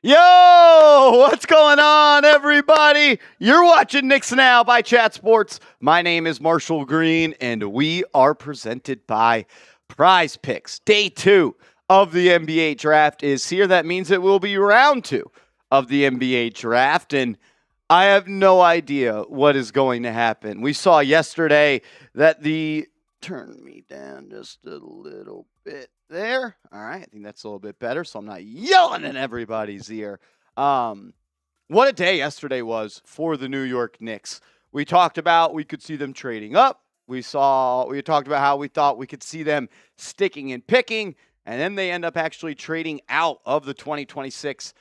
Yo, what's going on, everybody? You're watching Knicks Now by Chat Sports. My name is Marshall Green, and we are presented by Prize Picks. Day 2 of the NBA Draft is here. That means it will be round 2 of the NBA Draft, and I have no idea what is going to happen. We saw yesterday that turn me down just a little bit there. All right, I think that's a little bit better, so I'm not yelling in everybody's ear. What a day yesterday was for the New York Knicks. We talked about we could see them trading up. We talked about how we thought we could see them sticking and picking, and then they end up actually trading out of the 2026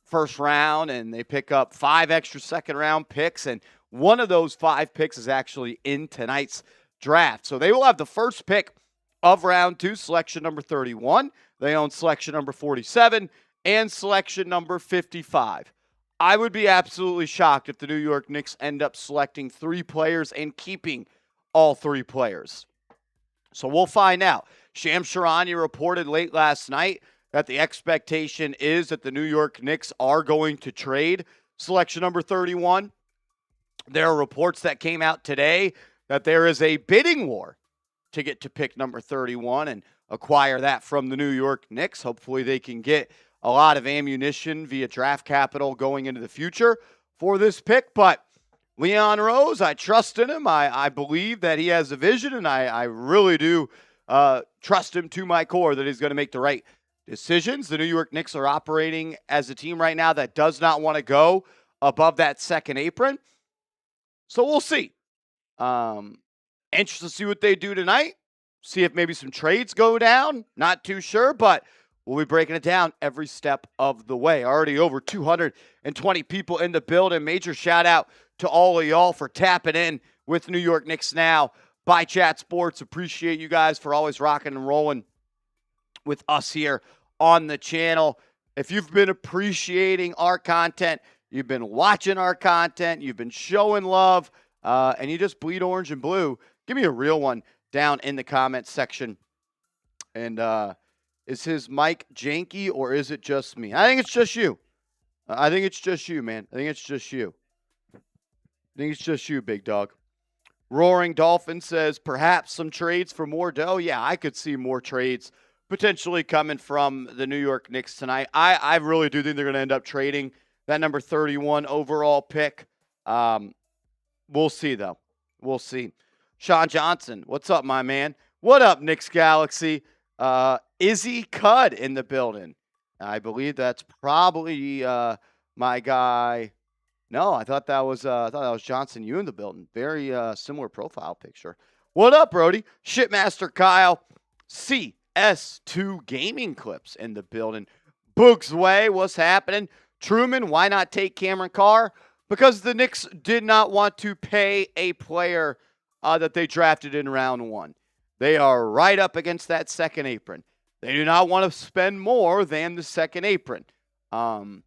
first round, and they pick up 5 extra second-round picks, and one of those 5 picks is actually in tonight's draft. So they will have the first pick of round 2, selection number 31. They own selection number 47 and selection number 55. I would be absolutely shocked if the New York Knicks end up selecting 3 players and keeping all 3 players. So we'll find out. Shams Charania reported late last night that the expectation is that the New York Knicks are going to trade selection number 31. There are reports that came out today that there is a bidding war to get to pick number 31 and acquire that from the New York Knicks. Hopefully they can get a lot of ammunition via draft capital going into the future for this pick. But Leon Rose, I trust in him. I believe that he has a vision, and I really do trust him to my core that he's going to make the right decisions. The New York Knicks are operating as a team right now that does not want to go above that second apron. So we'll see. Interested to see what they do tonight. See if maybe some trades go down. Not too sure, but we'll be breaking it down every step of the way. Already over 220 people in the building. Major shout out to all of y'all for tapping in with New York Knicks Now by Chat Sports. Appreciate you guys for always rocking and rolling with us here on the channel. If you've been appreciating our content, you've been watching our content, you've been showing love, and you just bleed orange and blue, give me a real one down in the comments section. And is his mic janky or is it just me? I think it's just you. I think it's just you, man. I think it's just you. I think it's just you, big dog. Roaring Dolphin says, perhaps some trades for more dough. Yeah, I could see more trades potentially coming from the New York Knicks tonight. I really do think they're going to end up trading that number 31 overall pick. We'll see, though. We'll see. Sean Johnson, what's up, my man? What up, Knicks Galaxy? Izzy Cud in the building. I believe that's probably my guy. No, I thought that was Johnson. You in the building? Very similar profile picture. What up, Brody? Shitmaster Kyle. CS2 Gaming Clips in the building. Boogs Way, what's happening? Truman, why not take Cameron Carr? Because the Knicks did not want to pay a player that they drafted in round 1. They are right up against that second apron. They do not want to spend more than the second apron. And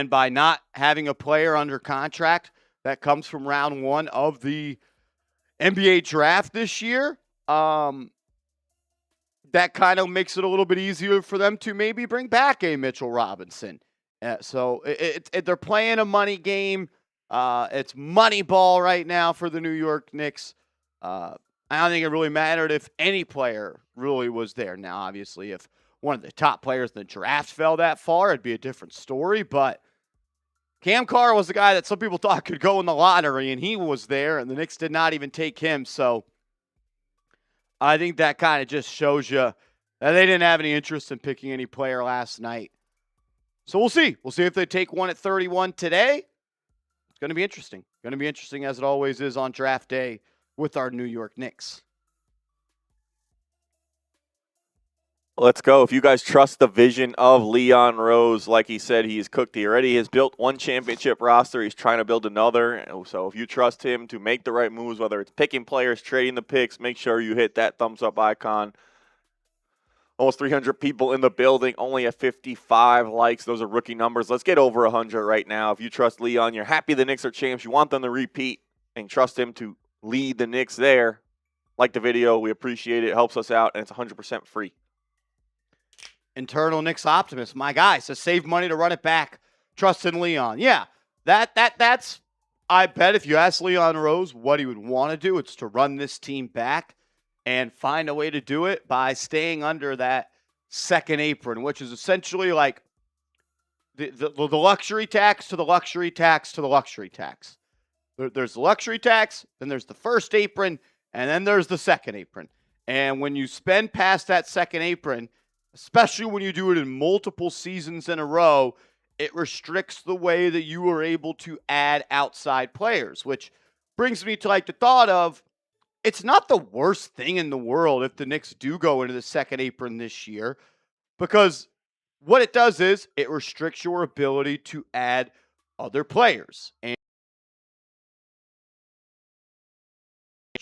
by not having a player under contract that comes from round 1 of the NBA draft this year, that kind of makes it a little bit easier for them to maybe bring back a Mitchell Robinson. So they're playing a money game. It's money ball right now for the New York Knicks. I don't think it really mattered if any player really was there. Now, obviously, if one of the top players in the draft fell that far, it'd be a different story. But Cam Carr was the guy that some people thought could go in the lottery, and he was there, and the Knicks did not even take him. So I think that kind of just shows you that they didn't have any interest in picking any player last night. So we'll see. We'll see if they take one at 31 today. It's going to be interesting. Going to be interesting as it always is on draft day with our New York Knicks. Let's go. If you guys trust the vision of Leon Rose, like he said, he's cooked. He already has built one championship roster. He's trying to build another. So if you trust him to make the right moves, whether it's picking players, trading the picks, make sure you hit that thumbs up icon. Almost 300 people in the building, only at 55 likes. Those are rookie numbers. Let's get over 100 right now. If you trust Leon, you're happy the Knicks are champs. You want them to repeat and trust him to lead the Knicks there. Like the video. We appreciate it. It helps us out, and it's 100% free. internal Knicks optimist, my guy, says save money to run it back. Trust in Leon. Yeah, that's. I bet if you ask Leon Rose what he would want to do, it's to run this team back and find a way to do it by staying under that second apron, which is essentially like the luxury tax to the luxury tax to the luxury tax. There's the luxury tax, then there's the first apron, and then there's the second apron. And when you spend past that second apron, especially when you do it in multiple seasons in a row, it restricts the way that you are able to add outside players, which brings me to like the thought of it's not the worst thing in the world if the Knicks do go into the second apron this year, because what it does is it restricts your ability to add other players and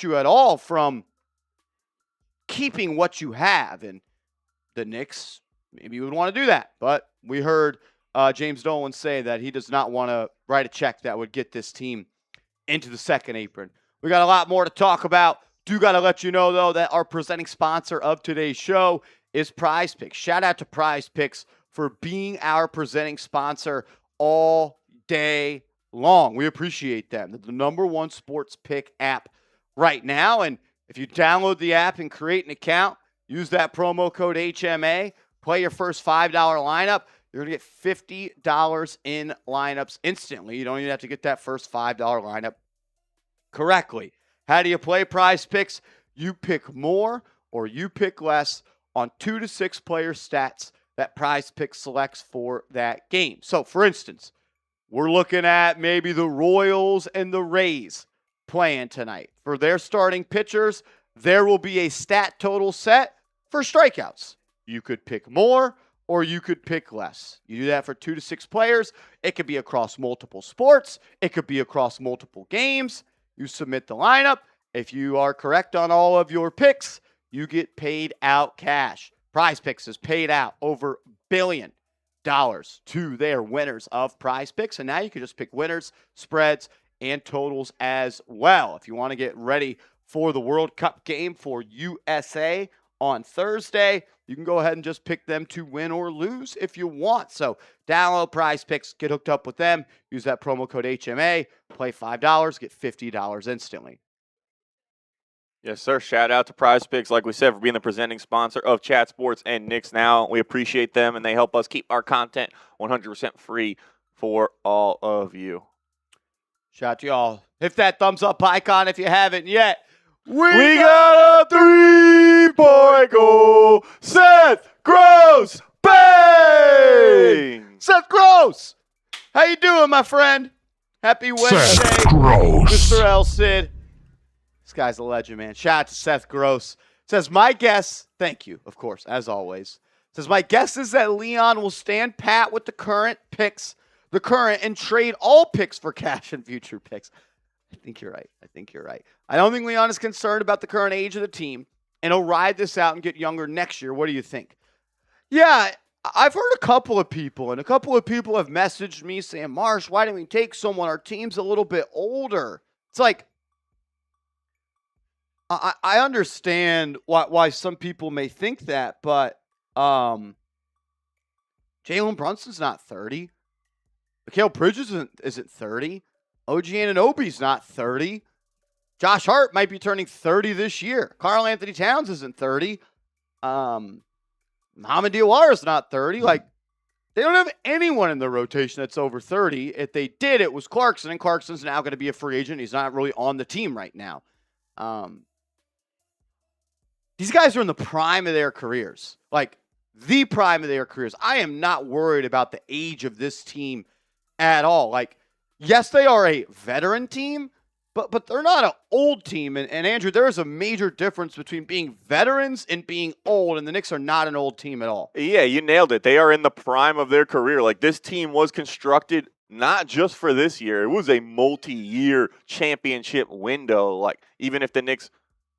you at all from keeping what you have. And the Knicks maybe would want to do that, but we heard James Dolan say that he does not want to write a check that would get this team into the second apron. We got a lot more to talk about. Do got to let you know, though, that our presenting sponsor of today's show is Prize Picks. Shout out to Prize Picks for being our presenting sponsor all day long. We appreciate them. They're the number one sports pick app right now. And if you download the app and create an account, use that promo code HMA, play your first $5 lineup, you're going to get $50 in lineups instantly. You don't even have to get that first $5 lineup correctly. How do you play Prize Picks? You pick more or you pick less on 2 to 6 player stats that Prize Picks selects for that game. So, for instance, we're looking at maybe the Royals and the Rays playing tonight. For their starting pitchers, there will be a stat total set for strikeouts. You could pick more or you could pick less. You do that for 2 to 6 players. It could be across multiple sports. It could be across multiple games. You submit the lineup. If you are correct on all of your picks, you get paid out cash. Prize Picks has paid out over $1 billion to their winners of Prize Picks. And now you can just pick winners, spreads, and totals as well. If you want to get ready for the World Cup game for USA on Thursday, you can go ahead and just pick them to win or lose if you want. So download Prize Picks, get hooked up with them, use that promo code HMA, play $5, get $50 instantly. Yes, sir. Shout out to Prize Picks, like we said, for being the presenting sponsor of Chat Sports and Knicks Now. We appreciate them, and they help us keep our content 100% free for all of you. Shout out to y'all. Hit that thumbs up icon if you haven't yet. We got a 3-point goal. Seth Gross, bang! Seth Gross, how you doing, my friend? Happy Wednesday, Seth Gross. Mr. El Cid. This guy's a legend, man. Shout out to Seth Gross. Says, my guess, thank you, of course, as always. Says, my guess is that Leon will stand pat with the current picks, and trade all picks for cash and future picks. I think you're right. I don't think Leon is concerned about the current age of the team, and he'll ride this out and get younger next year. What do you think? Yeah, I've heard a couple of people have messaged me saying, Marsh, why didn't we take someone? Our team's a little bit older. It's like, I understand why some people may think that, but Jalen Brunson's not 30. Mikal Bridges isn't 30. OG Anunoby's not 30. Josh Hart might be turning 30 this year. Karl Anthony Towns isn't 30. Mohamed Diawara is not 30. Like, they don't have anyone in the rotation that's over 30. If they did, it was Clarkson, and Clarkson's now going to be a free agent. He's not really on the team right now. These guys are in the prime of their careers. Like, the prime of their careers. I am not worried about the age of this team at all. Like, yes, they are a veteran team, but they're not an old team. And Andrew, there is a major difference between being veterans and being old, and the Knicks are not an old team at all. Yeah, you nailed it. They are in the prime of their career. Like, this team was constructed not just for this year. It was a multi-year championship window. Like, even if the Knicks,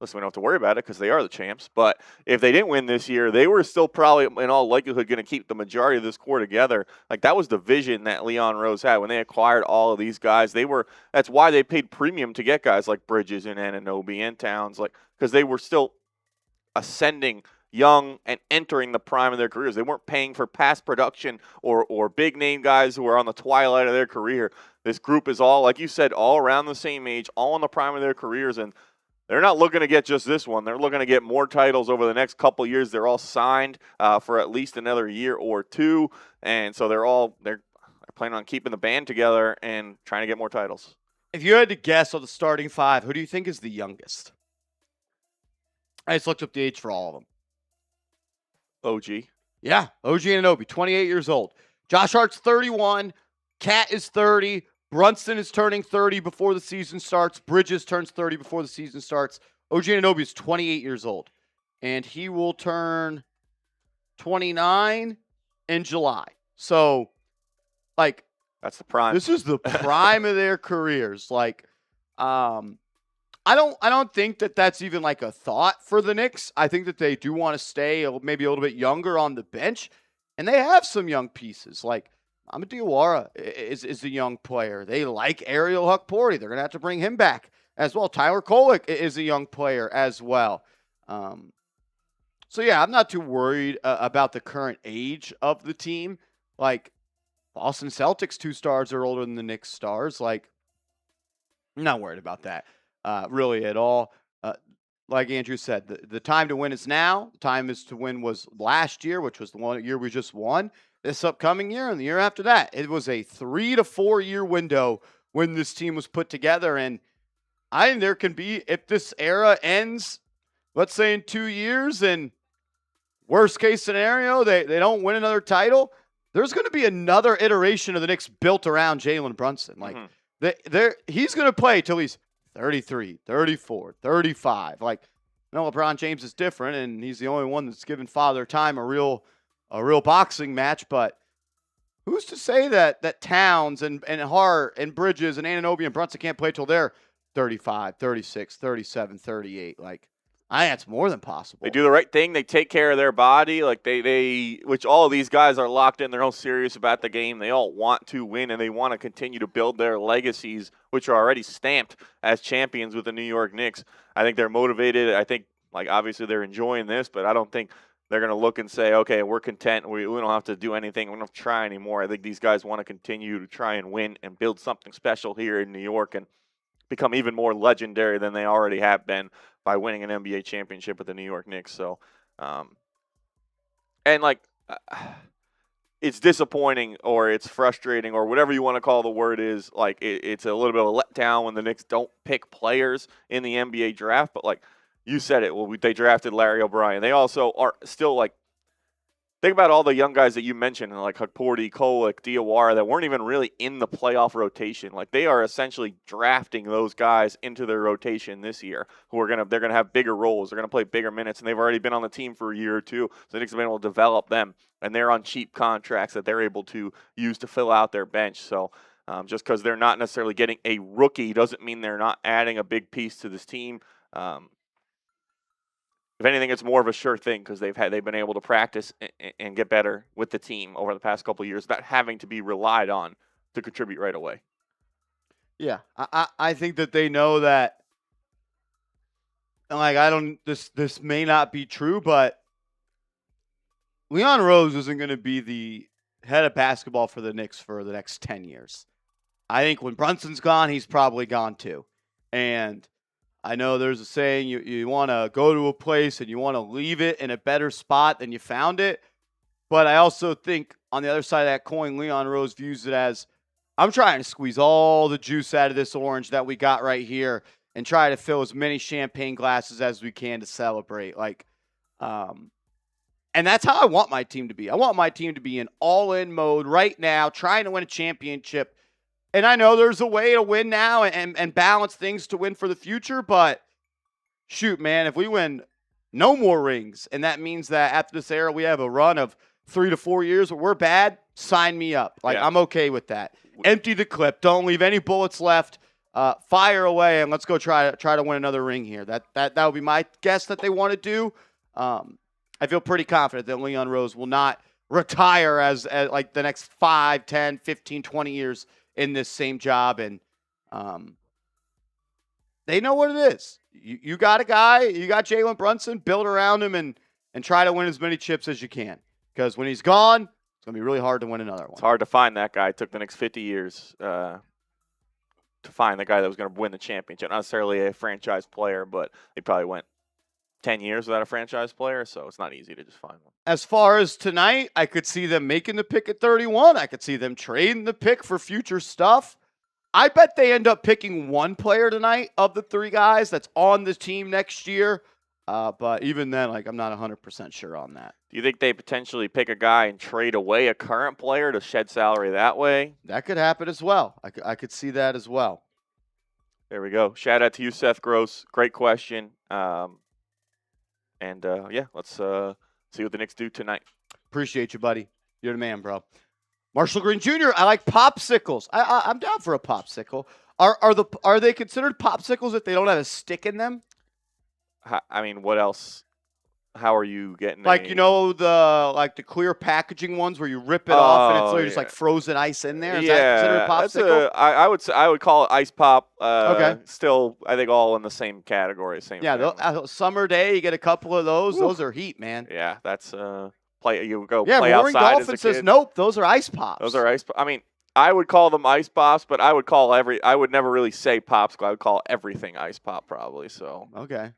listen, we don't have to worry about it because they are the champs, but if they didn't win this year, they were still probably, in all likelihood, going to keep the majority of this core together. Like, that was the vision that Leon Rose had when they acquired all of these guys. That's why they paid premium to get guys like Bridges and Anunoby and Towns, like, because they were still ascending young and entering the prime of their careers. They weren't paying for past production or big name guys who are on the twilight of their career. This group is all, like you said, all around the same age, all in the prime of their careers, and they're not looking to get just this one. They're looking to get more titles over the next couple years. They're all signed for at least another year or two, and so they're planning on keeping the band together and trying to get more titles. If you had to guess on the starting five, who do you think is the youngest? I just looked up the age for all of them. OG. Yeah, OG Anunoby, 28 years old. Josh Hart's 31. Cat is 30. Brunson is turning 30 before the season starts. Bridges turns 30 before the season starts. OG Anunoby is 28 years old. And he will turn 29 in July. So, like, that's the prime. This is the prime of their careers. Like, I don't think that that's even like a thought for the Knicks. I think that they do want to stay maybe a little bit younger on the bench, and they have some young pieces. Like Amad Diawara is a young player. They like Ariel Hukporti. They're gonna have to bring him back as well. Tyler Kolek is a young player as well. So yeah, I'm not too worried about the current age of the team. Like Boston Celtics 2 stars are older than the Knicks stars. Like I'm not worried about that. Really at all. Like Andrew said, the time to win is now. The time is to win was last year, which was the one year we just won. This upcoming year and the year after that. It was a 3 to 4 year window when this team was put together. And I think there can be, if this era ends, let's say in 2 years, and worst case scenario, they don't win another title, there's going to be another iteration of the Knicks built around Jalen Brunson. Like he's going to play till he's 33, 34, 35. Like, LeBron James is different, and he's the only one that's given Father Time a real boxing match. But who's to say that Towns and Hart and Bridges and Anunoby and Brunson can't play till they're 35, 36, 37, 38? Like, I think that's more than possible. They do the right thing. They take care of their body. Like which all of these guys are locked in. They're all serious about the game. They all want to win, and they want to continue to build their legacies, which are already stamped as champions with the New York Knicks. I think they're motivated. I think, like, obviously they're enjoying this, but I don't think they're going to look and say, okay, we're content. We don't have to do anything. We don't have to try anymore. I think these guys want to continue to try and win and build something special here in New York and become even more legendary than they already have been by winning an NBA championship with the New York Knicks. So, it's disappointing or it's frustrating or whatever you want to call the word is. Like, it's a little bit of a letdown when the Knicks don't pick players in the NBA draft. But, like you said it, they drafted Larry O'Brien. They also are still, like, think about all the young guys that you mentioned, like Hukporti, Kolek, Diawara, that weren't even really in the playoff rotation. Like, they are essentially drafting those guys into their rotation this year, they're gonna have bigger roles, they're gonna play bigger minutes, and they've already been on the team for a year or two. So the Knicks have been able to develop them, and they're on cheap contracts that they're able to use to fill out their bench. So just because they're not necessarily getting a rookie doesn't mean they're not adding a big piece to this team. If anything, it's more of a sure thing because they've been able to practice and get better with the team over the past couple of years, not having to be relied on to contribute right away. Yeah, I think that they know that. Like, this may not be true, but Leon Rose isn't going to be the head of basketball for the Knicks for the next 10 years. I think when Brunson's gone, he's probably gone too. And I know there's a saying, you want to go to a place and you want to leave it in a better spot than you found it. But I also think on the other side of that coin, Leon Rose views it as, I'm trying to squeeze all the juice out of this orange that we got right here and try to fill as many champagne glasses as we can to celebrate. Like, and that's how I want my team to be. I want my team to be in all-in mode right now, trying to win a championship. And I know there's a way to win now and balance things to win for the future, but shoot, man, if we win no more rings, and that means that after this era we have a run of 3 to 4 years where we're bad, sign me up. Like, yeah. I'm okay with that. Empty the clip. Don't leave any bullets left. Fire away, and let's go try to win another ring here. That would be my guess that they want to do. I feel pretty confident that Leon Rose will not retire as like the next 5, 10, 15, 20 years in this same job, and they know what it is. You got a guy, you got Jalen Brunson, build around him and and try to win as many chips as you can. Because when he's gone, it's going to be really hard to win another one. It's hard to find that guy. It took the next 50 years to find the guy that was going to win the championship. Not necessarily a franchise player, but they probably went 10 years without a franchise player, so it's not easy to just find one. As far as tonight, I could see them making the pick at 31. I could see them trading the pick for future stuff. I bet they end up picking one player tonight of the 3 guys that's on the team next year. But even then, I'm not 100% sure on that. Do you think they potentially pick a guy and trade away a current player to shed salary that way? That could happen as well. I could see that as well. There we go. Shout out to you, Seth Gross. Great question. Let's see what the Knicks do tonight. Appreciate you, buddy. You're the man, bro. Marshall Green Jr., I like popsicles. I'm down for a popsicle. Are they considered popsicles if they don't have a stick in them? I mean, what else? How are you getting the clear packaging ones where you rip it off and it's literally just like frozen ice in there? Is that considered a popsicle? I would call it ice pop. Okay. Still, I think all in the same category. Same. Yeah, summer day, you get a couple of those. Ooh. Those are heat, man. Yeah, that's play. You go play Roaring outside Dolphin as a kid. Says nope. Those are ice pops. Those are ice. I mean, I would call them ice pops, but I would never really say popsicle. I would call everything ice pop probably. So okay.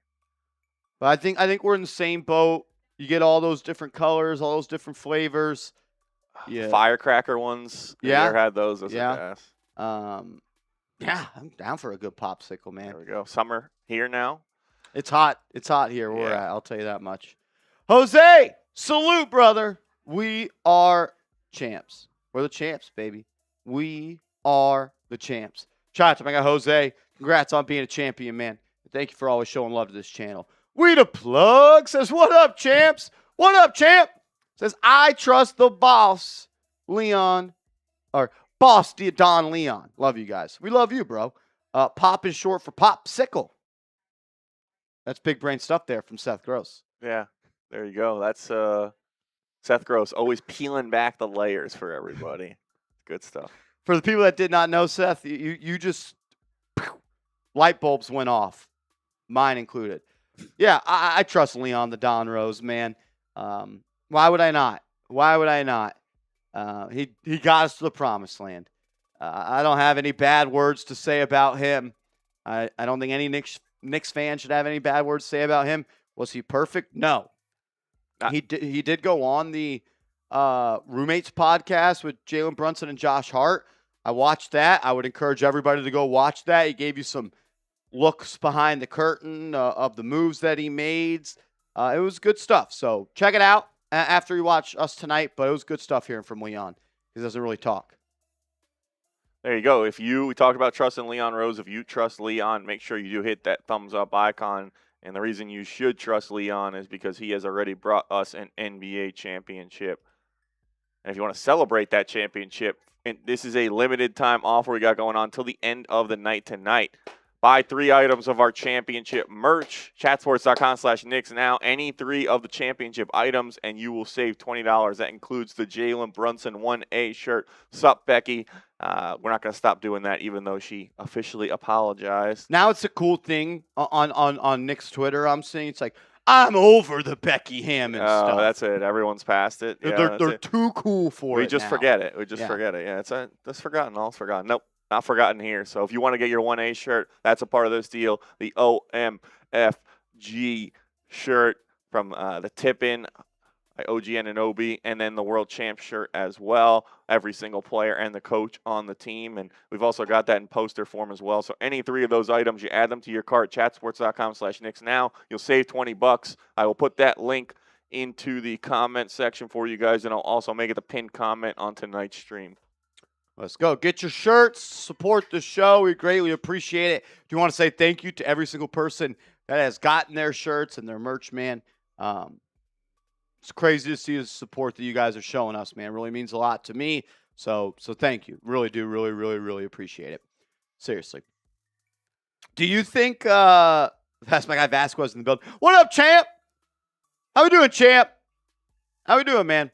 But I think we're in the same boat. You get all those different colors, all those different flavors. Yeah. Firecracker ones. Yeah. You ever had those? Those yeah. are gas. Yeah, I'm down for a good popsicle, man. There we go. Summer here now. It's hot. It's hot here where we're at. I'll tell you that much. Jose, salute, brother. We are champs. We're the champs, baby. We are the champs. Shout out to my guy, Jose. Congrats on being a champion, man. Thank you for always showing love to this channel. We the plug says, what up, champs? What up, champ? Says, I trust the boss, Leon, or boss Don Leon. Love you guys. We love you, bro. Pop is short for popsicle. That's big brain stuff there from Seth Gross. Yeah, there you go. That's Seth Gross, always peeling back the layers for everybody. Good stuff. For the people that did not know, Seth, you just, light bulbs went off, mine included. Yeah, I trust Leon the Don Rose, man. Why would I not? Why would I not? He got us to the promised land. I don't have any bad words to say about him. I don't think any Knicks fan should have any bad words to say about him. Was he perfect? No. He did go on the Roommates podcast with Jalen Brunson and Josh Hart. I watched that. I would encourage everybody to go watch that. He gave you some looks behind the curtain of the moves that he made. It was good stuff. So check it out after you watch us tonight. But it was good stuff hearing from Leon. He doesn't really talk. There you go. We talked about trusting Leon Rose. If you trust Leon, make sure you do hit that thumbs up icon. And the reason you should trust Leon is because he has already brought us an NBA championship. And if you want to celebrate that championship, and this is a limited time offer we got going on until the end of the night tonight. Buy 3 items of our championship merch, chatsports.com/Knicks now. Any 3 of the championship items, and you will save $20. That includes the Jalen Brunson 1A shirt. Sup, Becky? We're not going to stop doing that, even though she officially apologized. Now it's a cool thing on Knicks Twitter. I'm seeing it's like, I'm over the Becky Hammond stuff. Oh, that's it. Everyone's past it. Yeah, they're too cool for it. We just forget it. We just forget it. Yeah, it's forgotten. All's forgotten. Nope. Not forgotten here. So if you want to get your 1A shirt, that's a part of this deal. The OMFG shirt from the Tip-In by OGN and OB, and then the World Champ shirt as well. Every single player and the coach on the team. And we've also got that in poster form as well. So any 3 of those items, you add them to your cart, chatsports.com/Knicks now. You'll save $20. I will put that link into the comment section for you guys, and I'll also make it the pinned comment on tonight's stream. Let's go. Get your shirts. Support the show. We greatly appreciate it. Do you want to say thank you to every single person that has gotten their shirts and their merch, man? It's crazy to see the support that you guys are showing us, man. It really means a lot to me. So thank you. Really do. Really, really, really appreciate it. Seriously. Do you think that's my guy Vasquez in the building? What up, champ? How we doing, champ? How we doing, man?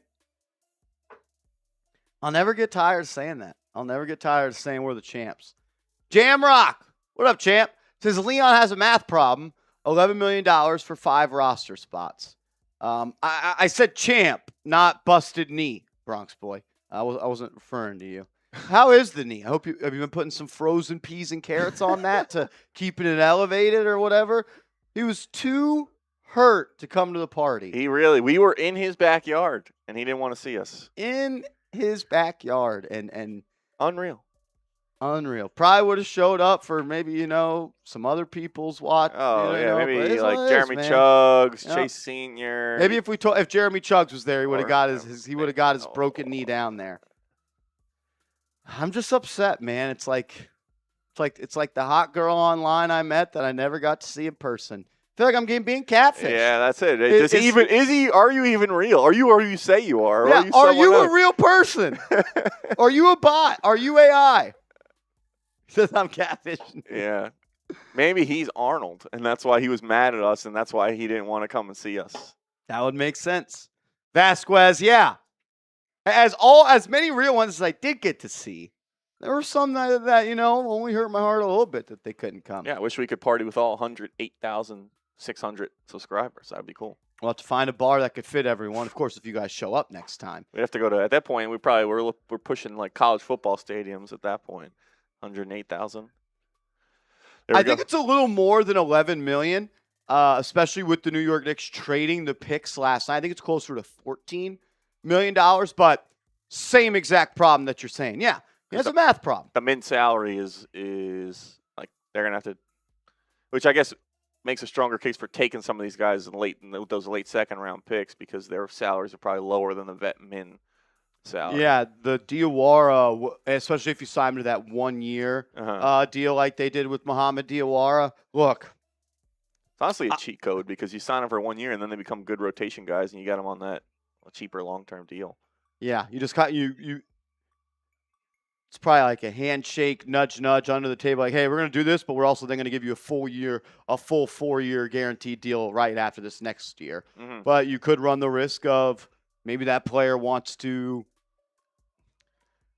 I'll never get tired of saying that. I'll never get tired of saying we're the champs. Jamrock, what up, champ? Says Leon has a math problem. $11 million for 5 roster spots. I said champ, not busted knee, Bronx boy. I wasn't referring to you. How is the knee? Have you been putting some frozen peas and carrots on that to keeping it elevated or whatever? He was too hurt to come to the party. We were in his backyard, and he didn't want to see us. In his backyard, and Unreal. Probably would have showed up for maybe, some other people's watch. Oh, maybe like Jeremy Chuggs, Chase Sr. Maybe if Jeremy Chuggs was there, he would have got his broken knee down there. I'm just upset, man. It's like the hot girl online I met that I never got to see in person. I feel like I'm being catfished. Yeah, that's it. Are you even real? Are you say you are? Yeah, are you a real person? Are you a bot? Are you AI? Says I'm catfishing. Yeah. Maybe he's Arnold, and that's why he was mad at us, and that's why he didn't want to come and see us. That would make sense. Vasquez, yeah. As many real ones as I did get to see, there were some that only hurt my heart a little bit that they couldn't come. Yeah, I wish we could party with all 108,600 subscribers. That'd be cool. We'll have to find a bar that could fit everyone. Of course, if you guys show up next time. We'd have to go to, at that point, we're pushing like college football stadiums at that point. 108,000. I think it's a little more than 11 million, especially with the New York Knicks trading the picks last night. I think it's closer to $14 million, but same exact problem that you're saying. Yeah, it's a math problem. The min salary is like they're going to have to, which I guess makes a stronger case for taking some of these guys in those late second round picks because their salaries are probably lower than the vet min salary. Yeah, the Diawara, especially if you sign him to that 1 year deal like they did with Mohamed Diawara. Look, it's honestly a cheat code because you sign them for 1 year and then they become good rotation guys and you got them on that cheaper long-term deal. Yeah, you just got you. It's probably like a handshake, nudge under the table. Like, hey, we're going to do this, but we're also then going to give you a full 4 year guaranteed deal right after this next year. Mm-hmm. But you could run the risk of maybe that player wants to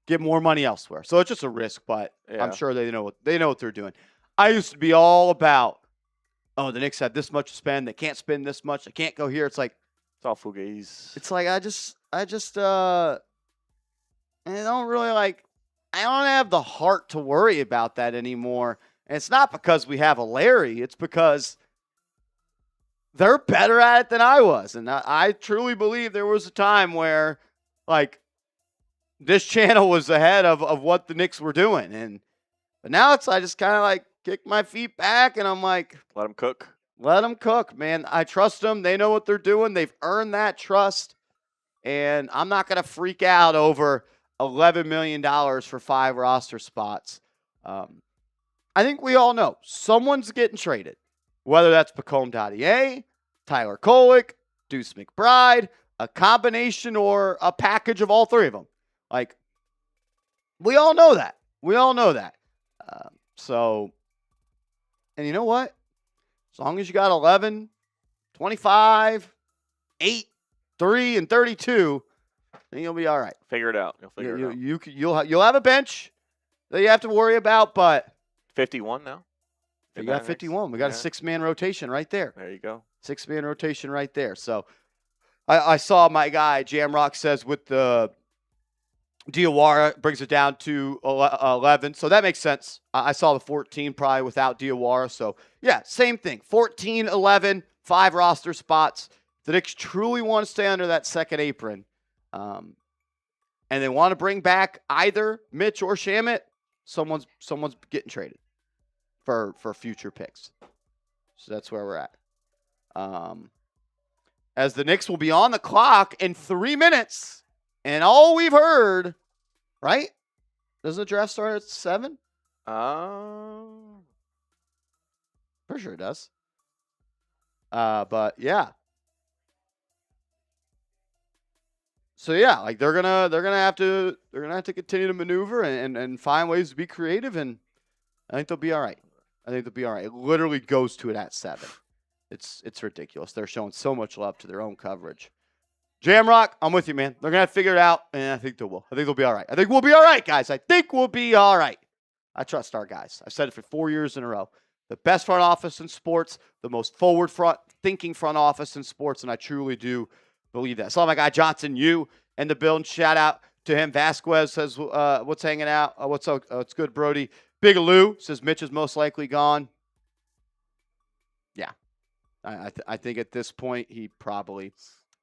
get more money elsewhere. So it's just a risk, but yeah. I'm sure they know what they're doing. I used to be all about, the Knicks have this much to spend. They can't spend this much. They can't go here. It's like, it's all fugazi. It's like I don't really I don't have the heart to worry about that anymore. And it's not because we have a Larry. It's because they're better at it than I was. And I truly believe there was a time where, this channel was ahead of what the Knicks were doing. But now I just kind of kick my feet back and I'm like, let them cook. Let them cook, man. I trust them. They know what they're doing. They've earned that trust. And I'm not going to freak out over $11 million for 5 roster spots. I think we all know someone's getting traded, whether that's Pacome Dadier, Tyler Kolek, Deuce McBride, a combination or a package of all three of them. We all know that. And you know what? As long as you got 11, 25, 8, 3, and 32, then you'll be all right. Figure it out. You'll have a bench that you have to worry about, but 51 now. You got 51. We got a 6-man rotation right there. There you go. 6-man rotation right there. So I saw my guy Jamrock says with the Diawara brings it down to 11. So that makes sense. I saw the 14 probably without Diawara. So, yeah, same thing. 14, 11, 5 roster spots. The Knicks truly want to stay under that second apron. And they want to bring back either Mitch or Shamet. Someone's getting traded for future picks. So that's where we're at. As the Knicks will be on the clock in 3 minutes. And all we've heard, right? Doesn't the draft start at 7? Pretty sure it does. But yeah. So yeah, they're gonna have to continue to maneuver and find ways to be creative, and I think they'll be all right. It literally goes to it at 7. It's ridiculous. They're showing so much love to their own coverage. Jamrock, I'm with you, man. They're going to figure it out, and I think they will. I think they'll be all right. I think we'll be all right, guys. I think we'll be all right. I trust our guys. I've said it for 4 years in a row. The best front office in sports, the most forward thinking front office in sports, and I truly do believe that. Saw my guy Johnson, you and the building. Shout out to him. Vasquez says, what's hanging out? What's up? It's good, Brody. Big Lou says Mitch is most likely gone. Yeah. I think at this point he probably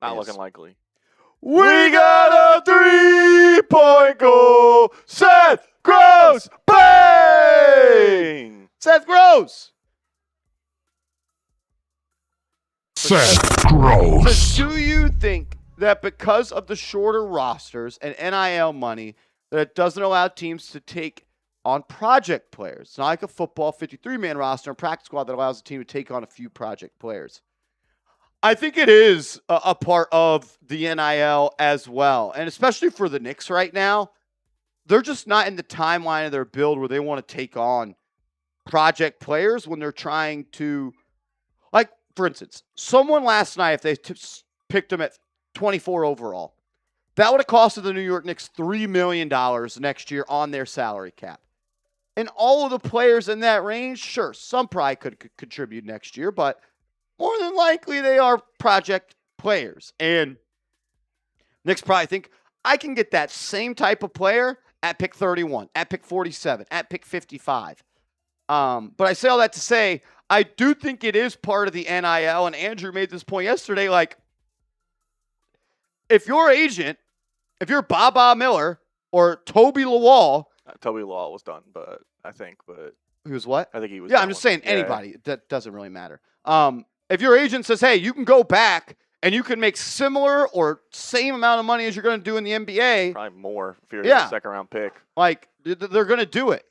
Not is. looking likely. We got a 3-point goal. Seth Gross. Bang! Seth Gross. Seth Gross. So do you think that because of the shorter rosters and NIL money, that it doesn't allow teams to take on project players? It's not like a football 53-man roster and practice squad that allows a team to take on a few project players. I think it is a part of the NIL as well. And especially for the Knicks right now, they're just not in the timeline of their build where they want to take on project players when they're trying to, like, for instance, someone last night, if they picked him at 24 overall, that would have costed the New York Knicks $3 million next year on their salary cap. And all of the players in that range, sure, some probably could contribute next year, but more than likely they are project players. And Knicks probably think, I can get that same type of player at pick 31, at pick 47, at pick 55. But I say all that to say, I do think it is part of the NIL, and Andrew made this point yesterday, like, if your agent, if you're Baba Miller or Toby Lawal. Toby Lawal was done, but He was what? I think he was Yeah, done I'm just with- saying anybody. That doesn't really matter. If your agent says, hey, you can go back and you can make similar or same amount of money as you're going to do in the NBA. Probably more if you're Yeah. a second-round pick. Like, they're going to do it.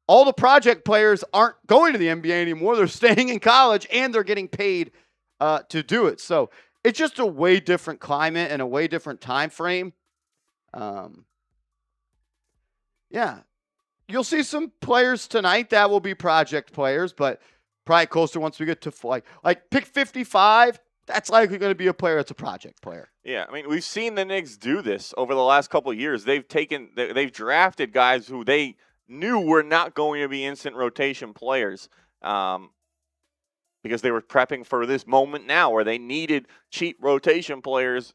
All the project players aren't going to the NBA anymore. They're staying in college, and they're getting paid to do it. So it's just a way different climate and a way different time frame. Yeah. You'll see some players tonight that will be project players, but probably closer once we get to like pick 55. That's likely going to be a player that's a project player. Yeah, I mean, we've seen the Knicks do this over the last couple of years. They've drafted guys who they knew were not going to be instant rotation players because they were prepping for this moment now where they needed cheap rotation players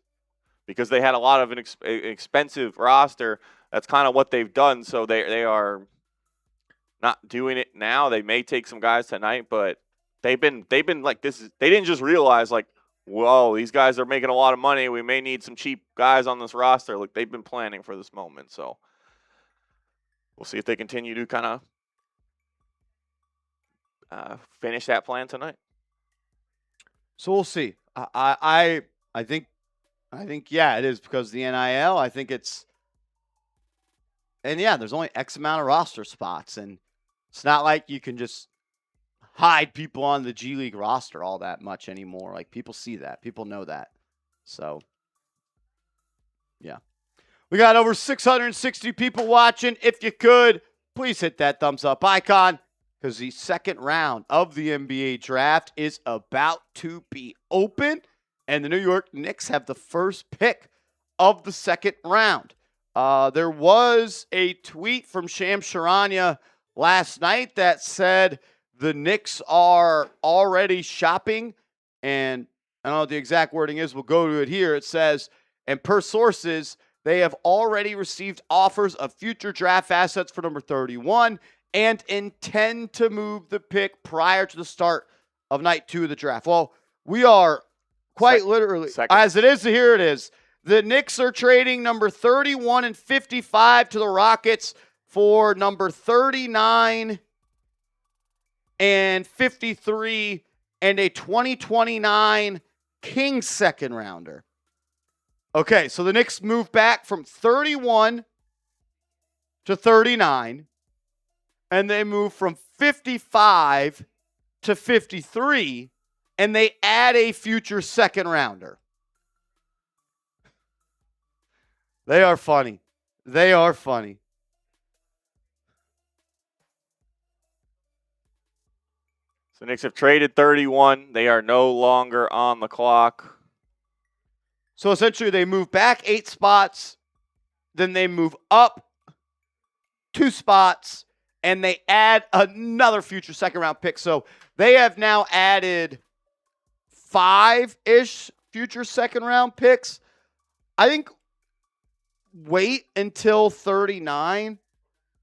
because they had a lot of an expensive roster. That's kind of what they've done. So they are not doing it now. They may take some guys tonight, but they've been like this. They didn't just realize like, whoa, these guys are making a lot of money. We may need some cheap guys on this roster. Look, they've been planning for this moment. So we'll see if they continue to kind of finish that plan tonight. So we'll see. I think yeah, it is because of the NIL. I think it's, and yeah, there's only X amount of roster spots, and it's not like you can just hide people on the G League roster all that much anymore. Like, people see that. People know that. So, yeah. We got over 660 people watching. If you could, please hit that thumbs up icon because the second round of the NBA draft is about to be open, and the New York Knicks have the first pick of the second round. There was a tweet from Charania last night that said the Knicks are already shopping, and I don't know what the exact wording is. We'll go to it here. It says, and per sources, they have already received offers of future draft assets for number 31 and intend to move the pick prior to the start of night 2 of the draft. Well, we are quite literally, as it is, here it is. The Knicks are trading number 31 and 55 to the Rockets for number 39 and 53 and a 2029 Kings second rounder. Okay, so the Knicks move back from 31 to 39, and they move from 55 to 53, and they add a future second rounder. They are funny. They are funny. So Knicks have traded 31. They are no longer on the clock. So essentially they move back 8 spots, then they move up 2 spots, and they add another future second round pick. So they have now added 5-ish future second-round picks. I think wait until 39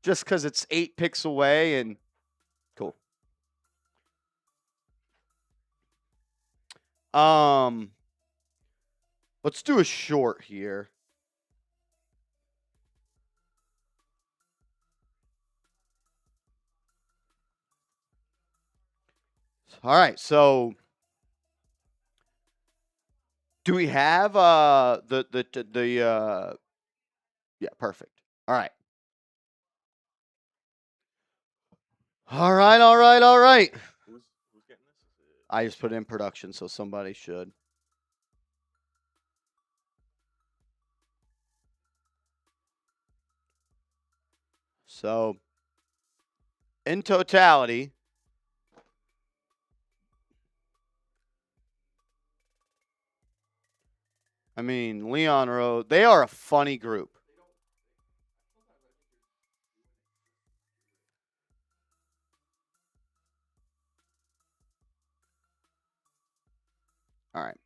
just because it's 8 picks away and cool. Let's do a short here. All right, so do we have yeah, perfect. All right. All right. Who's getting this? I just put it in production, so somebody should. So, in totality, I mean, Leon Rose, they are a funny group. All right.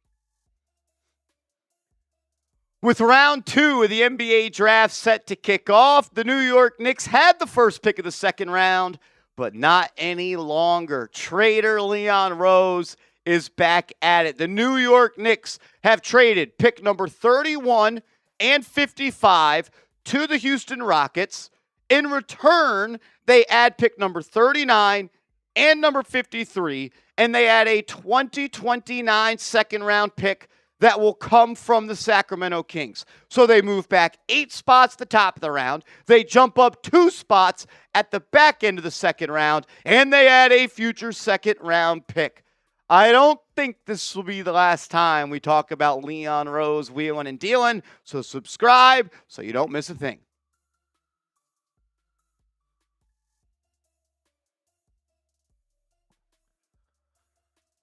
With round 2 of the NBA draft set to kick off, the New York Knicks had the first pick of the second round, but not any longer. Trader Leon Rose is back at it. The New York Knicks have traded pick number 31 and 55 to the Houston Rockets. In return, they add pick number 39 and number 53, and they add a 2029 second-round pick that will come from the Sacramento Kings. So they move back 8 spots at the top of the round. They jump up 2 spots at the back end of the second round, and they add a future second-round pick. I don't think this will be the last time we talk about Leon Rose, wheeling and dealing, so subscribe so you don't miss a thing.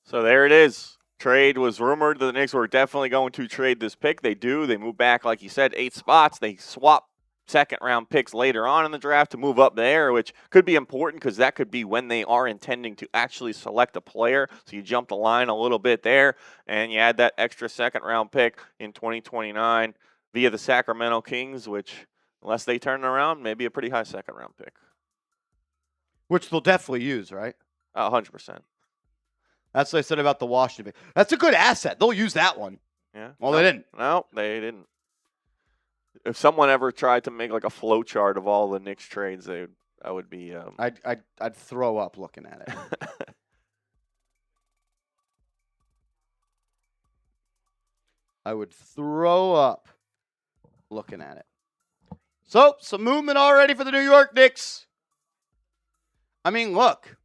So there it is. Trade was rumored that the Knicks were definitely going to trade this pick. They do. They move back, like you said, 8 spots. They swap second-round picks later on in the draft to move up there, which could be important because that could be when they are intending to actually select a player. So you jump the line a little bit there, and you add that extra second-round pick in 2029 via the Sacramento Kings, which, unless they turn it around, maybe a pretty high second-round pick. Which they'll definitely use, right? 100%. That's what I said about the Washington. That's a good asset. They'll use that one. Yeah. Well, they didn't. No, they didn't. If someone ever tried to make like a flow chart of all the Knicks trades, I would be. I'd throw up looking at it. I would throw up looking at it. So, some movement already for the New York Knicks. I mean, look.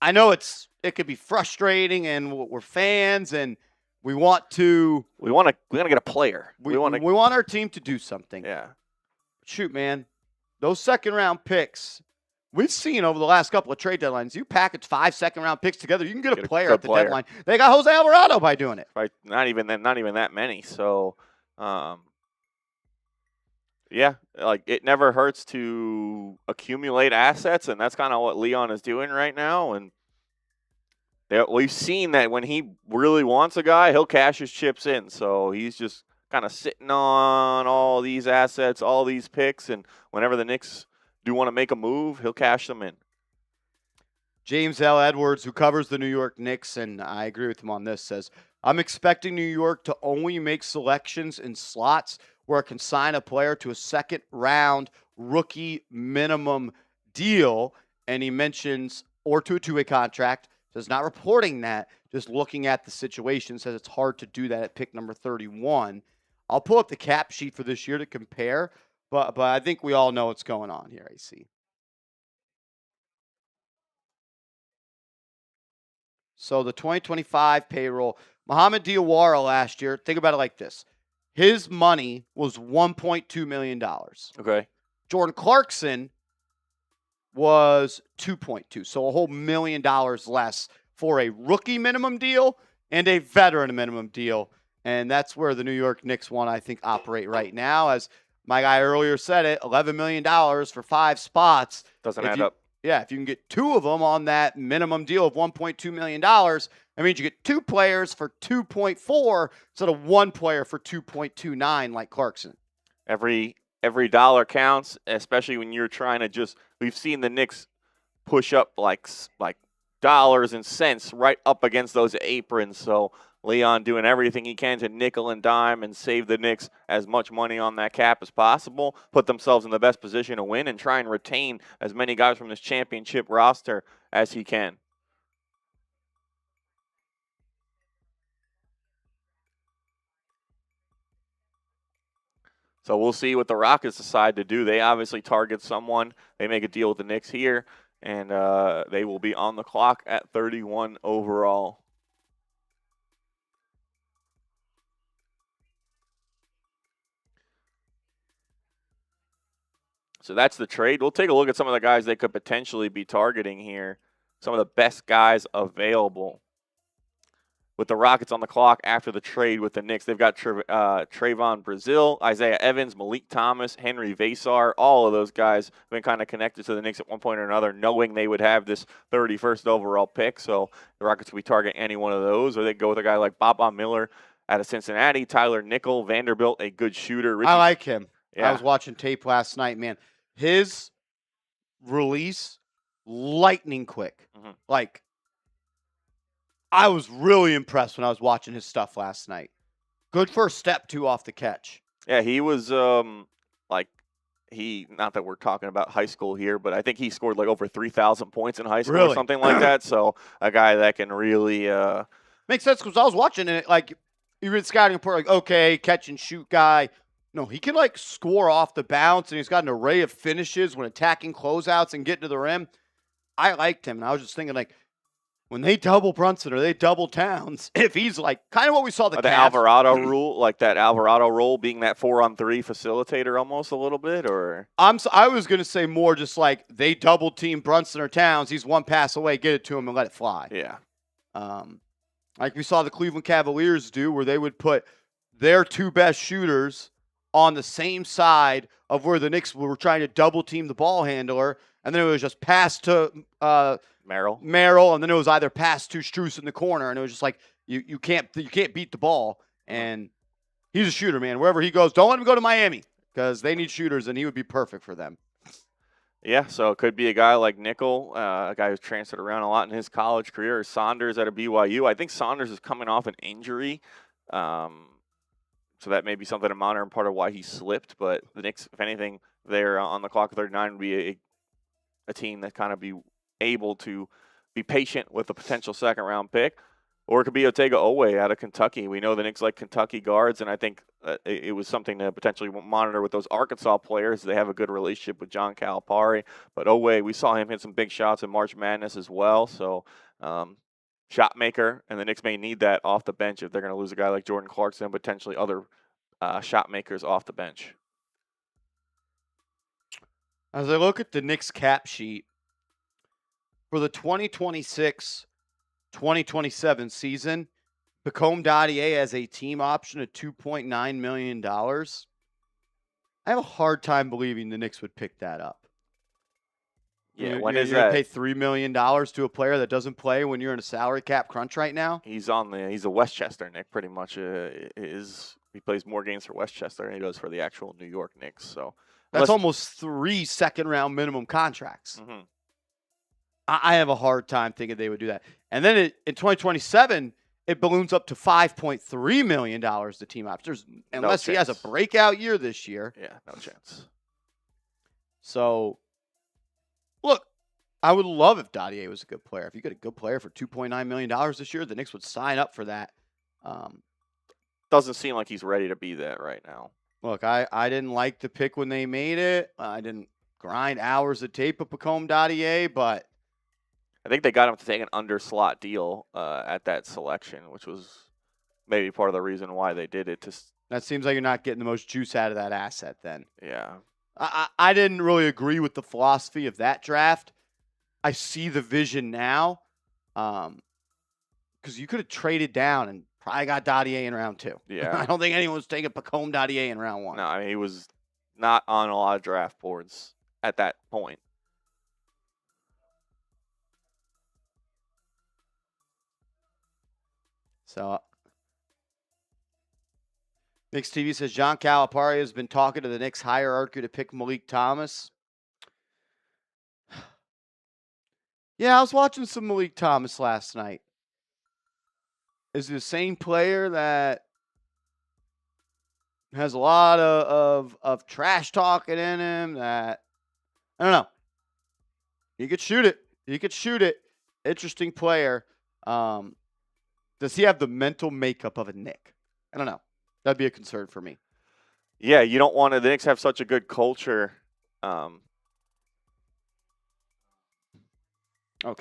I know it could be frustrating, and we're fans, and we want to get a player. We want our team to do something. Yeah. Shoot, man, those second-round picks we've seen over the last couple of trade deadlines. You package 5 second-round picks together, you can get a player at the deadline. They got Jose Alvarado by doing it. Right. Not even that many. So, yeah, like it never hurts to accumulate assets, and that's kind of what Leon is doing right now. And we've seen that when he really wants a guy, he'll cash his chips in. So he's just kind of sitting on all these assets, all these picks, and whenever the Knicks do want to make a move, he'll cash them in. James L. Edwards, who covers the New York Knicks, and I agree with him on this, says, I'm expecting New York to only make selections in slots where it can sign a player to a second-round rookie minimum deal. And he mentions, or to a two-way contract, says not reporting that, just looking at the situation, says it's hard to do that at pick number 31. I'll pull up the cap sheet for this year to compare, but I think we all know what's going on here, AC. So the 2025 payroll, Mohamed Diawara last year, think about it like this. His money was $1.2 million. Okay. Jordan Clarkson was 2.2, so a whole $1 million less for a rookie minimum deal and a veteran minimum deal. And that's where the New York Knicks want to, I think, operate right now. As my guy earlier said it, $11 million for 5 spots. Doesn't add up. Yeah, if you can get 2 of them on that minimum deal of $1.2 million, that means you get 2 players for 2.4 instead of 1 player for 2.29 like Clarkson. Every dollar counts, especially when you're trying to just. We've seen the Knicks push up like dollars and cents right up against those aprons. So Leon doing everything he can to nickel and dime and save the Knicks as much money on that cap as possible, put themselves in the best position to win, and try and retain as many guys from this championship roster as he can. So we'll see what the Rockets decide to do. They obviously target someone. They make a deal with the Knicks here, and they will be on the clock at 31 overall. So that's the trade. We'll take a look at some of the guys they could potentially be targeting here. Some of the best guys available. With the Rockets on the clock after the trade with the Knicks, they've got Trevon Brazile, Isaiah Evans, Meleek Thomas, Henri Veesaar. All of those guys have been kind of connected to the Knicks at one point or another, knowing they would have this 31st overall pick. So the Rockets could be targeting any one of those, or they go with a guy like Baba Miller out of Cincinnati, Tyler Nickel, Vanderbilt, a good shooter. Richie, I like him. Yeah. I was watching tape last night, man. His release, lightning quick. Mm-hmm. Like, I was really impressed when I was watching his stuff last night. Good first step, too, off the catch. Yeah, he was not that we're talking about high school here, but I think he scored like over 3,000 points in high school or something like that. So a guy that can really makes sense because I was watching it like even scouting report, like, okay, catch and shoot guy. No, he can like score off the bounce, and he's got an array of finishes when attacking closeouts and getting to the rim. I liked him, and I was just thinking, like, when they double Brunson or they double Towns, if he's like kind of what we saw the Alvarado rule, like that Alvarado role being that 4-on-3 facilitator almost a little bit, or I was going to say more just like they double team Brunson or Towns, he's one pass away, get it to him and let it fly. Yeah. Like we saw the Cleveland Cavaliers do, where they would put their 2 best shooters on the same side of where the Knicks were trying to double team the ball handler, and then it was just pass to Merrill, and then it was either pass to Strus in the corner, and it was just like you can't beat the ball, and he's a shooter, man. Wherever he goes, don't let him go to Miami because they need shooters, and he would be perfect for them. Yeah, so it could be a guy like Nickel, a guy who's transferred around a lot in his college career, or Saunders out of BYU. I think Saunders is coming off an injury. So that may be something to monitor and part of why he slipped. But the Knicks, if anything, they're on the clock at 39 would be a team that kind of be able to be patient with a potential second-round pick. Or it could be Otega Oweh out of Kentucky. We know the Knicks like Kentucky guards, and I think it was something to potentially monitor with those Arkansas players. They have a good relationship with John Calipari. But Oweh, we saw him hit some big shots in March Madness as well. So shot maker, and the Knicks may need that off the bench if they're going to lose a guy like Jordan Clarkson and potentially other shot makers off the bench. As I look at the Knicks cap sheet for the 2026-2027 season, Koa Peat has a team option of $2.9 million. I have a hard time believing the Knicks would pick that up. Yeah, when is that? Pay $3 million to a player that doesn't play when you're in a salary cap crunch right now? He's a Westchester Knick, pretty much. He plays more games for Westchester than he does for the actual New York Knicks. So that's almost 3 second-round minimum contracts. Mm-hmm. I have a hard time thinking they would do that. And then in 2027, it balloons up to $5.3 million to team options, unless he has a breakout year this year. Yeah, no chance. So, look, I would love if Dadier was a good player. If you get a good player for $2.9 million this year, the Knicks would sign up for that. Doesn't seem like he's ready to be that right now. Look, I didn't like the pick when they made it. I didn't grind hours of tape of Koa Peat, but I think they got him to take an under-slot deal at that selection, which was maybe part of the reason why they did it. That seems like you're not getting the most juice out of that asset then. Yeah. I didn't really agree with the philosophy of that draft. I see the vision now because you could have traded down and probably got Dadier in round 2. Yeah. I don't think anyone was taking Koa Peat in round 1. No, I mean, he was not on a lot of draft boards at that point. So, Knicks TV says John Calipari has been talking to the Knicks hierarchy to pick Meleek Thomas. Yeah, I was watching some Meleek Thomas last night. Is he the same player that has a lot of trash talking in him? That I don't know. He could shoot it. He could shoot it. Interesting player. Does he have the mental makeup of a Knick? I don't know. That'd be a concern for me. Yeah, you don't want to. The Knicks have such a good culture. The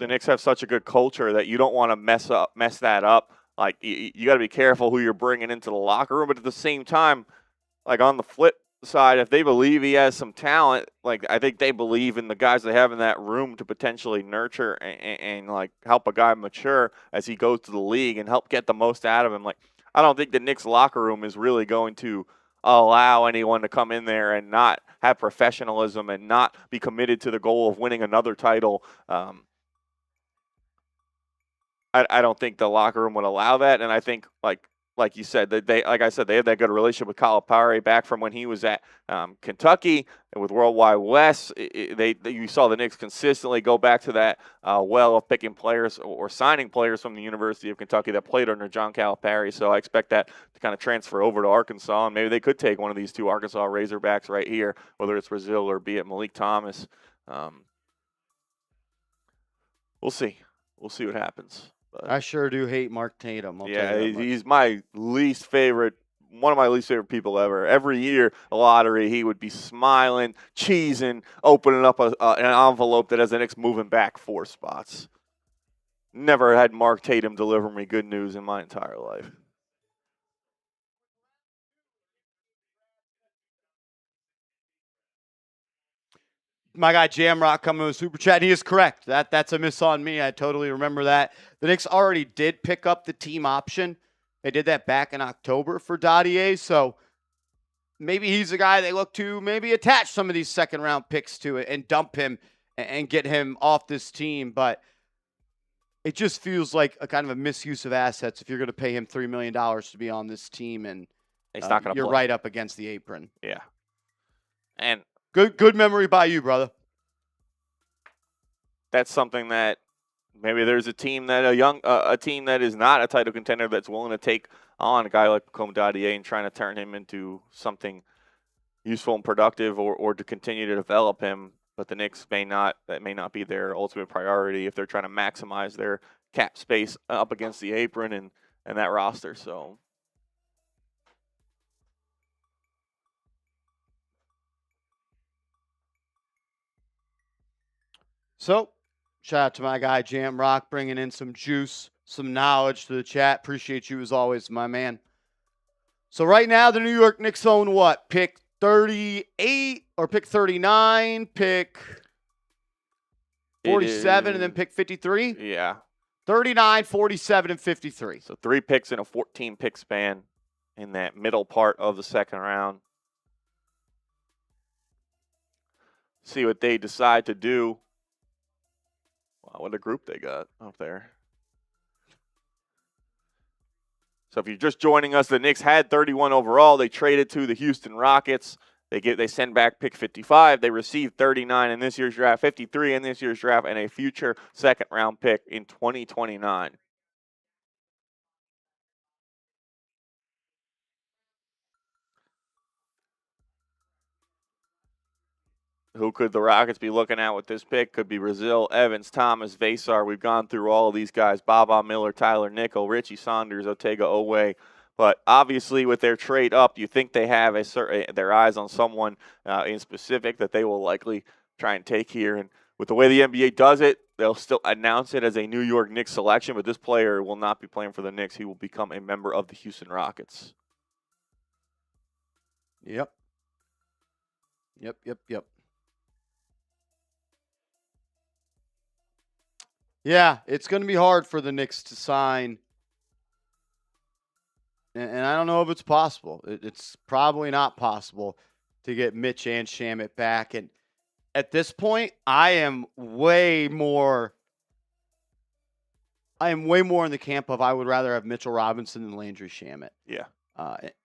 Knicks have such a good culture that you don't want to mess that up. Like you got to be careful who you're bringing into the locker room, but at the same time, like on the flip side, if they believe he has some talent, like I think they believe in the guys they have in that room to potentially nurture and like help a guy mature as he goes to the league and help get the most out of him. Like I don't think the Knicks locker room is really going to allow anyone to come in there and not have professionalism and not be committed to the goal of winning another title. I don't think the locker room would allow that, and I think like you said, that they have that good relationship with Calipari back from when he was at Kentucky and with Worldwide West. You saw the Knicks consistently go back to that well of picking players or signing players from the University of Kentucky that played under John Calipari. So I expect that to kind of transfer over to Arkansas, and maybe they could take one of these two Arkansas Razorbacks right here, whether it's Brazile or be it Meleek Thomas. We'll see. We'll see what happens. But I sure do hate Mark Tatum. He's my least favorite, one of my least favorite people ever. Every year, a lottery, he would be smiling, cheesing, opening up an envelope that has the Knicks moving back 4 spots. Never had Mark Tatum deliver me good news in my entire life. My guy Jamrock coming with Super Chat. He is correct. That's a miss on me. I totally remember that. The Knicks already did pick up the team option. They did that back in October for Dadier. So maybe he's a guy they look to maybe attach some of these second-round picks to it and dump him and get him off this team. But it just feels like a kind of a misuse of assets if you're going to pay him $3 million to be on this team. And he's not going to you're right up against the apron. Yeah. And Good memory by you, brother. That's something that maybe there's a team that a team that is not a title contender that's willing to take on a guy like Koa Peat and trying to turn him into something useful and productive, or to continue to develop him. But the Knicks may not be their ultimate priority if they're trying to maximize their cap space up against the apron and that roster. So, shout out to my guy Jam Rock bringing in some juice, some knowledge to the chat. Appreciate you as always, my man. So right now, the New York Knicks own what? Pick 38 or pick 39, pick 47, and then pick 53? Yeah. 39, 47, and 53. So 3 picks in a 14-pick span in that middle part of the second round. See what they decide to do. Wow, what a group they got up there. So if you're just joining us, the Knicks had 31 overall. They traded to the Houston Rockets. They send back pick 55. They received 39 in this year's draft, 53 in this year's draft, and a future second-round pick in 2029. Who could the Rockets be looking at with this pick? Could be Brazile, Evans, Thomas, Veesaar. We've gone through all of these guys. Baba Miller, Tyler Nickel, Richie, Saunders, Otega, Oweh. But obviously with their trade up, you think they have their eyes on someone in specific that they will likely try and take here. And with the way the NBA does it, they'll still announce it as a New York Knicks selection, but this player will not be playing for the Knicks. He will become a member of the Houston Rockets. Yep. Yeah, it's going to be hard for the Knicks to sign. And I don't know if it's possible. It's probably not possible to get Mitch and Shamet back. And at this point, I am way more I am way more in the camp of I would rather have Mitchell Robinson than Landry Shamet. Yeah.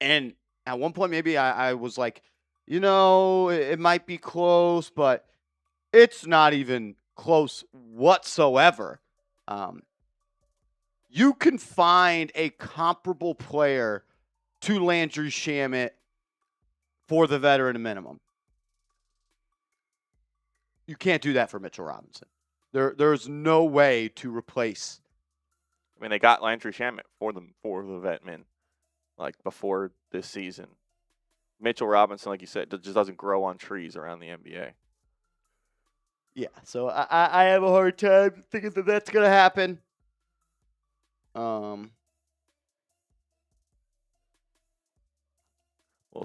And at one point, maybe I was like, it might be close, but it's not even close whatsoever. You can find a comparable player to Landry Shamet for the veteran minimum. You can't do that for Mitchell Robinson. There's no way to replace. I mean, they got Landry Shamet for the vet min, like before this season. Mitchell Robinson, like you said, just doesn't grow on trees around the NBA. Yeah, so I have a hard time thinking that that's going to happen. We'll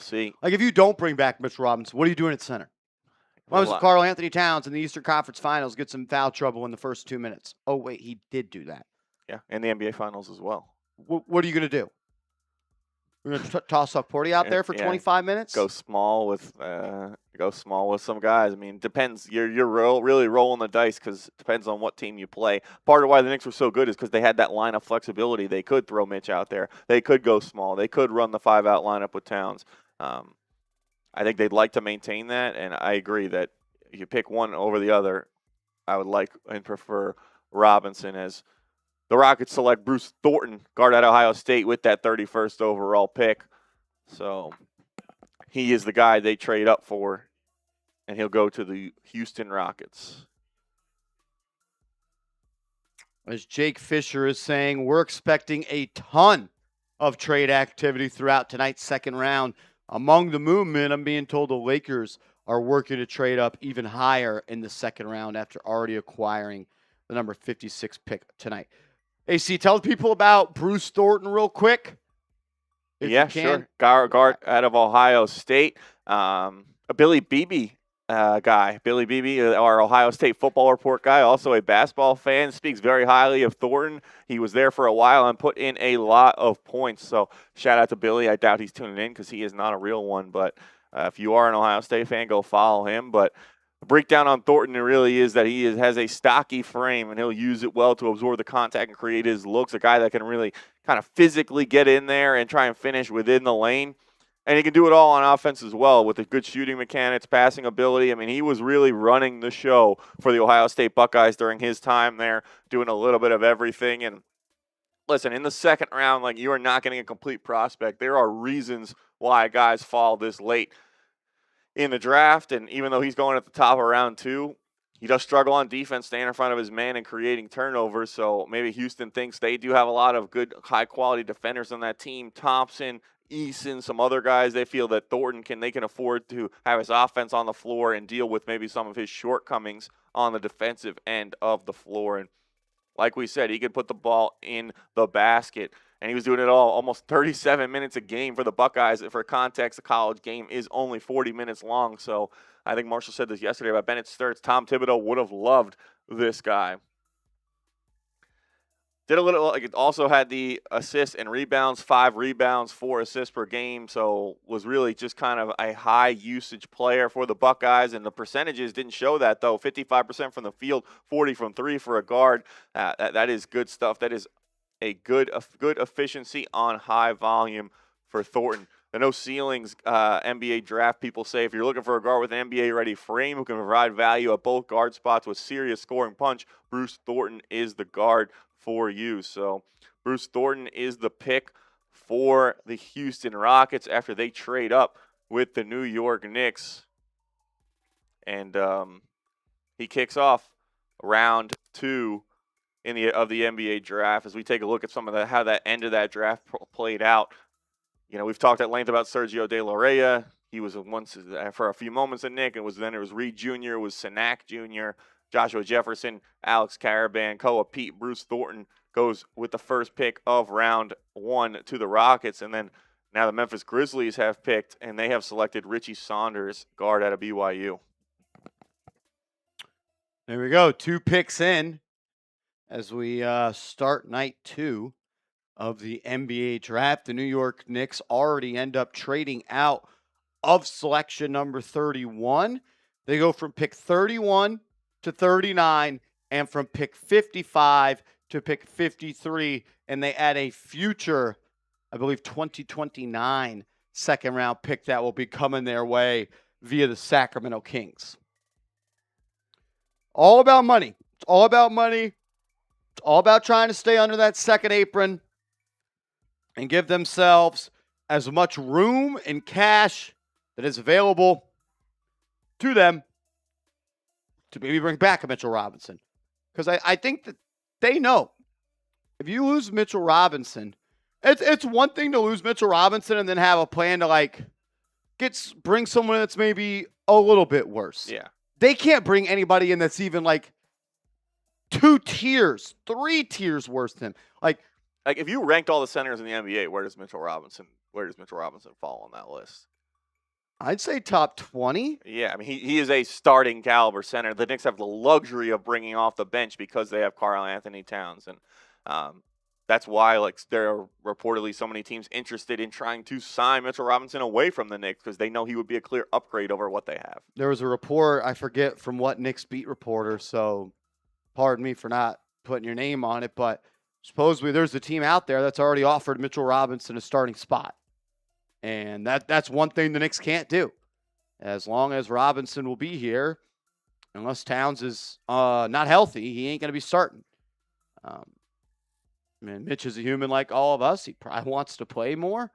see. Like, if you don't bring back Mitchell Robinson, what are you doing at center? Why was Karl Anthony Towns in the Eastern Conference Finals get some foul trouble in the first 2 minutes? Oh, wait, he did do that. Yeah, and the NBA Finals as well. What are you going to do? We're going to toss up Porty out there for 25 minutes? Go small with some guys. I mean, depends. You're really rolling the dice because it depends on what team you play. Part of why the Knicks were so good is because they had that line of flexibility. They could throw Mitch out there. They could go small. They could run the 5-out lineup with Towns. I think they'd like to maintain that, and I agree that if you pick one over the other, I would like and prefer Robinson as the Rockets select Bruce Thornton, guard at Ohio State, with that 31st overall pick. So he is the guy they trade up for, and he'll go to the Houston Rockets. As Jake Fisher is saying, we're expecting a ton of trade activity throughout tonight's second round. Among the movement, I'm being told the Lakers are working to trade up even higher in the second round after already acquiring the number 56 pick tonight. AC, tell the people about Bruce Thornton real quick. Yeah, sure. Guard out of Ohio State. A Billy Beebe guy. Billy Beebe, our Ohio State football report guy, also a basketball fan, speaks very highly of Thornton. He was there for a while and put in a lot of points. So shout out to Billy. I doubt he's tuning in because he is not a real one. But if you are an Ohio State fan, go follow him. But the breakdown on Thornton really is that he has a stocky frame, and he'll use it well to absorb the contact and create his looks. A guy that can really kind of physically get in there and try and finish within the lane. And he can do it all on offense as well with the good shooting mechanics, passing ability. I mean, he was really running the show for the Ohio State Buckeyes during his time there, doing a little bit of everything. And listen, in the second round, like, you are not getting a complete prospect. There are reasons why guys fall this late in the draft. And even though he's going at the top of round 2, he does struggle on defense, staying in front of his man and creating turnovers. So maybe Houston thinks they do have a lot of good, high-quality defenders on that team. Thompson, Eason, some other guys, they feel that Thornton they can afford to have his offense on the floor and deal with maybe some of his shortcomings on the defensive end of the floor. And like we said, he could put the ball in the basket. And he was doing it all almost 37 minutes a game for the Buckeyes. For context, a college game is only 40 minutes long. So I think Marshall said this yesterday about Bennett Sturts. Tom Thibodeau would have loved this guy. Did a little, like, it also had the assists and rebounds, 5 rebounds, 4 assists per game. So was really just kind of a high usage player for the Buckeyes. And the percentages didn't show that, though. 55% from the field, 40 from 3 for a guard. That is good stuff. That is a good efficiency on high volume for Thornton. The no ceilings NBA draft people say if you're looking for a guard with an NBA-ready frame who can provide value at both guard spots with serious scoring punch, Bruce Thornton is the guard for you. So Bruce Thornton is the pick for the Houston Rockets after they trade up with the New York Knicks. And he kicks off round 2 of the NBA draft as we take a look at some of how that end of that draft played out. You know, we've talked at length about Sergio De Larrea. He was once for a few moments at Nick. It was Reed Jr., it was Sanak Jr., Joshua Jefferson, Alex Caravan, Koa Peat, Bruce Thornton goes with the first pick of round 1 to the Rockets. And then now the Memphis Grizzlies have picked, and they have selected Richie Saunders, guard out of BYU. There we go. 2 picks in as we start night 2 of the NBA draft. The New York Knicks already end up trading out of selection number 31. They go from pick 31 to 39 and from pick 55 to pick 53, and they add a future, I believe, 2029 second-round pick that will be coming their way via the Sacramento Kings. All about money. It's all about money. It's all about trying to stay under that second apron and give themselves as much room and cash that is available to them to maybe bring back a Mitchell Robinson. Because I think that they know if you lose Mitchell Robinson, it's one thing to lose Mitchell Robinson and then have a plan to bring someone that's maybe a little bit worse. Yeah. They can't bring anybody in that's even 2 tiers, 3 tiers worse than him. Like if you ranked all the centers in the NBA, where does Mitchell Robinson fall on that list? I'd say top 20. Yeah, I mean, he is a starting caliber center. The Knicks have the luxury of bringing off the bench because they have Karl Anthony Towns. And that's why there are reportedly so many teams interested in trying to sign Mitchell Robinson away from the Knicks because they know he would be a clear upgrade over what they have. There was a report, I forget from what Knicks beat reporter, so pardon me for not putting your name on it, but supposedly there's a team out there that's already offered Mitchell Robinson a starting spot. And that's one thing the Knicks can't do. As long as Robinson will be here, unless Towns is not healthy, he ain't going to be starting. Mitch is a human like all of us. He probably wants to play more.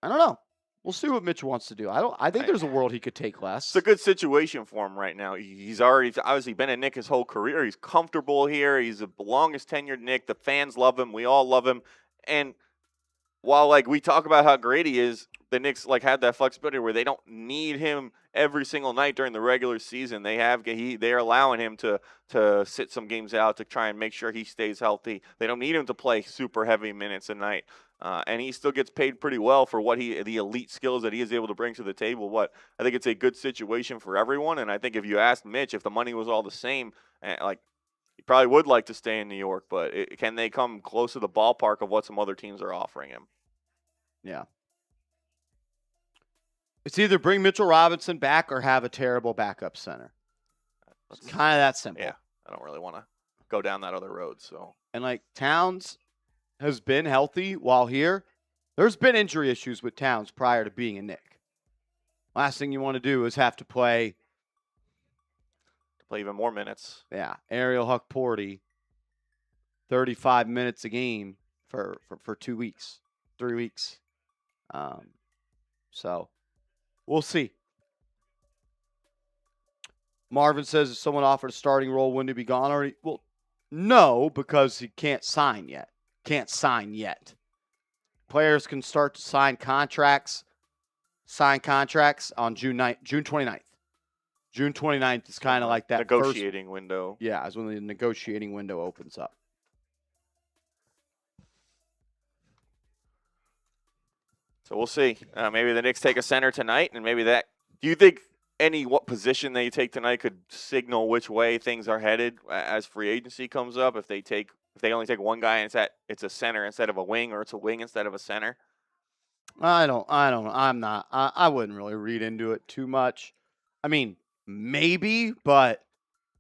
I don't know. We'll see what Mitch wants to do. I think there's a world he could take less. It's a good situation for him right now. He's already obviously been a Knick his whole career. He's comfortable here. He's the longest tenured Knick. The fans love him. We all love him. And while we talk about how great he is, the Knicks had that flexibility where they don't need him every single night during the regular season. They're allowing him to sit some games out to try and make sure he stays healthy. They don't need him to play super heavy minutes a night, and he still gets paid pretty well for the elite skills that he is able to bring to the table. But I think it's a good situation for everyone. And I think if you asked Mitch if the money was all the same, he probably would like to stay in New York, but can they come close to the ballpark of what some other teams are offering him? Yeah. It's either bring Mitchell Robinson back or have a terrible backup center. It's kind of that simple. Yeah, I don't really want to go down that other road. So, and Towns has been healthy while here. There's been injury issues with Towns prior to being a Knick. Last thing you want to do is have to play even more minutes. Yeah, Ariel Huck-Porty, 35 minutes a game for 2 weeks, 3 weeks. So we'll see. Marvin says if someone offered a starting role, wouldn't he be gone already? Well, no, because he can't sign yet. Players can start to sign contracts on June 29th. June 29th is kind of like that negotiating window. Yeah, is when the negotiating window opens up. So we'll see. Maybe the Knicks take a center tonight, and maybe that. Do you think what position they take tonight could signal which way things are headed as free agency comes up? If they only take one guy and it's a center instead of a wing, or it's a wing instead of a center. I don't know. I wouldn't really read into it too much. I mean, maybe, but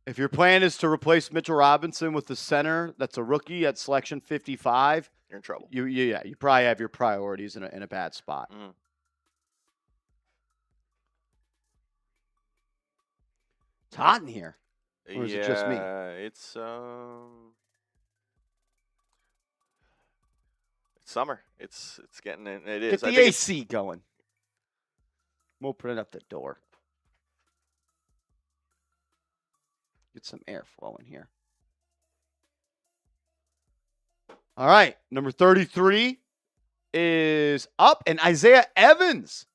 if your plan is to replace Mitchell Robinson with the center that's a rookie at selection 55, you're in trouble. You probably have your priorities in a bad spot. Mm. It's hot in here. Or is it just me? It's summer. It's getting it is. Get the AC going. We'll open it up the door. Get some air flowing here. All right. Number 33 is up. And Isaiah Evans.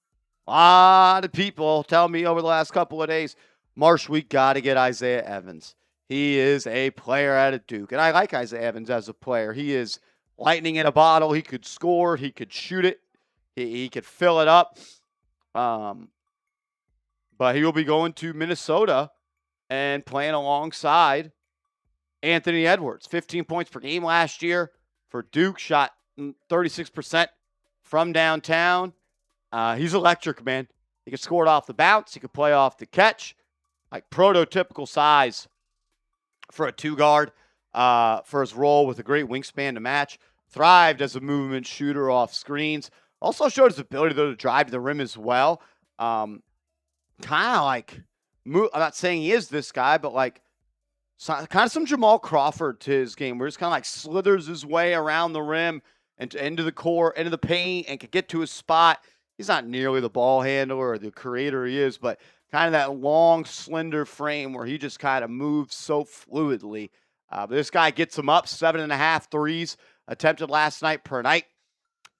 A lot of people tell me over the last couple of days, Marsh, we got to get Isaiah Evans. He is a player out of Duke. And I like Isaiah Evans as a player. He is lightning in a bottle. He could score. He could shoot it. He could fill it up. But he will be going to Minnesota and playing alongside Anthony Edwards. 15 points per game last year for Duke. Shot 36% from downtown. He's electric, man. He can score it off the bounce. He can play off the catch. Like prototypical size for a 2 guard. for his role with a great wingspan to match. Thrived as a movement shooter off screens. Also showed his ability though to drive to the rim as well. Kind of like, I'm not saying he is this guy, but like kind of some Jamal Crawford to his game, where he's kind of like slithers his way around the rim and into the core, into the paint, and can get to his spot. He's not nearly the ball handler or the creator he is, but kind of that long, slender frame where he just kind of moves so fluidly. But this guy gets him up 7.5 threes attempted last night per night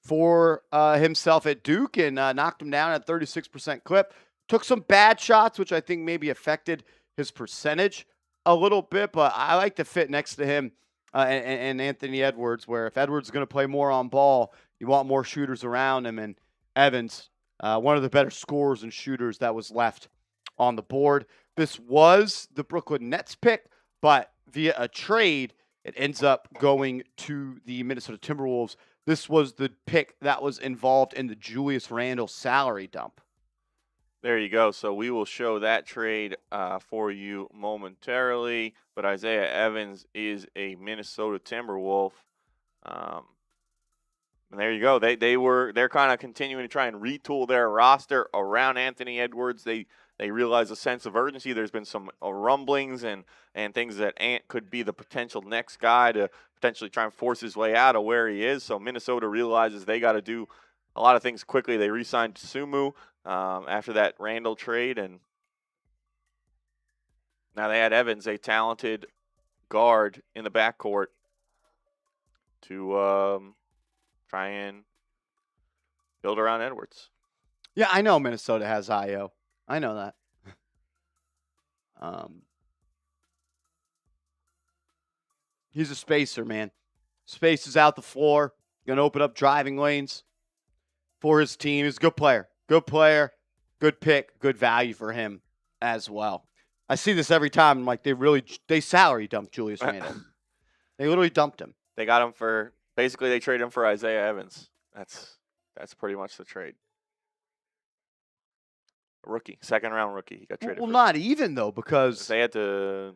for himself at Duke, and knocked him down at 36% clip. Took some bad shots, which I think maybe affected his percentage a little bit, but I like to fit next to him and Anthony Edwards, where if Edwards is going to play more on ball, you want more shooters around him. And Evans, one of the better scorers and shooters that was left on the board. This was the Brooklyn Nets pick, but via a trade, it ends up going to the Minnesota Timberwolves. This was the pick that was involved in the Julius Randle salary dump. There you go. So we will show that trade for you momentarily. But Isaiah Evans is a Minnesota Timberwolf. And there you go. They're kind of continuing to try and retool their roster around Anthony Edwards. They realize a sense of urgency. There's been some rumblings and things that Ant could be the potential next guy to potentially try and force his way out of where he is. So Minnesota realizes they got to do a lot of things quickly. They re-signed Sumu after that Randall trade, and now they had Evans, a talented guard in the backcourt, to try and build around Edwards. Yeah, I know Minnesota has IO. I know that. He's a spacer, man. Spaces out the floor. Going to open up driving lanes for his team. He's a good player. Good player. Good pick. Good value for him as well. I see this every time. Like, they salary dumped Julius Randle. They literally dumped him. They got him for, basically they traded him for Isaiah Evans. That's pretty much the trade. Rookie, second-round rookie. He got traded. Well, not even, though, because they had to.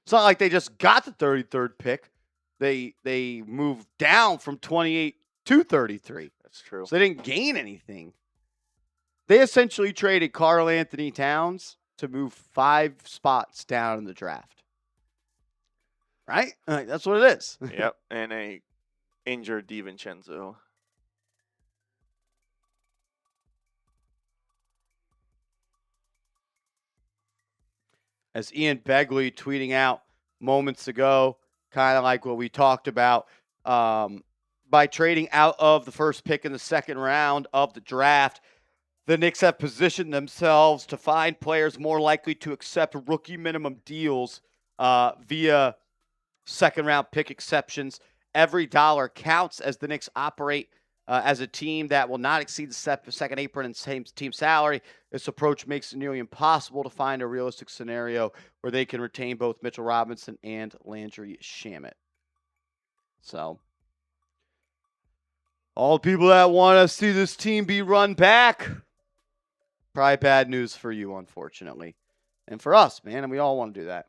It's not like they just got the 33rd pick. They moved down from 28 to 33. That's true. So they didn't gain anything. They essentially traded Karl Anthony Towns to move 5 spots down in the draft. Right? That's what it is. Yep, and a injured DiVincenzo. As Ian Begley tweeting out moments ago, kind of like what we talked about, by trading out of the first pick in the second round of the draft, the Knicks have positioned themselves to find players more likely to accept rookie minimum deals via second-round pick exceptions. Every dollar counts as the Knicks operate as a team that will not exceed the second apron and same team salary. This approach makes it nearly impossible to find a realistic scenario where they can retain both Mitchell Robinson and Landry Shamet. So, all the people that want to see this team be run back, probably bad news for you, unfortunately. And for us, man, and we all want to do that.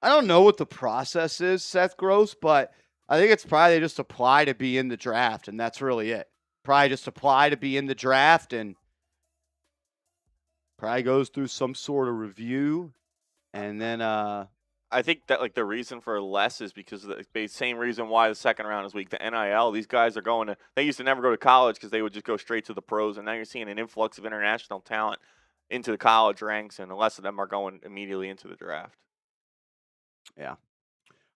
I don't know what the process is, Seth Gross, but I think it's probably they just apply to be in the draft, and that's really it. Probably just apply to be in the draft, and probably goes through some sort of review, and then I think that, like, the reason for less is because of the same reason why the second round is weak. The NIL, these guys are going to – they used to never go to college because they would just go straight to the pros, and now you're seeing an influx of international talent into the college ranks, and the less of them are going immediately into the draft. Yeah.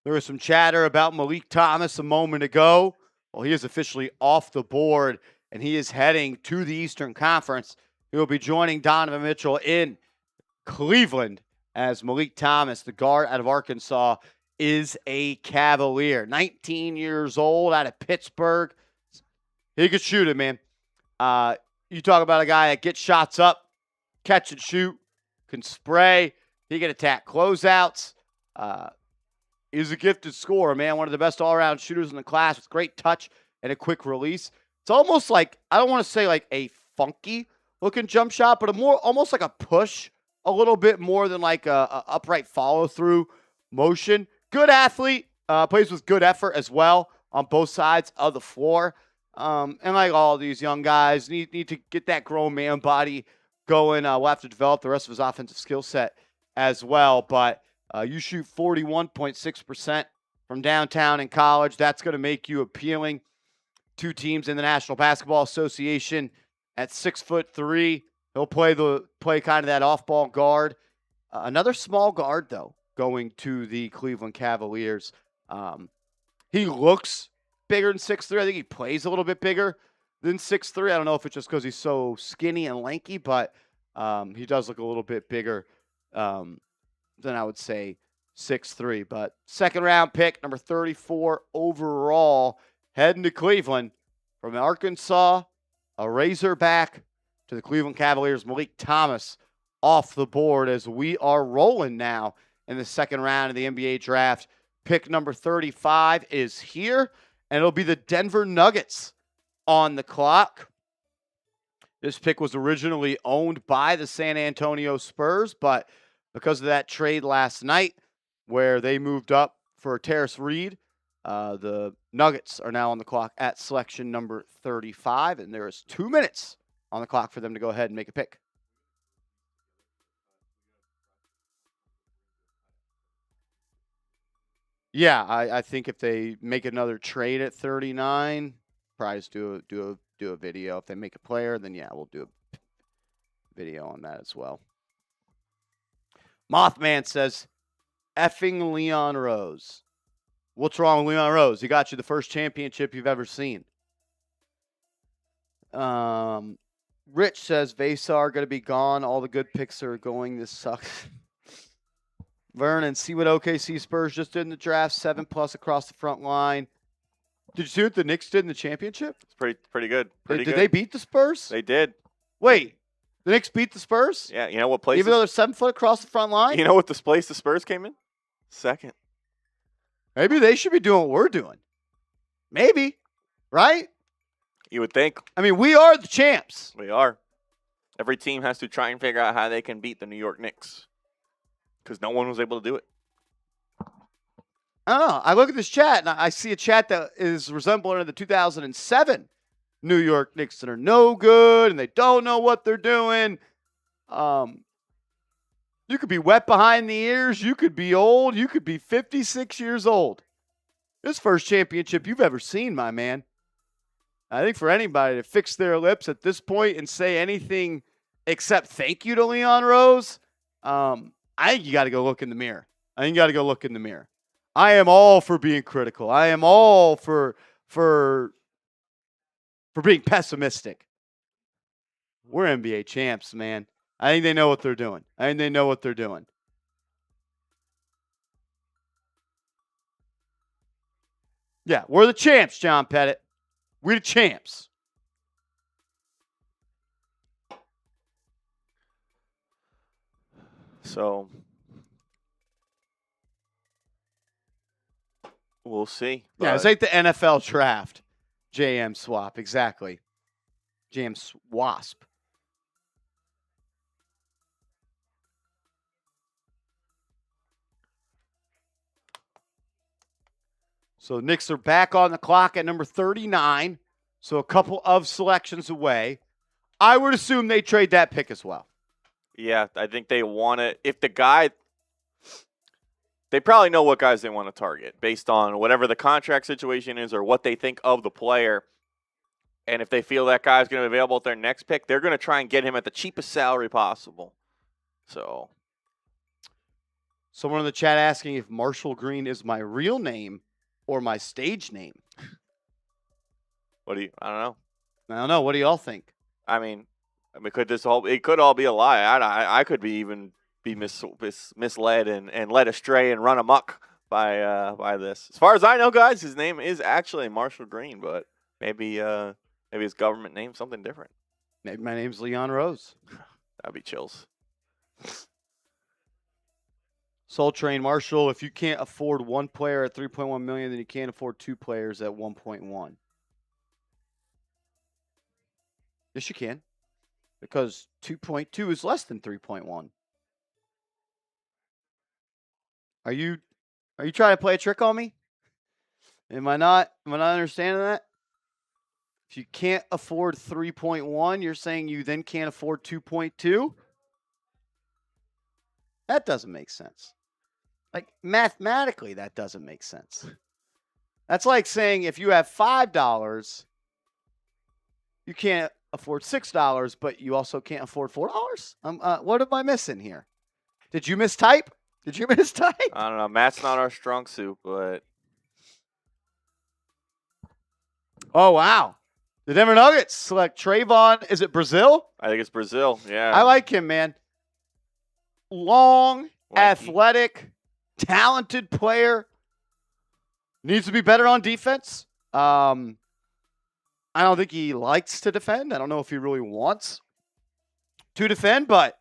There was some chatter about Meleek Thomas a moment ago. Well, he is officially off the board, and he is heading to the Eastern Conference. He will be joining Donovan Mitchell in Cleveland as Meleek Thomas, the guard out of Arkansas, is a Cavalier. 19 years old, out of Pittsburgh. He could shoot it, man. You talk about a guy that gets shots up, catch and shoot, can spray. He can attack closeouts. He's a gifted scorer, man. One of the best all-around shooters in the class with great touch and a quick release. It's almost like, I don't want to say like a funky looking jump shot, but almost like a push a little bit more than like a upright follow-through motion. Good athlete, plays with good effort as well on both sides of the floor. And like all these young guys, need to get that grown man body going. We'll have to develop the rest of his offensive skill set as well. But you shoot 41.6% from downtown in college. That's going to make you appealing to teams in the National Basketball Association. At 6'3", he'll play kind of that off-ball guard. Another small guard, though, going to the Cleveland Cavaliers. He looks bigger than 6'3". I think he plays a little bit bigger than 6'3". I don't know if it's just because he's so skinny and lanky, but he does look a little bit bigger than I would say 6'3". But second-round pick, number 34 overall, heading to Cleveland from Arkansas, a Razorback to the Cleveland Cavaliers, Meleek Thomas off the board as we are rolling now in the second round of the NBA Draft. Pick number 35 is here, and it'll be the Denver Nuggets on the clock. This pick was originally owned by the San Antonio Spurs, but because of that trade last night where they moved up for Terrace Reed, the Nuggets are now on the clock at selection number 35, and there is 2 minutes on the clock for them to go ahead and make a pick. Yeah, I think if they make another trade at 39, probably just do a video. If they make a player, then yeah, we'll do a video on that as well. Mothman says, effing Leon Rose. What's wrong with Leon Rose? He got you the first championship you've ever seen. Rich says, Veesaar going to be gone. All the good picks are going. This sucks. Vernon, see what OKC Spurs just did in the draft. 7+ across the front line. Did you see what the Knicks did in the championship? It's pretty good. Did they beat the Spurs? They did. Wait, the Knicks beat the Spurs? Yeah, you know what place? Even though they're 7 foot across the front line? You know what this place the Spurs came in? Second. Maybe they should be doing what we're doing. Maybe. Right? You would think. I mean, we are the champs. We are. Every team has to try and figure out how they can beat the New York Knicks. Because no one was able to do it. I don't know. I look at this chat, and I see a chat that is resembling the 2007 New York Knicks that are no good, and they don't know what they're doing. You could be wet behind the ears. You could be old. You could be 56 years old. This first championship you've ever seen, my man. I think for anybody to fix their lips at this point and say anything except thank you to Leon Rose, I think you got to go look in the mirror. I am all for being critical. I am all for being pessimistic. We're NBA champs, man. I think they know what they're doing. Yeah, we're the champs, John Pettit. We're the champs. So we'll see. Yeah, it's like the NFL draft. JM swap, exactly. JM wasp. So Knicks are back on the clock at number 39. So a couple of selections away. I would assume they trade that pick as well. Yeah, I think they want to. If the guy, they probably know what guys they want to target based on whatever the contract situation is or what they think of the player. And if they feel that guy's going to be available at their next pick, they're going to try and get him at the cheapest salary possible. So, someone in the chat asking if Marshall Green is my real name or my stage name. I don't know. What do y'all think? I mean, it could all be a lie. I could be misled and led astray and run amok by this. As far as I know, guys, his name is actually Marshall Green, but maybe his government name's something different. Maybe my name's Leon Rose. That'd be chills. Soul Train Marshall, if you can't afford one player at $3.1 million, then you can't afford two players at 1.1. Yes, you can. Because 2.2 is less than 3.1. Are you trying to play a trick on me? Am I not understanding that? If you can't afford 3.1, you're saying you then can't afford 2.2? That doesn't make sense. Like mathematically, that doesn't make sense. That's like saying if you have $5, you can't afford $6, but you also can't afford $4. What am I missing here? Did you mistype? I don't know. Math's not our strong suit, but. Oh, wow. The Denver Nuggets select Trevon. Is it Brazile? I think it's Brazile. Yeah. I like him, man. Long, Lanky. athletic, talented player. Needs to be better on defense. I don't think he likes to defend. I don't know if he really wants to defend, but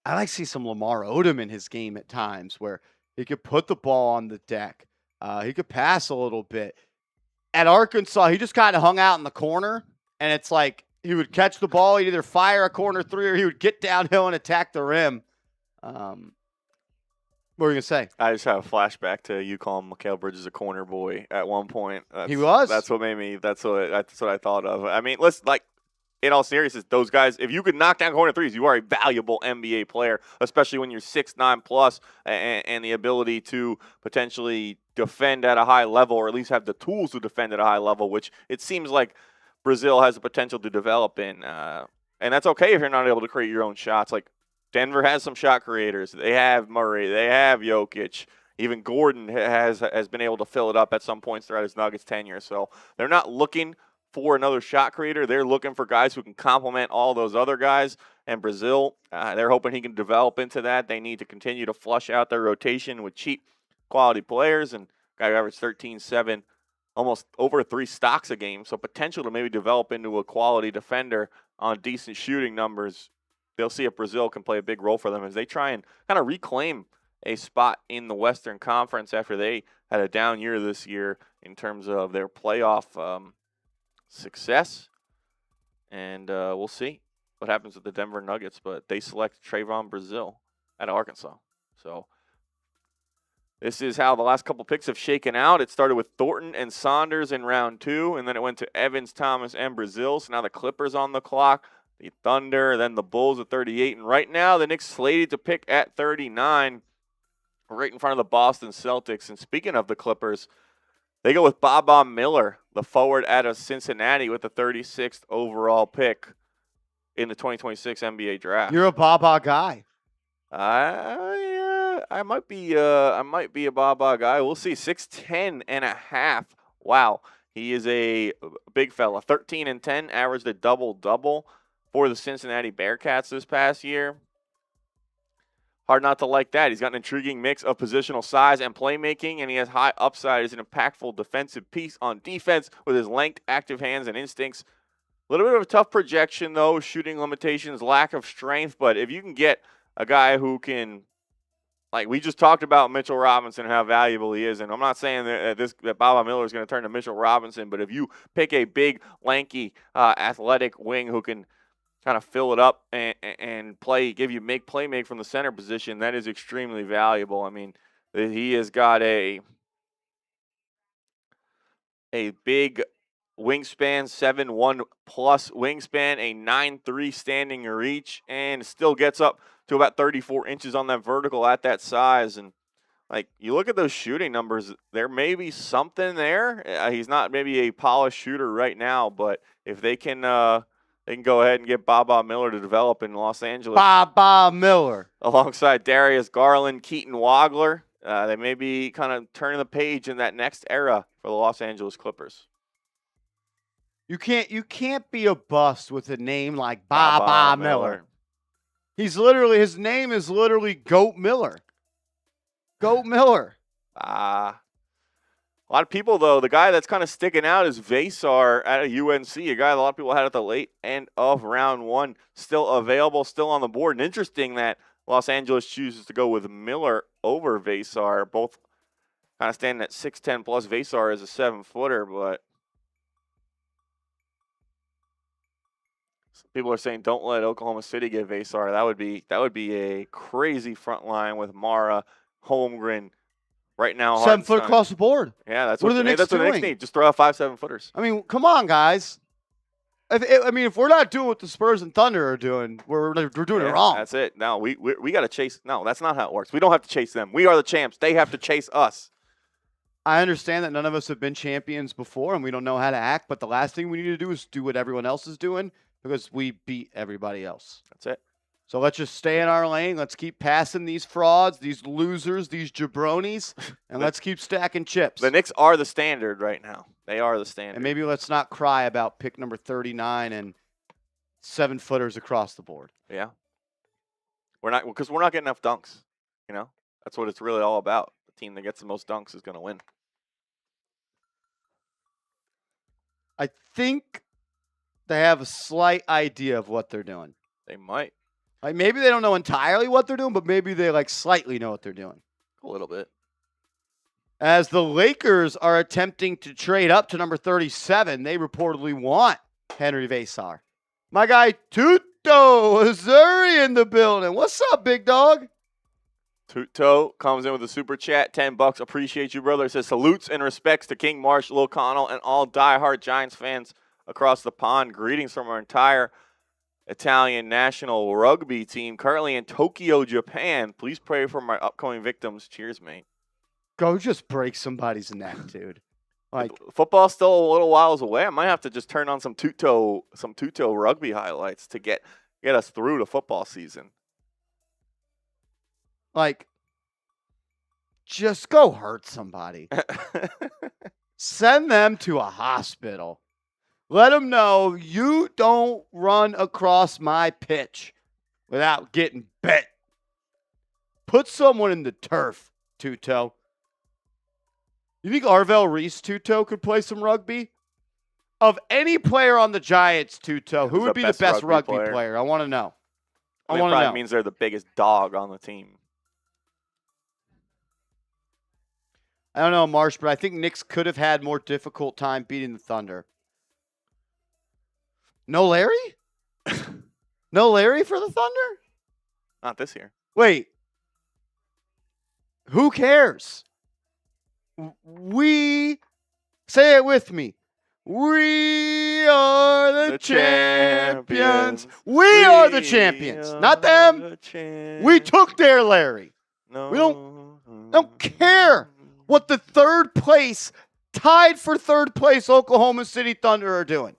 I like to see some Lamar Odom in his game at times where he could put the ball on the deck. He could pass a little bit. At Arkansas, he just kind of hung out in the corner, and it's like he would catch the ball, he'd either fire a corner three or he would get downhill and attack the rim. What were you going to say? I just have a flashback to you calling Mikal Bridges a corner boy at one point. He was? That's what made me – that's what I thought of. I mean, listen, like, in all seriousness, those guys, if you could knock down corner threes, you are a valuable NBA player, especially when you're 6'9 plus and the ability to potentially defend at a high level, or at least have the tools to defend at a high level, which it seems like Brazile has the potential to develop in. And that's okay if you're not able to create your own shots. Like, Denver has some shot creators. They have Murray. They have Jokic. Even Gordon has been able to fill it up at some points throughout his Nuggets tenure. So they're not looking for another shot creator. They're looking for guys who can complement all those other guys. And Brazile, they're hoping he can develop into that. They need to continue to flush out their rotation with cheap quality players. And guy who averaged 13-7, almost over 3 stocks a game. So potential to maybe develop into a quality defender on decent shooting numbers. They'll see if Brazile can play a big role for them as they try and kind of reclaim a spot in the Western Conference after they had a down year this year in terms of their playoff success. And we'll see what happens with the Denver Nuggets, but they select Trevon Brazile out of Arkansas. So this is how the last couple picks have shaken out. It started with Thornton and Saunders in round 2, and then it went to Evans, Thomas, and Brazile. So now the Clippers on the clock. The Thunder, then the Bulls at 38. And right now, the Knicks slated to pick at 39, right in front of the Boston Celtics. And speaking of the Clippers, they go with Baba Miller, the forward out of Cincinnati, with the 36th overall pick in the 2026 NBA Draft. You're a Baba guy. I might be a Baba guy. We'll see. 6'10 and a half. Wow. He is a big fella. 13 and 10, averaged a double-double for the Cincinnati Bearcats this past year. Hard not to like that. He's got an intriguing mix of positional size and playmaking, and he has high upside as an impactful defensive piece on defense with his length, active hands, and instincts. A little bit of a tough projection, though, shooting limitations, lack of strength, but if you can get a guy who can, like we just talked about Mitchell Robinson and how valuable he is, and I'm not saying that Baba Miller is going to turn to Mitchell Robinson, but if you pick a big, lanky, athletic wing who can kind of fill it up and play, play make from the center position, that is extremely valuable. I mean, he has got a big wingspan, 7'1 plus wingspan, a 9'3 standing reach, and still gets up to about 34 inches on that vertical at that size. And like, you look at those shooting numbers, there may be something there. He's not maybe a polished shooter right now, but if they can go ahead and get Baba Miller to develop in Los Angeles. Baba Miller. Alongside Darius Garland, Keaton Wagler. They may be kind of turning the page in that next era for the Los Angeles Clippers. You can't be a bust with a name like Baba Miller. His name is literally Goat Miller. Goat Miller. A lot of people, though, the guy that's kind of sticking out is Veesaar out of UNC, a guy a lot of people had at the late end of round 1, still available, still on the board. And interesting that Los Angeles chooses to go with Miller over Veesaar, both kind of standing at 6'10 plus. Veesaar is a 7-footer, but people are saying don't let Oklahoma City get Veesaar. That would be a crazy front line with Mara, Holmgren. Right now, 7 foot Hartenstein. across the board. Yeah, that's What what are the Knicks that's what the Knicks doing? need. Just throw out 5 7-footers. I mean, come on, guys. If we're not doing what the Spurs and Thunder are doing, we're doing it wrong. That's it. No, we got to chase. No, that's not how it works. We don't have to chase them. We are the champs. They have to chase us. I understand that none of us have been champions before and we don't know how to act, but the last thing we need to do is do what everyone else is doing because we beat everybody else. That's it. So let's just stay in our lane. Let's keep passing these frauds, these losers, these jabronis, and let's keep stacking chips. The Knicks are the standard right now. They are the standard. And maybe let's not cry about pick number 39 and 7-footers across the board. Yeah. We're not getting enough dunks. You know, that's what it's really all about. The team that gets the most dunks is going to win. I think they have a slight idea of what they're doing. They might. Like maybe they don't know entirely what they're doing, but maybe they like slightly know what they're doing. A little bit. As the Lakers are attempting to trade up to number 37, they reportedly want Henri Veesaar. My guy Tuto Missouri in the building. What's up, big dog? Tuto comes in with a super chat, $10. Appreciate you, brother. It says salutes and respects to King Marshall O'Connell and all diehard Giants fans across the pond. Greetings from our entire Italian national rugby team currently in Tokyo, Japan. Please pray for my upcoming victims. Cheers, mate. Go just break somebody's neck, dude. Like football's still a little whiles away. I might have to just turn on some Tuto rugby highlights to get us through the football season. Like, just go hurt somebody. Send them to a hospital. Let them know you don't run across my pitch without getting bit. Put someone in the turf, Tuto. You think Arvel Reese, Tuto, could play some rugby? Of any player on the Giants, Tuto, who would be the best rugby player? I want to know. I want to know. It probably means they're the biggest dog on the team. I don't know, Marsh, but I think Knicks could have had more difficult time beating the Thunder. No Larry? No Larry for the Thunder? Not this year. Wait. Who cares? We, say it with me. We are the champions. We are the champions. Not them. We took their Larry. No. We don't care what the third place, tied for third place Oklahoma City Thunder are doing.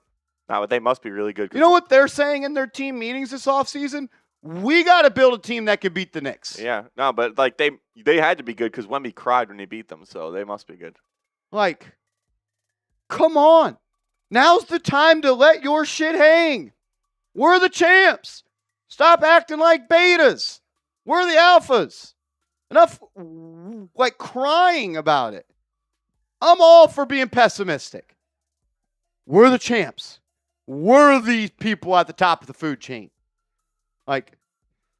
No, but they must be really good. You know what they're saying in their team meetings this offseason? We got to build a team that could beat the Knicks. Yeah, no, but like they had to be good because Wemby cried when he beat them, so they must be good. Like, come on. Now's the time to let your shit hang. We're the champs. Stop acting like betas. We're the alphas. Enough, like, crying about it. I'm all for being pessimistic. We're the champs. We're the people at the top of the food chain. Like,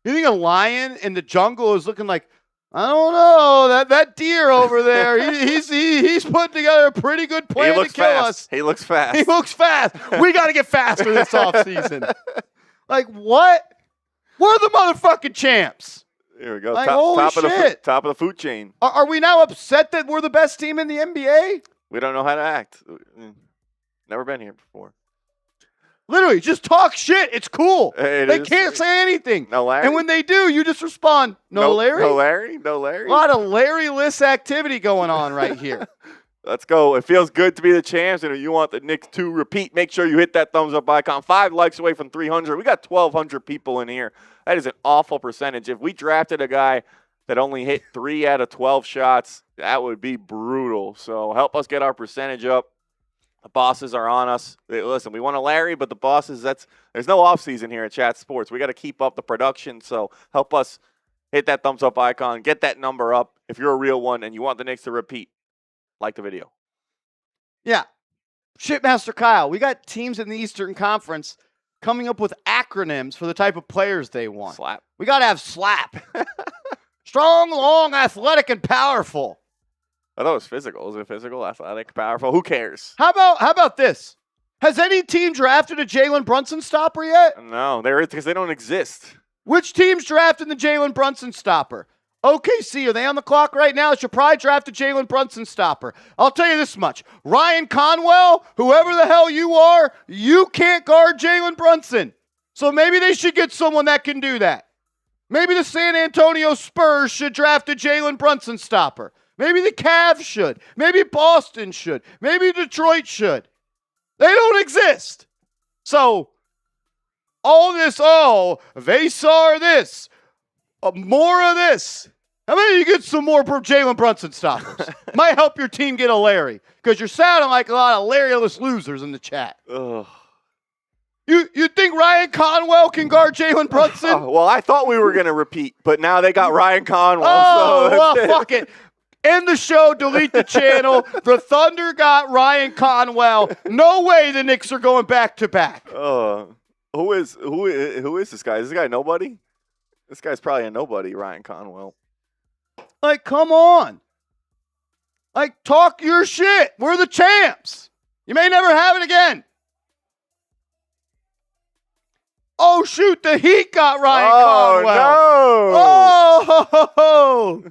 you think a lion in the jungle is looking like, I don't know, that deer over there, he's putting together a pretty good plan to kill us. He looks fast. He looks fast. We got to get faster this offseason. Like, what? We're the motherfucking champs. Here we go. Like, holy shit. Top of the food chain. Are we now upset that we're the best team in the NBA? We don't know how to act. Never been here before. Literally, just talk shit. It's cool. They can't say anything. No Larry? And when they do, you just respond, no Larry? No Larry? No Larry? A lot of Larry-less activity going on right here. Let's go. It feels good to be the champs, and if you want the Knicks to repeat, make sure you hit that thumbs up icon. 5 likes away from 300. We got 1,200 people in here. That is an awful percentage. If we drafted a guy that only hit 3 out of 12 shots, that would be brutal. So help us get our percentage up. The bosses are on us. Listen, we want a Larry, but the bosses, there's no offseason here at Chat Sports. We got to keep up the production, so help us hit that thumbs up icon. Get that number up. If you're a real one and you want the Knicks to repeat, like the video. Yeah. Shitmaster Kyle, we got teams in the Eastern Conference coming up with acronyms for the type of players they want. Slap. We got to have SLAP. Strong, long, athletic, and powerful. I thought it was physical. Is it physical, athletic, powerful? Who cares? How about this? Has any team drafted a Jalen Brunson stopper yet? No, because they don't exist. Which team's drafting the Jalen Brunson stopper? OKC, are they on the clock right now? Should probably draft a Jalen Brunson stopper. I'll tell you this much. Ryan Conwell, whoever the hell you are, you can't guard Jalen Brunson. So maybe they should get someone that can do that. Maybe the San Antonio Spurs should draft a Jalen Brunson stopper. Maybe the Cavs should. Maybe Boston should. Maybe Detroit should. They don't exist. So all this, Veesaar this, more of this. How about you get some more Jalen Brunson stoppers? Might help your team get a Larry, because you're sounding like a lot of Larry-less losers in the chat. Ugh. You think Ryan Conwell can guard Jalen Brunson? Well, I thought we were going to repeat, but now they got Ryan Conwell. Oh, well, fuck it. End the show, delete the channel. The Thunder got Ryan Conwell. No way the Knicks are going back-to-back. Who is this guy? Is this guy nobody? This guy's probably a nobody, Ryan Conwell. Like, come on. Like, talk your shit. We're the champs. You may never have it again. Oh, shoot. The Heat got Ryan Conwell. No. Oh,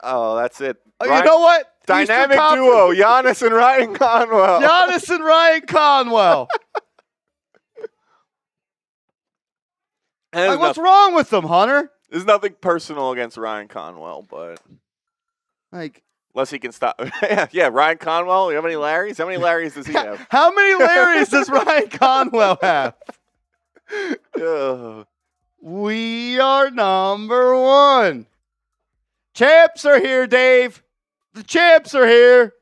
Oh, that's it. you know what? Dynamic duo, Giannis and Ryan Conwell. Giannis and Ryan Conwell. Like, what's wrong with them, Hunter? There's nothing personal against Ryan Conwell, but like, unless he can stop. Yeah, Ryan Conwell. You have any Larrys? How many Larrys does he have? How many Larrys does Ryan Conwell have? We are number one. Champs are here, Dave. The champs are here.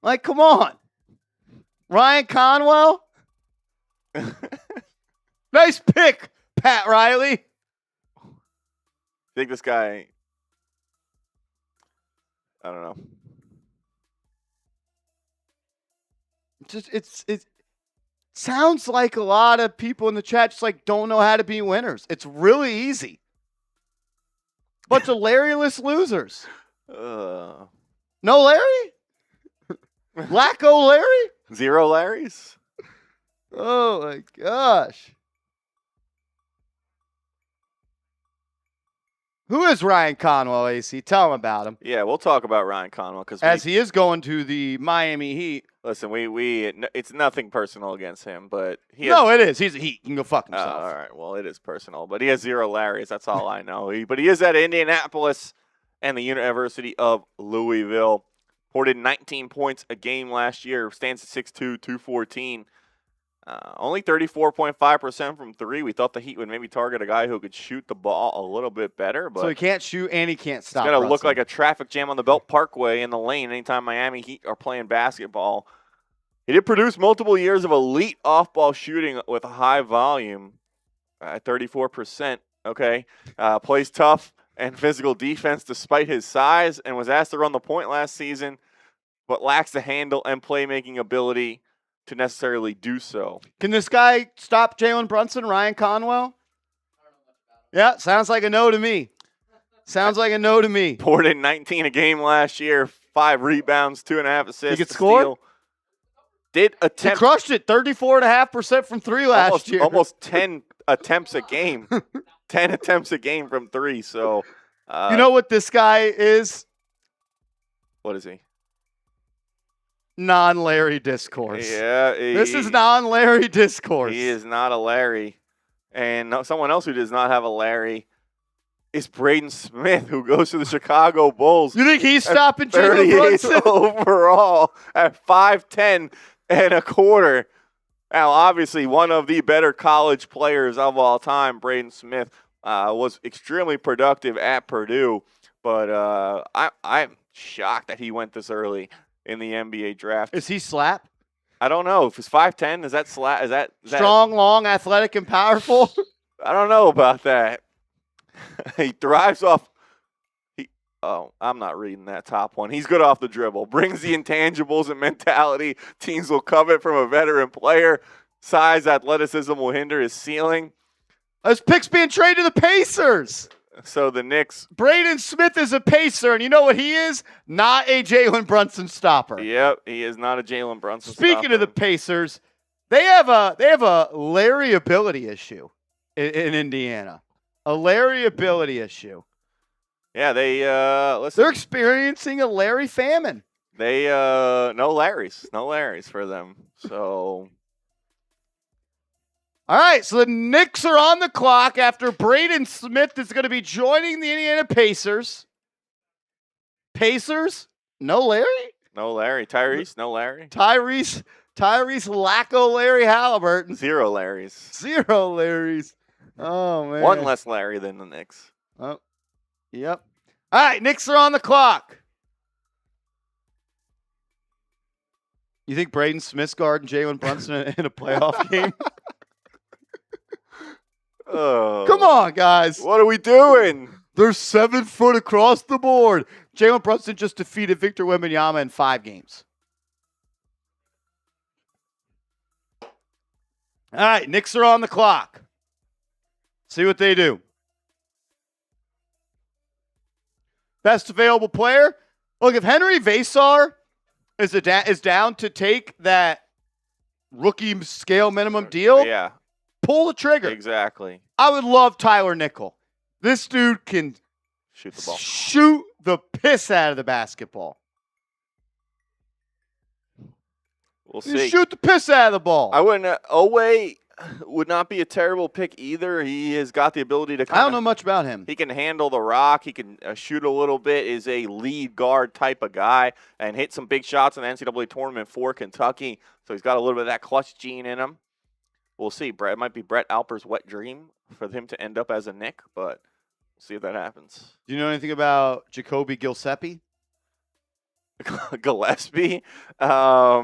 Like, come on. Ryan Conwell? Nice pick, Pat Riley. Think this guy, I don't know. It sounds like a lot of people in the chat just like don't know how to be winners. It's really easy. Bunch of Larry-less losers. No Larry? Lacko Larry? Zero Larrys? Oh, my gosh. Who is Ryan Conwell, AC? Tell him about him. Yeah, we'll talk about Ryan Conwell. As he is going to the Miami Heat. Listen, it's nothing personal against him, but it is. He's a Heat. He can go fuck himself. All right, well, it is personal, but he has zero Larrys. That's all I know. But he is at Indianapolis and the University of Louisville. Reported 19 points a game last year. Stands at 6'2", 214. Only 34.5% from three. We thought the Heat would maybe target a guy who could shoot the ball a little bit better. But so he can't shoot and he can't stop. It's going to look like a traffic jam on the Belt Parkway in the lane anytime Miami Heat are playing basketball. He did produce multiple years of elite off-ball shooting with a high volume at 34%. Okay, plays tough and physical defense despite his size and was asked to run the point last season, but lacks the handle and playmaking ability to necessarily do so. Can this guy stop Jalen Brunson, Ryan Conwell? Yeah, sounds like a no to me. Sounds like a no to me. Poured in 19 a game last year, 5 rebounds, 2.5 assists. He could score? Steal. Did attempt. He crushed it, 34.5% from three last year. Almost 10 attempts a game. 10 attempts a game from three. So, you know what this guy is? What is he? Non-Larry discourse. Yeah. This is non-Larry discourse. He is not a Larry. And someone else who does not have a Larry is Braden Smith, who goes to the Chicago Bulls. You think he's stopping Jalen Brunson? Overall at 5'10" and a quarter. Now, obviously, one of the better college players of all time, Braden Smith, was extremely productive at Purdue. But I'm shocked that he went this early in the NBA draft. Is he slap? I don't know. If it's 5'10", is that slap? Is that strong, long, athletic, and powerful? I don't know about that. He thrives off. I'm not reading that top one. He's good off the dribble. Brings the intangibles and mentality teams will covet from a veteran player. Size, athleticism will hinder his ceiling. His pick's being traded to the Pacers. So the Knicks. Braden Smith is a Pacer, and you know what he is? Not a Jalen Brunson stopper. Yep, he is not a Jalen Brunson stopper. Speaking of the Pacers, they have a Larry ability issue. in Indiana. A Larry ability issue. Yeah, listen. They're experiencing a Larry famine. They no Larrys for them. So all right, so the Knicks are on the clock after Braden Smith is going to be joining the Indiana Pacers. Pacers? No Larry? no Larry. Tyrese, no Larry. Tyrese Lacko Larry Halliburton. 0 Larrys. 0 Larrys. Oh, man. One less Larry than the Knicks. Oh, yep. All right, Knicks are on the clock. You think Braden Smith's guarding Jalen Brunson in a playoff game? Oh, Come on, guys. what are we doing? They're 7 foot across the board. Jalen Brunson just defeated Victor Wembanyama in 5 games. All right, Knicks are on the clock. See what they do. Best available player. Look, if Henri Veesaar is down to take that rookie scale minimum deal, Yeah, pull the trigger. exactly. I would love Tyler Nickel. This dude can Shoot the ball. shoot the piss out of the basketball. We'll You see. shoot the piss out of the ball. I wouldn't. Oweh would not be a terrible pick either. He has got the ability to. I don't know much about him. He can handle the rock. He can shoot a little bit. Is a lead guard type of guy and hit some big shots in the NCAA tournament for Kentucky. So he's got a little bit of that clutch gene in him. We'll see. It might be Brett Alper's wet dream for him to end up as a Knick, but we'll see if that happens. Do you know anything about Jacoby Gillespie? Gillespie, not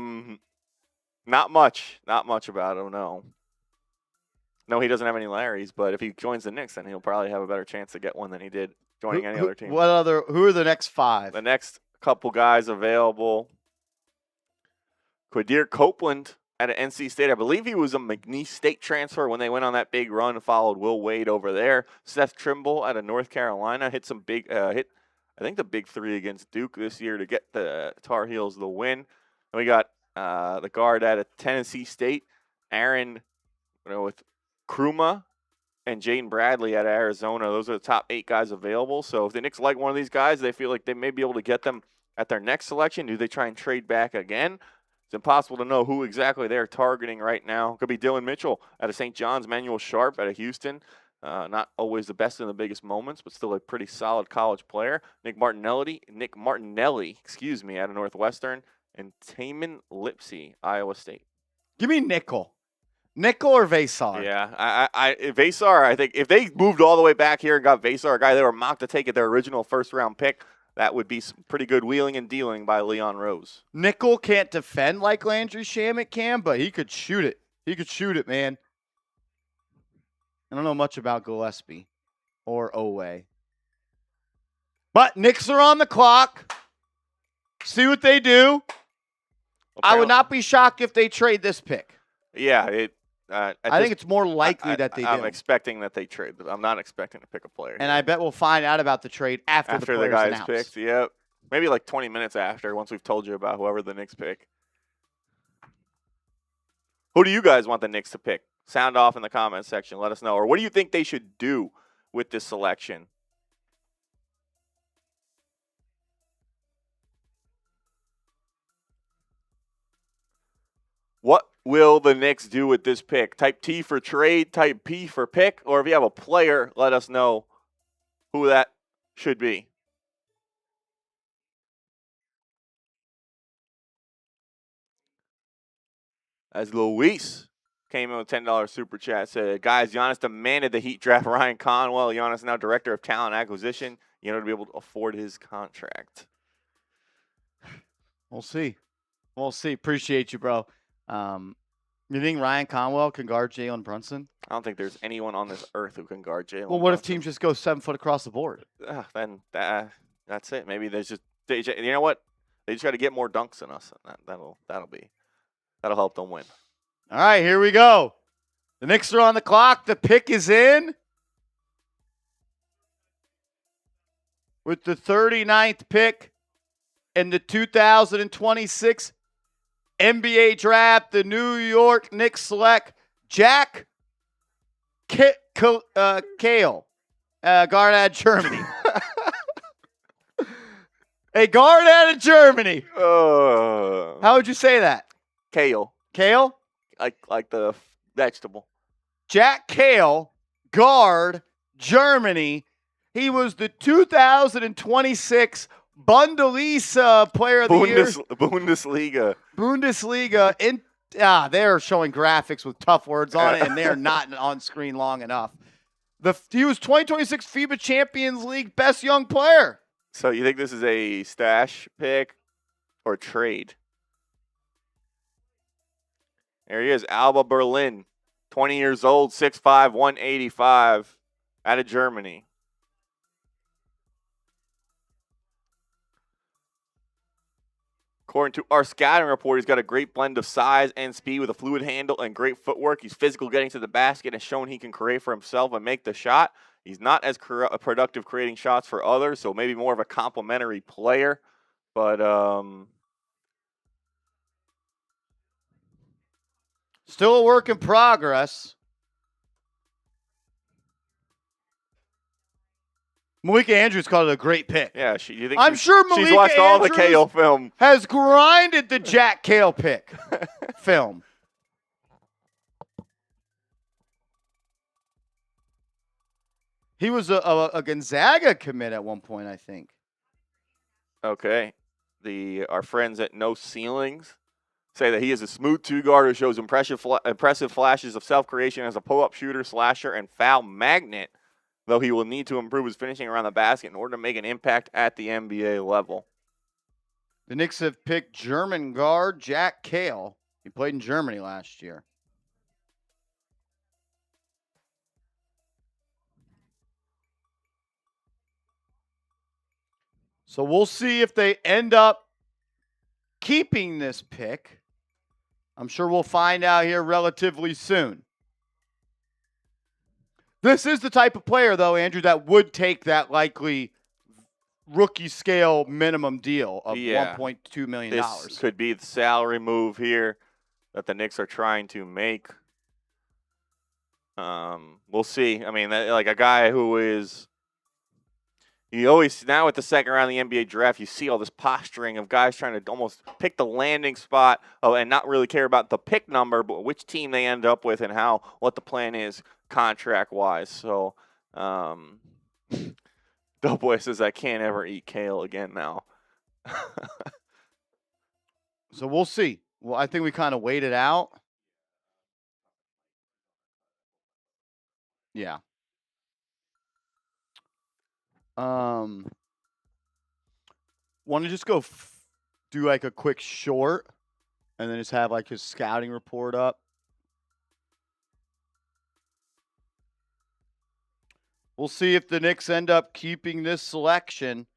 much about him. No, he doesn't have any Larrys, but if he joins the Knicks, then he'll probably have a better chance to get one than he did joining any other team. Who are the next 5? The next couple guys available: Quadir Copeland at NC State. I believe he was a McNeese State transfer when they went on that big run and followed Will Wade over there. Seth Trimble out of North Carolina hit some big I think the big 3 against Duke this year to get the Tar Heels the win. And we got the guard out of Tennessee State, Aaron, with Nkrumah and Jaden Bradley out of Arizona. Those are the top 8 guys available. So if the Knicks like one of these guys, they feel like they may be able to get them at their next selection. Do they try and trade back again? It's impossible to know who exactly they're targeting right now. Could be Dillon Mitchell out of St. John's, Manuel Sharp out of Houston. Not always the best in the biggest moments, but still a pretty solid college player. Nick Martinelli, out of Northwestern, and Taman Lipsey, Iowa State. Give me Nickel or Veesaar. Yeah, Veesaar, I think if they moved all the way back here and got Veesaar, a guy they were mocked to take at their original first-round pick, that would be some pretty good wheeling and dealing by Leon Rose. Nickel can't defend like Landry Shamet can, but he could shoot it. He could shoot it, man. I don't know much about Gillespie or Oweh. But Knicks are on the clock. See what they do. I would not be shocked if they trade this pick. Yeah, I think it's more likely that they do. I'm expecting that they trade. I'm not expecting to pick a player. And I bet we'll find out about the trade after the guy's announced. picked. Yep. Maybe like 20 minutes after, once we've told you about whoever the Knicks pick. Who do you guys want the Knicks to pick? Sound off in the comments section. Let us know. Or what do you think they should do with this selection? What will the Knicks do with this pick? Type T for trade, type P for pick, or if you have a player, let us know who that should be. As Luis came in with $10 super chat, said, guys, Giannis demanded the Heat draft Ryan Conwell. Giannis now director of talent acquisition, to be able to afford his contract. We'll see. Appreciate you, bro. You think Ryan Conwell can guard Jalen Brunson? I don't think there's anyone on this earth who can guard Jalen. Well, what if teams just go 7 foot across the board? Then that's it. Maybe there's just you know what? They just got to get more dunks than us. That'll help them win. All right, here we go. The Knicks are on the clock. The pick is in. With the 39th pick in the 2026 NBA Draft, the New York Knicks select Jack Kale, guard out of Germany. A guard out of Germany. How would you say that? Kale, Kale? like the vegetable. Jack Kale, guard, Germany. He was the 2026 Bundesliga Player of the Year. Bundesliga. They're showing graphics with tough words on it, and they're not on screen long enough. He was 2026 FIBA Champions League Best Young Player. So you think this is a stash pick or trade? There he is, Alba Berlin, 20 years old, 6'5", 185, out of Germany. According to our scouting report, he's got a great blend of size and speed with a fluid handle and great footwork. He's physical getting to the basket and shown he can create for himself and make the shot. He's not as productive creating shots for others, so maybe more of a complementary player. But still a work in progress. Meleek Andrews called it a great pick. Yeah, you think I'm sure she's Meleek watched all the Andrews Kale film. Has grinded the Jack Kale pick film. He was a Gonzaga commit at one point, I think. Okay. Our friends at No Ceilings say that he is a smooth two-guard who shows impressive flashes of self-creation as a pull-up shooter, slasher, and foul magnet, though he will need to improve his finishing around the basket in order to make an impact at the NBA level. The Knicks have picked German guard Jack Kale. He played in Germany last year. So we'll see if they end up keeping this pick. I'm sure we'll find out here relatively soon. This is the type of player, though, Andrew, that would take that likely rookie scale minimum deal of $1.2 million. This could be the salary move here that the Knicks are trying to make. We'll see. I mean, like a guy who is... You always, now with the second round of the NBA draft, you see all this posturing of guys trying to almost pick the landing spot and not really care about the pick number, but which team they end up with and what the plan is contract-wise. So, Doughboy says, I can't ever eat kale again now. So we'll see. Well, I think we kind of waited out. Yeah. Want to just go do like a quick short and then just have like his scouting report up. We'll see if the Knicks end up keeping this selection.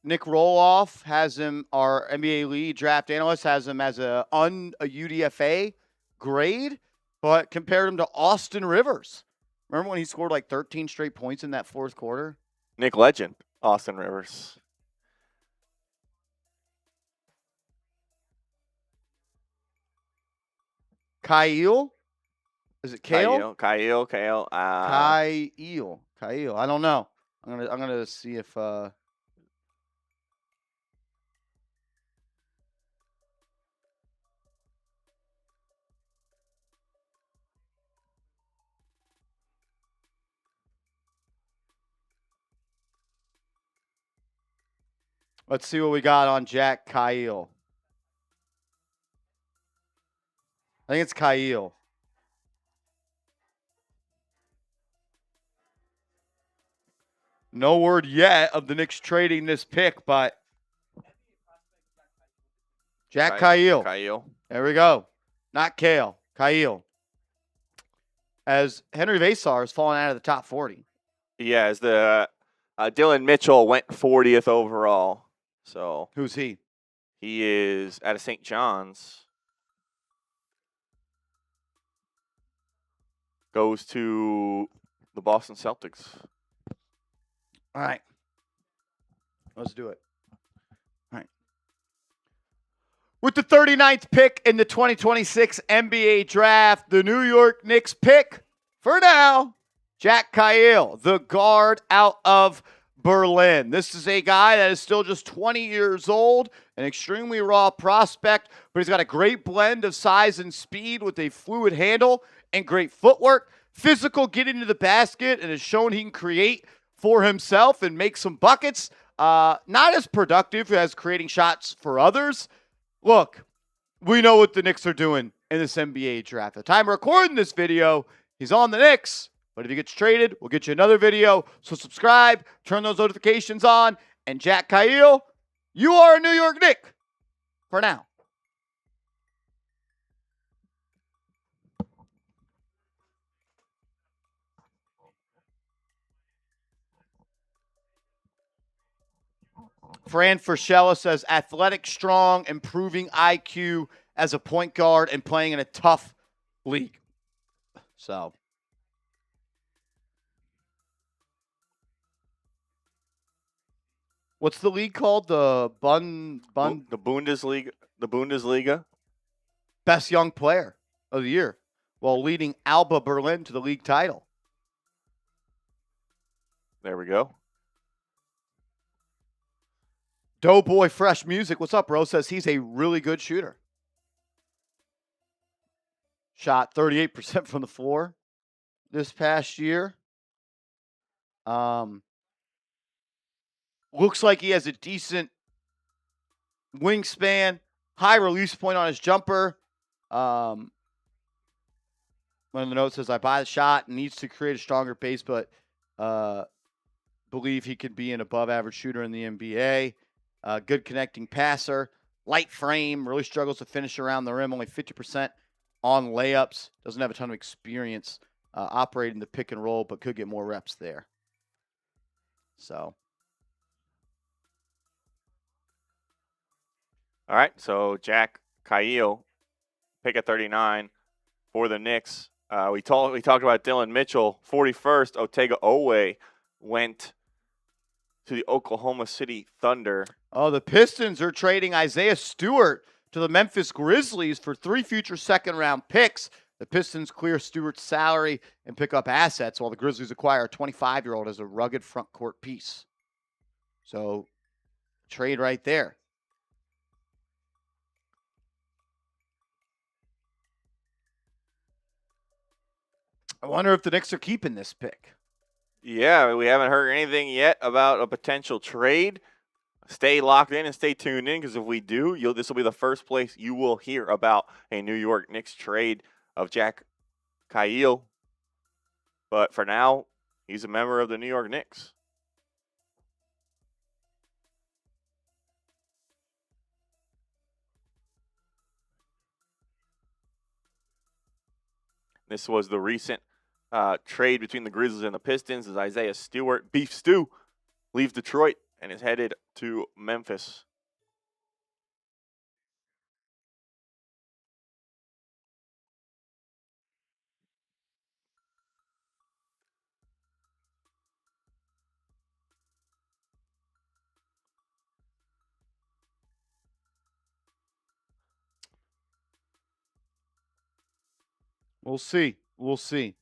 Nick Roloff has him, our NBA lead draft analyst, has him as a UDFA grade, but compared him to Austin Rivers. Remember when he scored like 13 straight points in that fourth quarter? Nick Legend, Austin Rivers. Kyle? Is it Kale? Kyle. Kyle. I don't know. I'm gonna see if let's see what we got on Jack Kyle. I think it's Kyle. No word yet of the Knicks trading this pick, but Jack Kyle. There we go. Not Kale. Kyle. As Henri Veesaar has fallen out of the top 40. Yeah, as the Dillon Mitchell went 40th overall. So who's he? He is out of St. John's. goes to the Boston Celtics. All right. Let's do it. All right. With the 39th pick in the 2026 NBA Draft, the New York Knicks pick, for now, Jack Kyle, the guard out of Berlin. This is a guy that is still just 20 years old, an extremely raw prospect, but he's got a great blend of size and speed with a fluid handle and great footwork, physical getting to the basket, and has shown he can create for himself and make some buckets. Not as productive as creating shots for others. Look, we know what the Knicks are doing in this NBA draft. At the time of recording this video, he's on the Knicks. But if he gets traded, we'll get you another video. So subscribe, turn those notifications on. And Jack Kyle, you are a New York Knick for now. Fran Frischella says athletic, strong, improving IQ as a point guard and playing in a tough league. So what's the league called? The The Bundesliga. The Bundesliga. Best young player of the year, while leading Alba Berlin to the league title. There we go. Doughboy Fresh Music, what's up, bro? Says he's a really good shooter. Shot 38% from the floor this past year. Looks like he has a decent wingspan, high release point on his jumper. One of the notes says, I buy the shot and needs to create a stronger base, but believe he could be an above-average shooter in the NBA. Good connecting passer, light frame, really struggles to finish around the rim, only 50% on layups. Doesn't have a ton of experience operating the pick and roll, but could get more reps there. So. All right, so Jack Kyle, pick at 39 for the Knicks. We talked about Dillon Mitchell, 41st. Otega Oweh went to the Oklahoma City Thunder. Oh, the Pistons are trading Isaiah Stewart to the Memphis Grizzlies for 3 future second-round picks. The Pistons clear Stewart's salary and pick up assets, while the Grizzlies acquire a 25-year-old as a rugged front court piece. So, trade right there. I wonder if the Knicks are keeping this pick. Yeah, we haven't heard anything yet about a potential trade. Stay locked in and stay tuned in, because if we do, this will be the first place you will hear about a New York Knicks trade of Jack Kyle. But for now, he's a member of the New York Knicks. This was the recent trade between the Grizzlies and the Pistons, as Isaiah Stewart, Beef Stew, leaves Detroit and is headed to Memphis. We'll see. We'll see.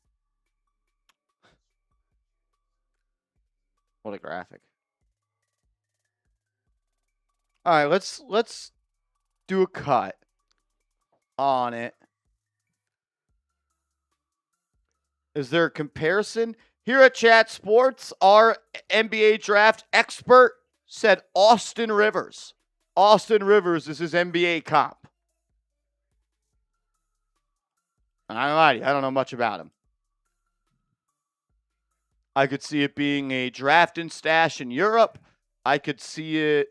What a graphic. All right, let's do a cut on it. Is there a comparison? Here at Chat Sports, our NBA draft expert said Austin Rivers. Austin Rivers is his NBA comp. I don't lie to you, I don't know much about him. I could see it being a draft and stash in Europe. I could see it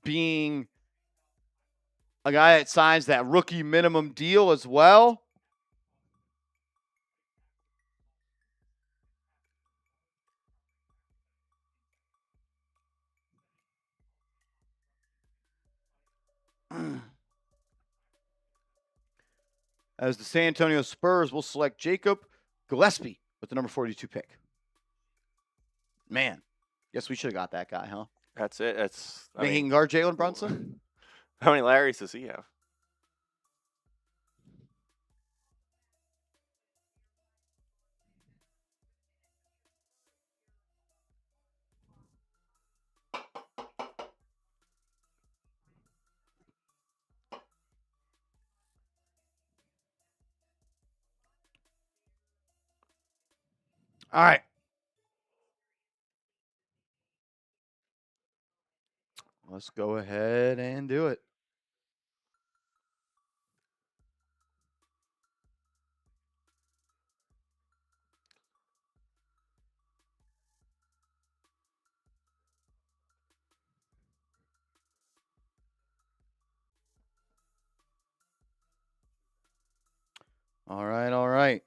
being a guy that signs that rookie minimum deal as well. As the San Antonio Spurs will select Jacob Gillespie with the number 42 pick. Man, guess we should have got that guy, huh? That's it. I Think he mean, can guard Jalen Brunson? how many Larrys does he have? All right. Let's go ahead and do it. All right, all right.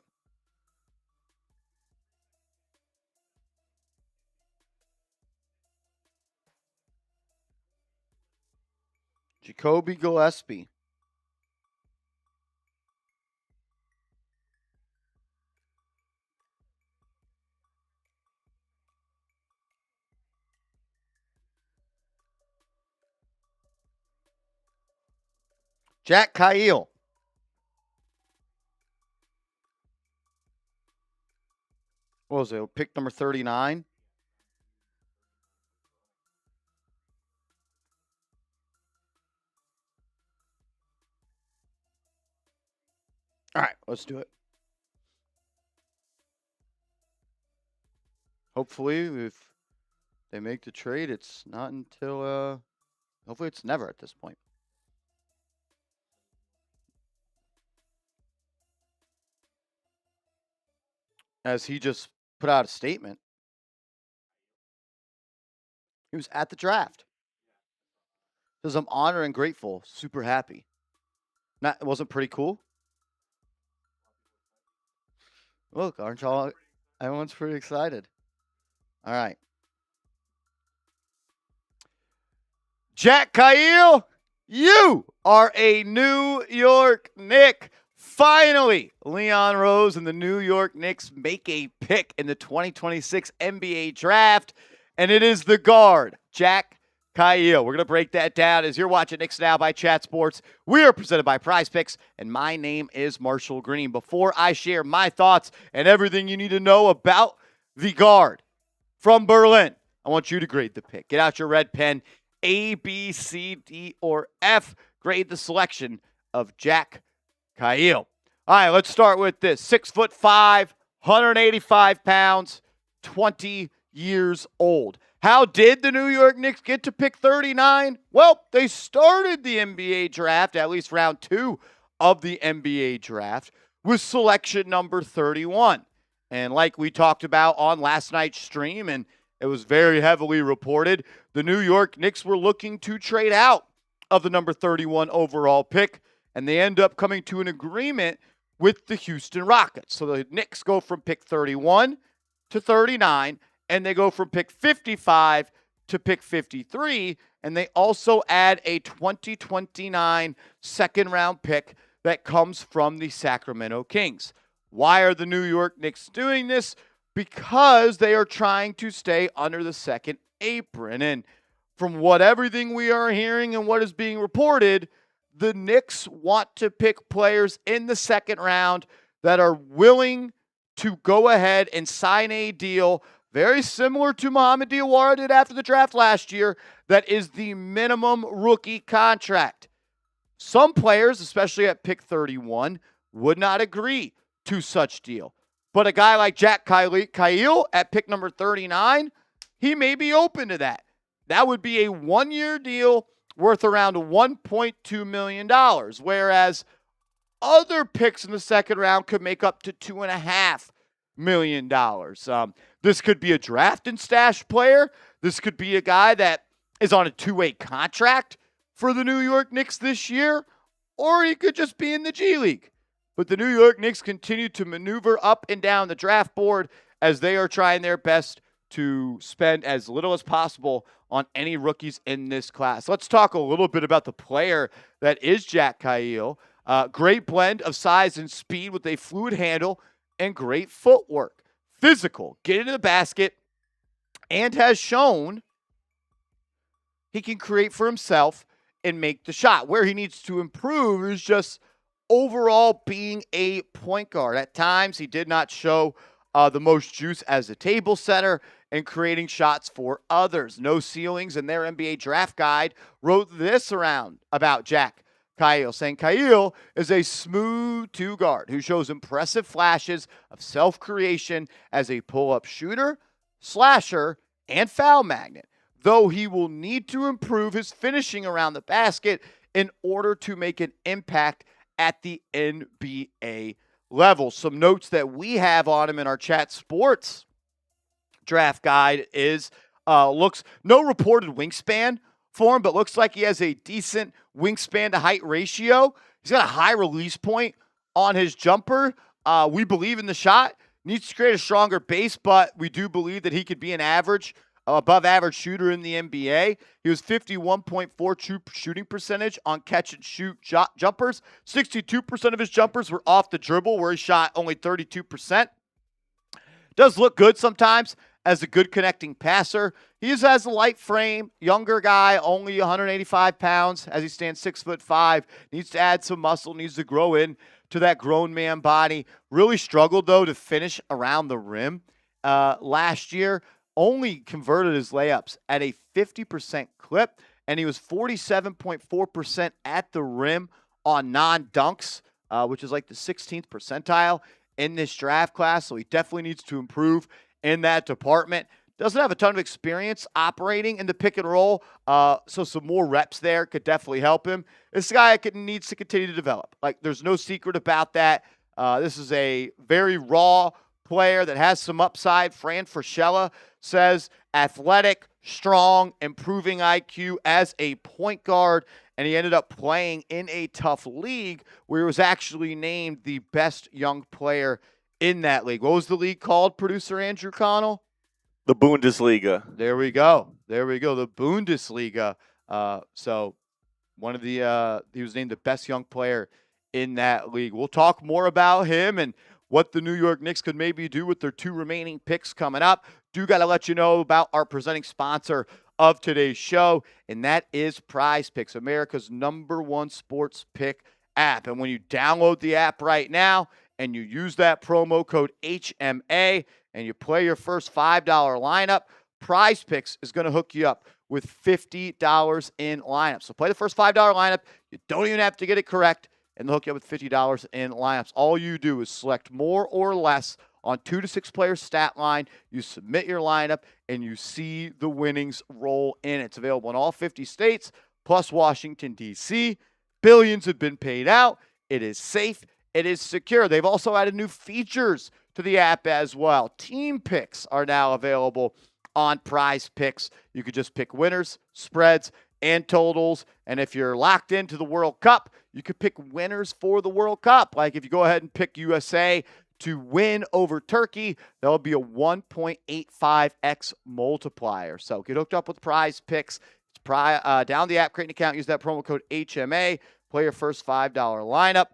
Jacoby Gillespie. Jack Kyle. What was it? Pick number 39. All right, let's do it. Hopefully, if they make the trade, it's not until, hopefully it's never at this point. As he just put out a statement. He was at the draft. Says, I'm honored and grateful, super happy. It wasn't pretty cool? Look, aren't y'all? Everyone's pretty excited. All right. Jack Kyle, you are a New York Knick. Finally, Leon Rose and the New York Knicks make a pick in the 2026 NBA Draft, and it is the guard, Jack Kyle. We're going to break that down as you're watching Knicks Now by Chat Sports. We are presented by Prize Picks, and my name is Marshall Green. Before I share my thoughts and everything you need to know about the guard from Berlin, I want you to grade the pick. Get out your red pen. A, B, C, D, or F. Grade the selection of Jack Kyle. All right, let's start with this. 6'5", 185 pounds, 20 years old. How did the New York Knicks get to pick 39? Well, they started the NBA draft, at least round 2 of the NBA draft, with selection number 31. And like we talked about on last night's stream, and it was very heavily reported, the New York Knicks were looking to trade out of the number 31 overall pick, and they end up coming to an agreement with the Houston Rockets. So the Knicks go from pick 31 to 39, and they go from pick 55 to pick 53, and they also add a 2029 second-round pick that comes from the Sacramento Kings. Why are the New York Knicks doing this? Because they are trying to stay under the second apron. And from everything we are hearing and what is being reported, the Knicks want to pick players in the second round that are willing to go ahead and sign a deal very similar to Mohamed Diawara did after the draft last year, that is the minimum rookie contract. Some players, especially at pick 31, would not agree to such deal. But a guy like Jack Kyle at pick number 39, he may be open to that. That would be a one-year deal worth around $1.2 million, whereas other picks in the second round could make up to $2.5 million. This could be a draft and stash player. This could be a guy that is on a two-way contract for the New York Knicks this year, or he could just be in the G League. But the New York Knicks continue to maneuver up and down the draft board as they are trying their best to spend as little as possible on any rookies in this class. Let's talk a little bit about the player that is Jack Kyle. Great blend of size and speed with a fluid handle and great footwork. Physical, get into the basket, and has shown he can create for himself and make the shot. Where he needs to improve is just overall being a point guard. At times, he did not show the most juice as a table setter and creating shots for others. No ceilings, and their NBA draft guide wrote this around about Jack Kyle, saying Kyle is a smooth two guard who shows impressive flashes of self-creation as a pull-up shooter, slasher, and foul magnet, though he will need to improve his finishing around the basket in order to make an impact at the NBA level. Some notes that we have on him in our Chat Sports draft guide is looks no reported wingspan for him, but looks like he has a decent wingspan to height ratio. He's got a high release point on his jumper. We believe in the shot. Needs to create a stronger base, but we do believe that he could be an average, above average shooter in the NBA. He was 51.42 shooting percentage on catch and shoot jumpers. 62% of his jumpers were off the dribble, where he shot only 32%. Does look good sometimes as a good connecting passer. He has a light frame, younger guy, only 185 pounds as he stands 6'5". Needs to add some muscle, needs to grow in to that grown man body. Really struggled, though, to finish around the rim last year. Only converted his layups at a 50% clip, and he was 47.4% at the rim on non-dunks, which is like the 16th percentile in this draft class. So he definitely needs to improve in that department. Doesn't have a ton of experience operating in the pick and roll, so some more reps there could definitely help him. This guy needs to continue to develop. Like, there's no secret about that. This is a very raw player that has some upside. Fran Fraschilla says athletic, strong, improving IQ as a point guard, and he ended up playing in a tough league where he was actually named the best young player in that league. What was the league called, producer Andrew Connell? The Bundesliga. There we go. The Bundesliga. So one of the he was named the best young player in that league. We'll talk more about him and what the New York Knicks could maybe do with their 2 remaining picks coming up. Do got to let you know about our presenting sponsor of today's show, and that is Prize Picks, America's #1 sports pick app. And when you download the app right now and you use that promo code HMA and you play your first $5 lineup, Prize Picks is going to hook you up with $50 in lineup. So play the first $5 lineup. You don't even have to get it correct, and they'll hook you up with $50 in lineups. All you do is select more or less on 2 to 6 player stat line. You submit your lineup, and you see the winnings roll in. It's available in all 50 states, plus Washington, D.C. Billions have been paid out. It is safe. It is secure. They've also added new features to the app as well. Team picks are now available on Prize Picks. You could just pick winners, spreads, and totals. And if you're locked into the World Cup, you could pick winners for the World Cup. Like if you go ahead and pick USA to win over Turkey, there'll be a 1.85x multiplier. So get hooked up with Prize Picks. Down the app, create an account, use that promo code HMA, play your first $5 lineup,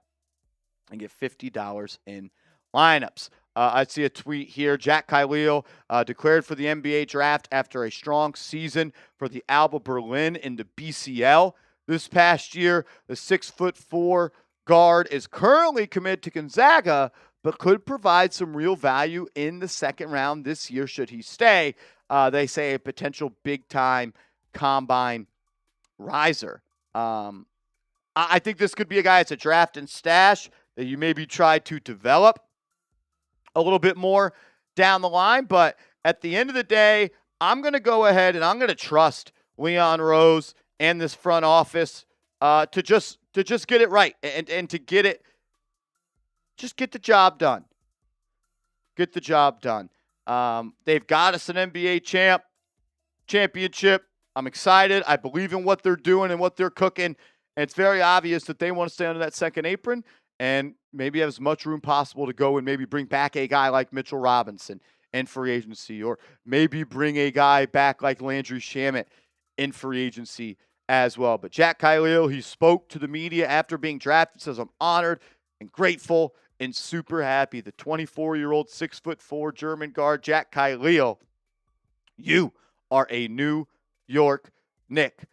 and get $50 in lineups. I see a tweet here. Jack Kyle declared for the NBA draft after a strong season for the Alba Berlin in the BCL this past year. The 6'4" guard is currently committed to Gonzaga, but could provide some real value in the second round this year should he stay. They say a potential big-time combine riser. I think this could be a guy that's a draft and stash that you maybe try to develop a little bit more down the line. But at the end of the day, I'm going to go ahead and I'm going to trust Leon Rose and this front office to just get it right and to get it, just get the job done. Get the job done. They've got us an NBA championship. I'm excited. I believe in what they're doing and what they're cooking. And it's very obvious that they want to stay under that second apron and maybe have as much room possible to go and maybe bring back a guy like Mitchell Robinson in free agency, or maybe bring a guy back like Landry Shamet in free agency as well. But Jack Kyle, he spoke to the media after being drafted, says, I'm honored and grateful and super happy. The 24-year-old 6'4" German guard, Jack Khalil. You are a New York Knick.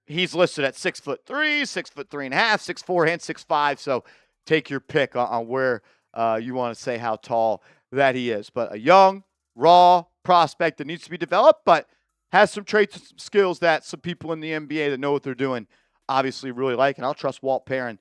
He's listed at 6'3", 6'3.5", 6'4", and 6'5". So take your pick on where you want to say how tall that he is. But a young, raw prospect that needs to be developed, but has some traits and some skills that some people in the NBA that know what they're doing obviously really like. And I'll trust Walt Perrin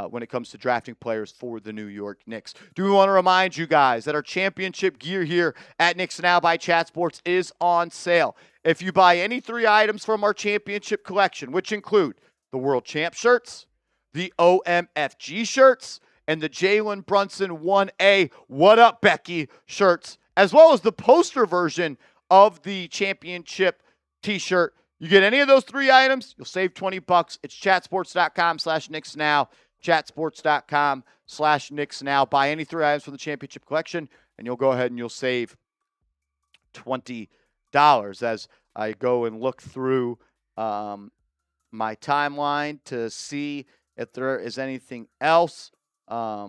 when it comes to drafting players for the New York Knicks. Do we want to remind you guys that our championship gear here at Knicks Now by Chat Sports is on sale. If you buy any 3 items from our championship collection, which include the World Champ shirts, the OMFG shirts, and the Jalen Brunson 1A What Up Becky shirts, as well as the poster version of the championship t-shirt. You get any of those 3 items, you'll save $20. It's chatsports.com/KnicksNow, chatsports.com/KnicksNow. Buy any 3 items from the championship collection, and you'll go ahead and you'll save $20 as I go and look through my timeline to see if there is anything else. But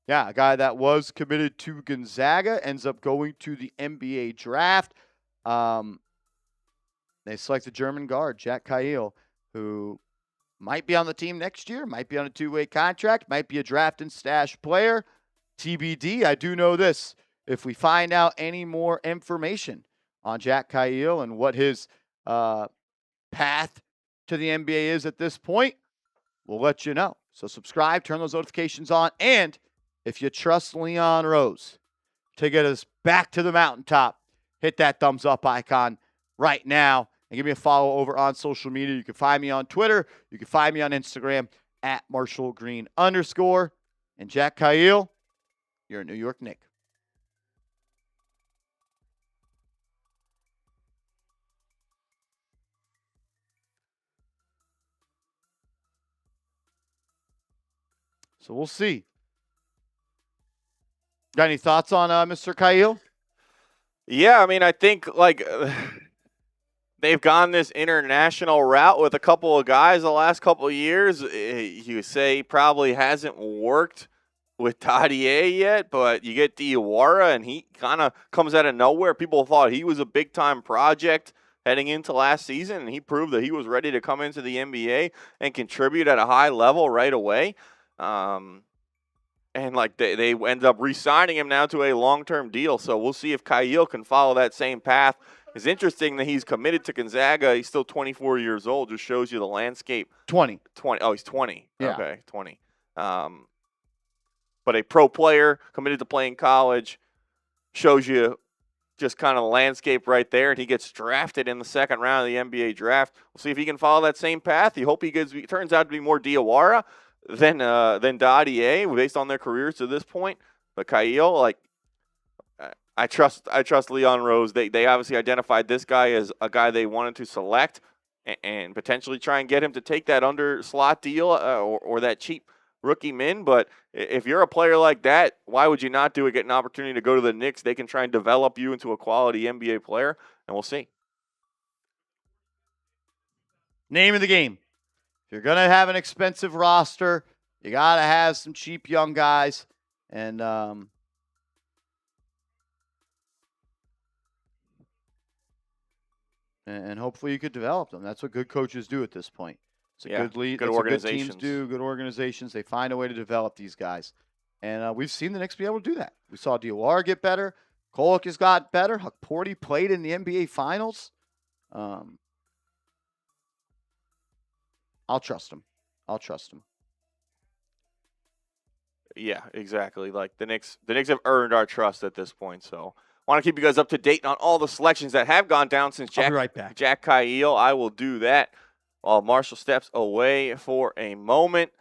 yeah, a guy that was committed to Gonzaga ends up going to the NBA draft. They select the German guard, Jack Khalil, who might be on the team next year, might be on a 2-way contract, might be a draft and stash player. TBD. I do know this. If we find out any more information on Jack Khalil and what his path to the NBA is at this point, we'll let you know. So subscribe, turn those notifications on, and if you trust Leon Rose to get us back to the mountaintop, hit that thumbs up icon right now and give me a follow over on social media. You can find me on Twitter. You can find me on Instagram at @MarshallGreen_. And Jack Khalil, you're a New York Knick. So we'll see. Got any thoughts on Mr. Khalil? Yeah, I mean, I think they've gone this international route with a couple of guys the last couple of years. You say probably hasn't worked with Tadier yet, but you get Diawara, and he kind of comes out of nowhere. People thought he was a big-time project heading into last season, and he proved that he was ready to come into the NBA and contribute at a high level right away. And like they ended up re-signing him now to a long-term deal. So we'll see if Khalil can follow that same path. It's interesting that he's committed to Gonzaga. He's still 24 years old. Just shows you the landscape. 20. Oh, he's 20. Yeah. Okay, 20. But a pro player committed to playing college shows you just kind of the landscape right there. And he gets drafted in the 2nd round of the NBA draft. We'll see if he can follow that same path. You hope he turns out to be more Diawara than Dadier based on their careers to this point. But Khalil, like, I trust Leon Rose. They obviously identified this guy as a guy they wanted to select and potentially try and get him to take that under slot deal or that cheap rookie min. But if you're a player like that, why would you not do it? Get an opportunity to go to the Knicks. They can try and develop you into a quality NBA player, and we'll see. Name of the game. If you're going to have an expensive roster, you got to have some cheap young guys. And hopefully you could develop them. That's what good coaches do at this point. It's a good lead. Good organizations. Good teams do. Good organizations. They find a way to develop these guys. And we've seen the Knicks be able to do that. We saw Diawara get better. Kolek has got better. Hukporti played in the NBA Finals. I'll trust him. Yeah, exactly. Like the Knicks have earned our trust at this point. So I want to keep you guys up to date on all the selections that have gone down since I'll be right back. Jack Khalil. I will do that while Marshall steps away for a moment.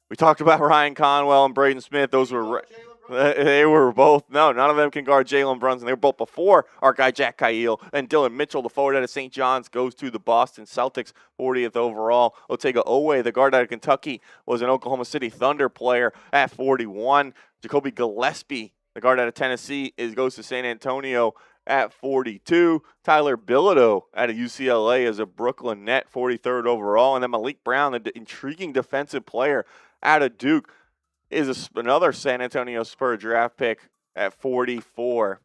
We talked about Ryan Conwell and Braden Smith. Those were they were both none of them can guard Jalen Brunson. They were both before our guy Jack Khalil. And Dillon Mitchell, the forward out of St. John's, goes to the Boston Celtics, 40th overall. Otega Oweh, the guard out of Kentucky, was an Oklahoma City Thunder player at 41. Jacoby Gillespie, the guard out of Tennessee, goes to San Antonio at 42. Tyler Bilodeau out of UCLA is a Brooklyn Net, 43rd overall. And then Meleek Brown, the intriguing defensive player out of Duke is another San Antonio Spur draft pick at 44.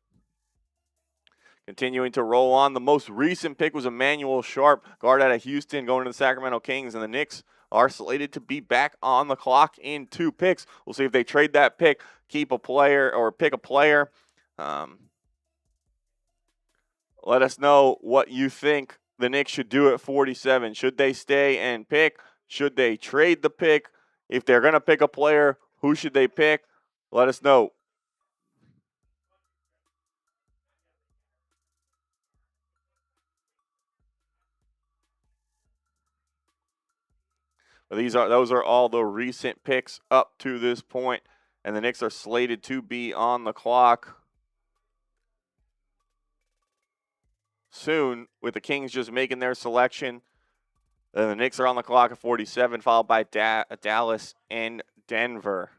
Continuing to roll on, the most recent pick was Emanuel Sharp, guard out of Houston, going to the Sacramento Kings, and the Knicks are slated to be back on the clock in 2 picks. We'll see if they trade that pick, keep a player, or pick a player. Let us know what you think the Knicks should do at 47. Should they stay and pick? Should they trade the pick? If they're going to pick a player, who should they pick? Let us know. Those are all the recent picks up to this point, and the Knicks are slated to be on the clock soon, with the Kings just making their selection. Then the Knicks are on the clock at 47, followed by Dallas and Denver.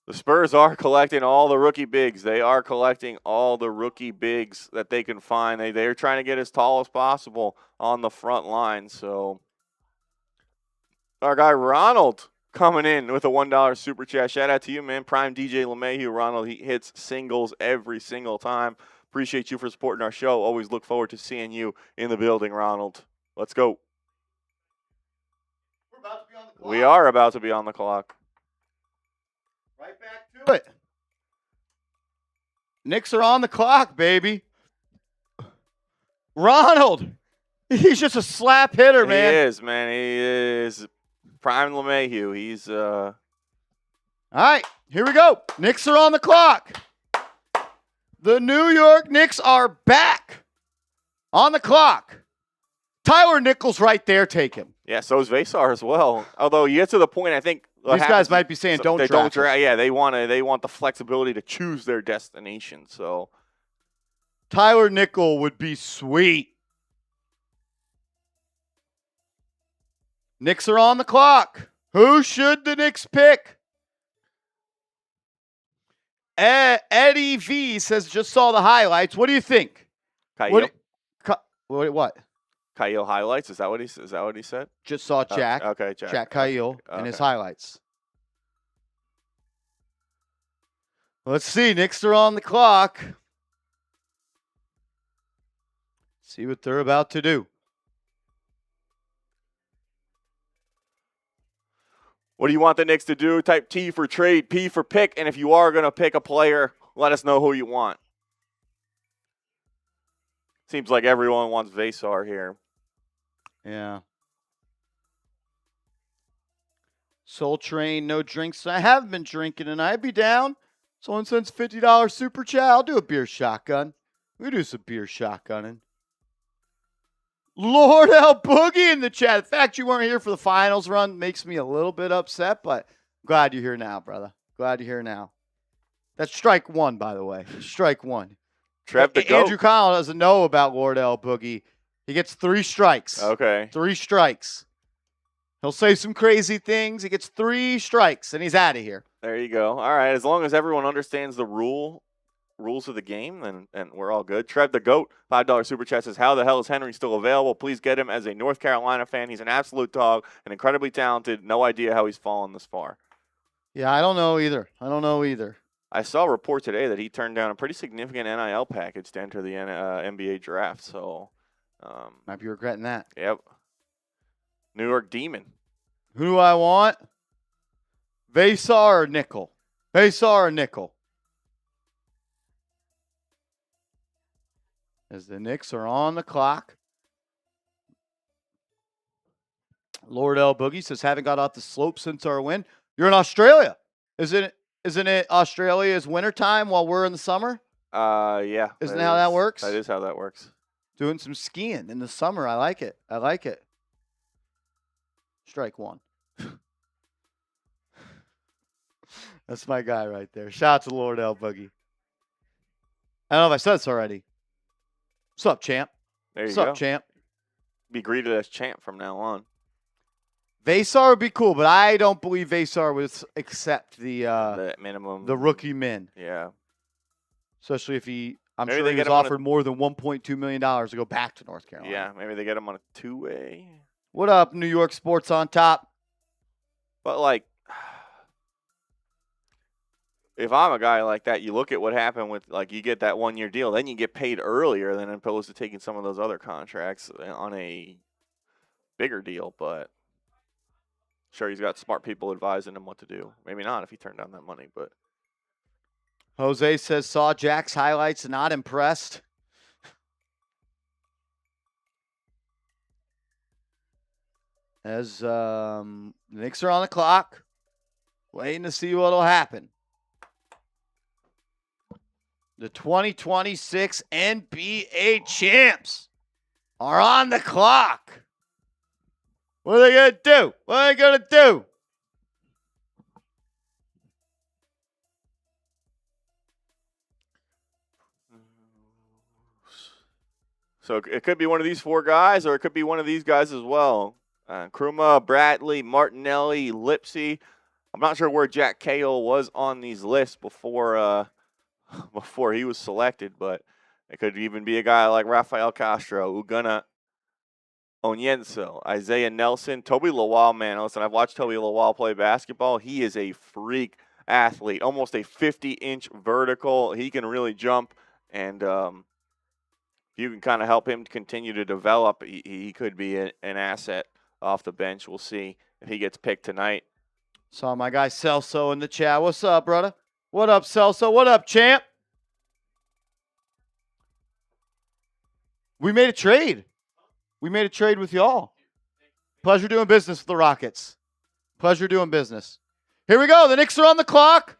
The Spurs are collecting all the rookie bigs. They are collecting all the rookie bigs that they can find. They're trying to get as tall as possible on the front line. So our guy Ronald coming in with a $1 super chat. Shout out to you, man. Prime DJ LeMahieu. Ronald, he hits singles every single time. Appreciate you for supporting our show. Always look forward to seeing you in the building, Ronald. Let's go. We're about to be on the clock. We are about to be on the clock. Right back to it. Knicks are on the clock, baby. Ronald, he's just a slap hitter, man. He is, man. He is prime LeMahieu. He's All right, here we go. Knicks are on the clock. The New York Knicks are back on the clock. Tyler Nichols right there, take him. Yeah, so is Veesaar as well. Although you get to the point, I think these guys might be saying don't draft. Yeah, they want the flexibility to choose their destination. So Tyler Nickel would be sweet. Knicks are on the clock. Who should the Knicks pick? Eddie V says just saw the highlights. What do you think? Kyle What? Kyle highlights. Is that what he said? Just saw Jack. Okay, Jack Kyle and his highlights. Let's see. Knicks are on the clock. See what they're about to do. What do you want the Knicks to do? Type T for trade, P for pick, and if you are going to pick a player, let us know who you want. Seems like everyone wants Veesaar here. Yeah. Soul Train, no drinks. I haven't been drinking, and I'd be down. Someone sends $50 super chat. I'll do a beer shotgun. We do some beer shotgunning. Lord L. Boogie in the chat. The fact you weren't here for the finals run makes me a little bit upset, but I'm glad you're here now, brother. Glad you're here now. That's strike one, by the way. Strike one. Trev the GOAT. Andrew Connell doesn't know about Lord L. Boogie. He gets 3 strikes. Okay. 3 strikes. He'll say some crazy things. He gets 3 strikes, and he's out of here. There you go. All right. As long as everyone understands the rules of the game, then we're all good. Trev the GOAT, $5 super chat says, how the hell is Henry still available? Please get him as a North Carolina fan. He's an absolute dog and incredibly talented. No idea how he's fallen this far. Yeah, I don't know either. I saw a report today that he turned down a pretty significant NIL package to enter the NBA draft. So, might be regretting that. Yep. New York Demon. Who do I want? Veesaar or Nickel? Veesaar or Nickel? As the Knicks are on the clock. Lord L. Boogie says, haven't got off the slope since our win. You're in Australia. Isn't it Australia's wintertime while we're in the summer? Yeah. Isn't that how that works? That is how that works. Doing some skiing in the summer. I like it. Strike one. That's my guy right there. Shout out to Lord L. Boogie. I don't know if I said this already. What's up, champ? There you What's go. up, champ? Be greeted as champ from now on. Veesaar would be cool, but I don't believe Veesaar would accept the minimum, the rookie min. Yeah. Especially if I'm Maybe sure they he get was him on offered more than $1.2 million to go back to North Carolina. Yeah, maybe they get him on a 2-way. What up, New York Sports on Top? But, like, if I'm a guy like that, you look at what happened with, like, you get that 1-year deal, then you get paid earlier than opposed to taking some of those other contracts on a bigger deal. But sure, he's got smart people advising him what to do. Maybe not if he turned down that money, but. Jose says, saw Jack's highlights, not impressed. As the Knicks are on the clock, waiting to see what will happen. The 2026 NBA champs are on the clock. What are they going to do? What are they going to do? So it could be one of these 4 guys, or it could be one of these guys as well. Nkrumah, Bradley, Martinelli, Lipsy. I'm not sure where Jack Cahill was on these lists before he was selected, but it could even be a guy like Rafael Castro, Ugonna Onyenso, Isaiah Nelson, Toby Lawal. Man, listen, I've watched Toby Lawal play basketball. He is a freak athlete, almost a 50-inch vertical. He can really jump, and you can kind of help him to continue to develop. He could be an asset off the bench. We'll see if he gets picked tonight. Saw my guy Celso in the chat. What's up, brother? What up, Celso? What up, champ? We made a trade. We made a trade with y'all. Pleasure doing business with the Rockets. Pleasure doing business. Here we go. The Knicks are on the clock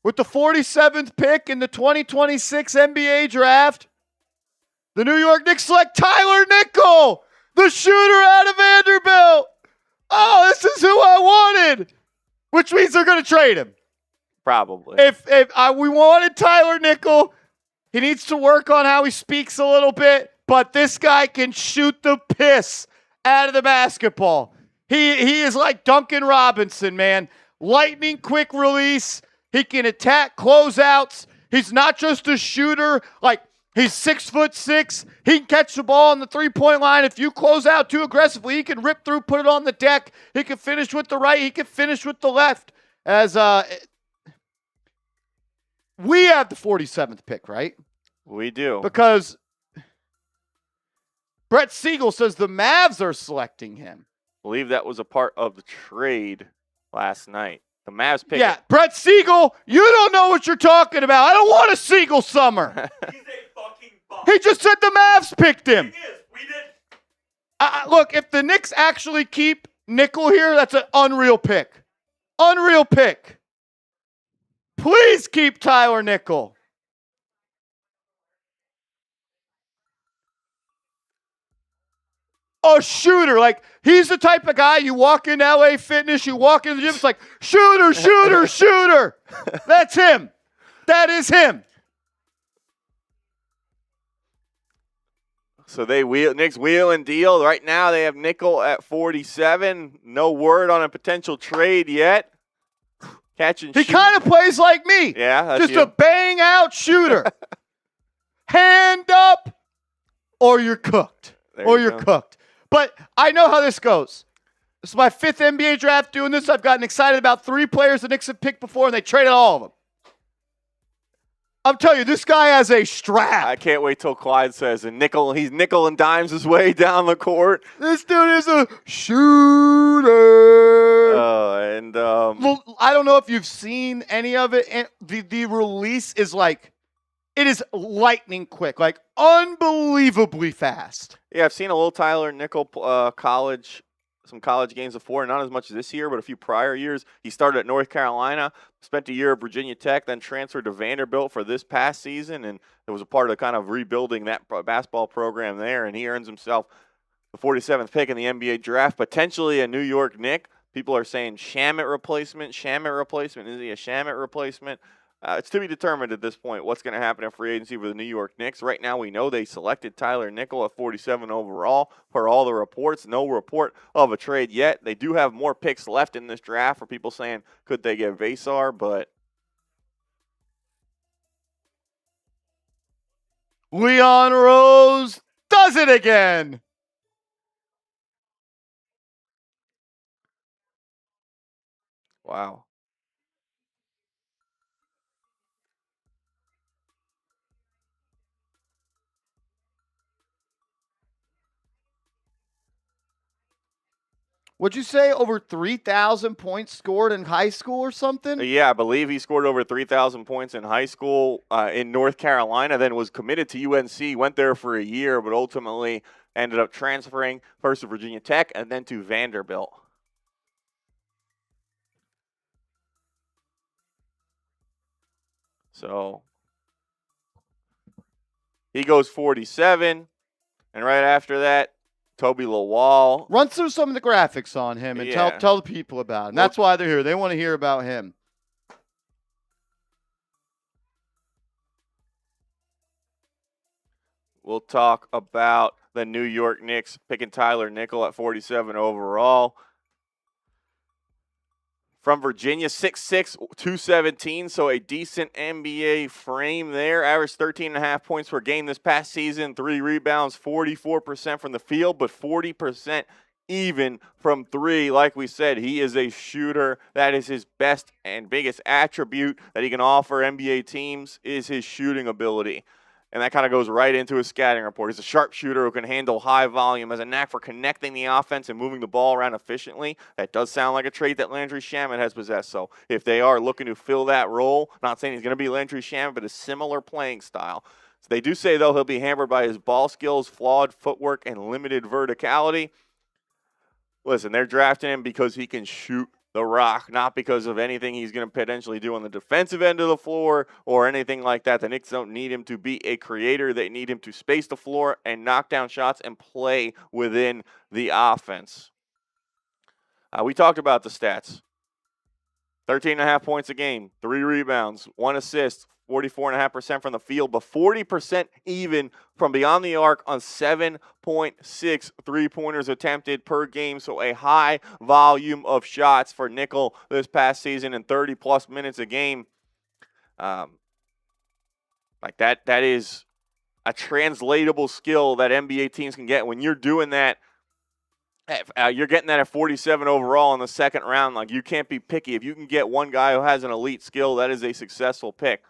with the 47th pick in the 2026 NBA Draft. The New York Knicks select Tyler Nickel, the shooter out of Vanderbilt. Oh, this is who I wanted, which means they're going to trade him. Probably. If we wanted Tyler Nickel, he needs to work on how he speaks a little bit, but this guy can shoot the piss out of the basketball. He is like Duncan Robinson, man. Lightning quick release. He can attack closeouts. He's not just a shooter. Like, he's 6'6". He can catch the ball on the three-point line. If you close out too aggressively, he can rip through, put it on the deck. He can finish with the right. He can finish with the left. As we have the 47th pick, right? We do. Because Brett Siegel says the Mavs are selecting him. I believe that was a part of the trade last night. The Mavs picked. Yeah, Brett Siegel, you don't know what you're talking about. I don't want a Siegel summer. He's a fucking bum. He just said the Mavs picked him. He is. We did. Look, if the Knicks actually keep Nickel here, that's an unreal pick. Unreal pick. Please keep Tyler Nickel. A shooter. Like, he's the type of guy you walk in LA Fitness, you walk in the gym, it's like, shooter, shooter, shooter. That's him. That is him. So Knicks wheel and deal. Right now they have Nickel at 47. No word on a potential trade yet. Catch and shoot. He kind of plays like me. Yeah, that's just you. a bang out shooter. Hand up, or you're cooked. There Or you you're go. cooked. But I know how this goes. This is my 5th NBA draft doing this. I've gotten excited about 3 players the Knicks have picked before, and they traded all of them. I'm telling you, this guy has a strap. I can't wait till Clyde says he's nickel and dimes his way down the court. This dude is a shooter. Well, I don't know if you've seen any of it. And the release is like, it is lightning quick, like unbelievably fast. Yeah, I've seen a little Tyler Nickel some college games before, not as much as this year, but a few prior years. He started at North Carolina, spent a year at Virginia Tech, then transferred to Vanderbilt for this past season, and it was a part of the kind of rebuilding that basketball program there, and he earns himself the 47th pick in the NBA draft, potentially a New York Knick. People are saying Shamet replacement. Is he a Shamet replacement? It's to be determined at this point what's going to happen in free agency for the New York Knicks. Right now, we know they selected Tyler Nickel at 47 overall. Per all the reports, no report of a trade yet. They do have more picks left in this draft for people saying, could they get Veesaar? But Leon Rose does it again. Wow. Would you say over 3,000 points scored in high school or something? Yeah, I believe he scored over 3,000 points in high school in North Carolina, then was committed to UNC, went there for a year, but ultimately ended up transferring first to Virginia Tech and then to Vanderbilt. So he goes 47, and right after that, Toby Lawal. Run through some of the graphics on him and Yeah. tell the people about him. That's why they're here. They want to hear about him. We'll talk about the New York Knicks picking Tyler Nickel at 47 overall. From Virginia, 6'6", 217, so a decent NBA frame there. Averaged 13.5 points per game this past season, 3 rebounds, 44% from the field, but 40% even from 3. Like we said, he is a shooter. That is his best and biggest attribute that he can offer NBA teams is his shooting ability. And that kind of goes right into his scouting report. He's a sharpshooter who can handle high volume, has a knack for connecting the offense and moving the ball around efficiently. That does sound like a trait that Landry Shamet has possessed. So if they are looking to fill that role, not saying he's going to be Landry Shamet, but a similar playing style. So they do say, though, he'll be hampered by his ball skills, flawed footwork, and limited verticality. Listen, they're drafting him because he can shoot the rock, not because of anything he's going to potentially do on the defensive end of the floor or anything like that. The Knicks don't need him to be a creator. They need him to space the floor and knock down shots and play within the offense. We talked about the stats. 13.5 points a game, 3 rebounds, 1 assist, 44.5% from the field, but 40% even from beyond the arc on 7.6 three-pointers attempted per game. So a high volume of shots for Nickel this past season and 30-plus minutes a game. Like that is a translatable skill that NBA teams can get. When you're doing that, you're getting that at 47 overall in the second round. Like, you can't be picky. If you can get one guy who has an elite skill, that is a successful pick.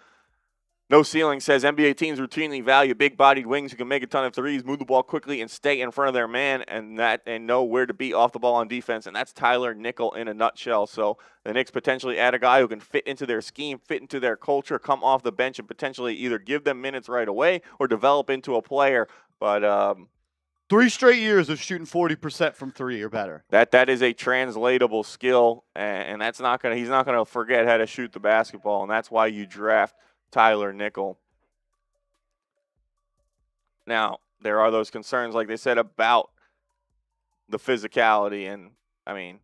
No Ceiling says NBA teams routinely value big-bodied wings who can make a ton of threes, move the ball quickly, and stay in front of their man, and know where to be off the ball on defense. And that's Tyler Nickel in a nutshell. So the Knicks potentially add a guy who can fit into their scheme, fit into their culture, come off the bench, and potentially either give them minutes right away or develop into a player. But 3 straight years of shooting 40% from 3 or better. That is a translatable skill, and he's not gonna forget how to shoot the basketball, and that's why you draft Tyler Nickel. Now, there are those concerns, like they said, about the physicality, and I mean,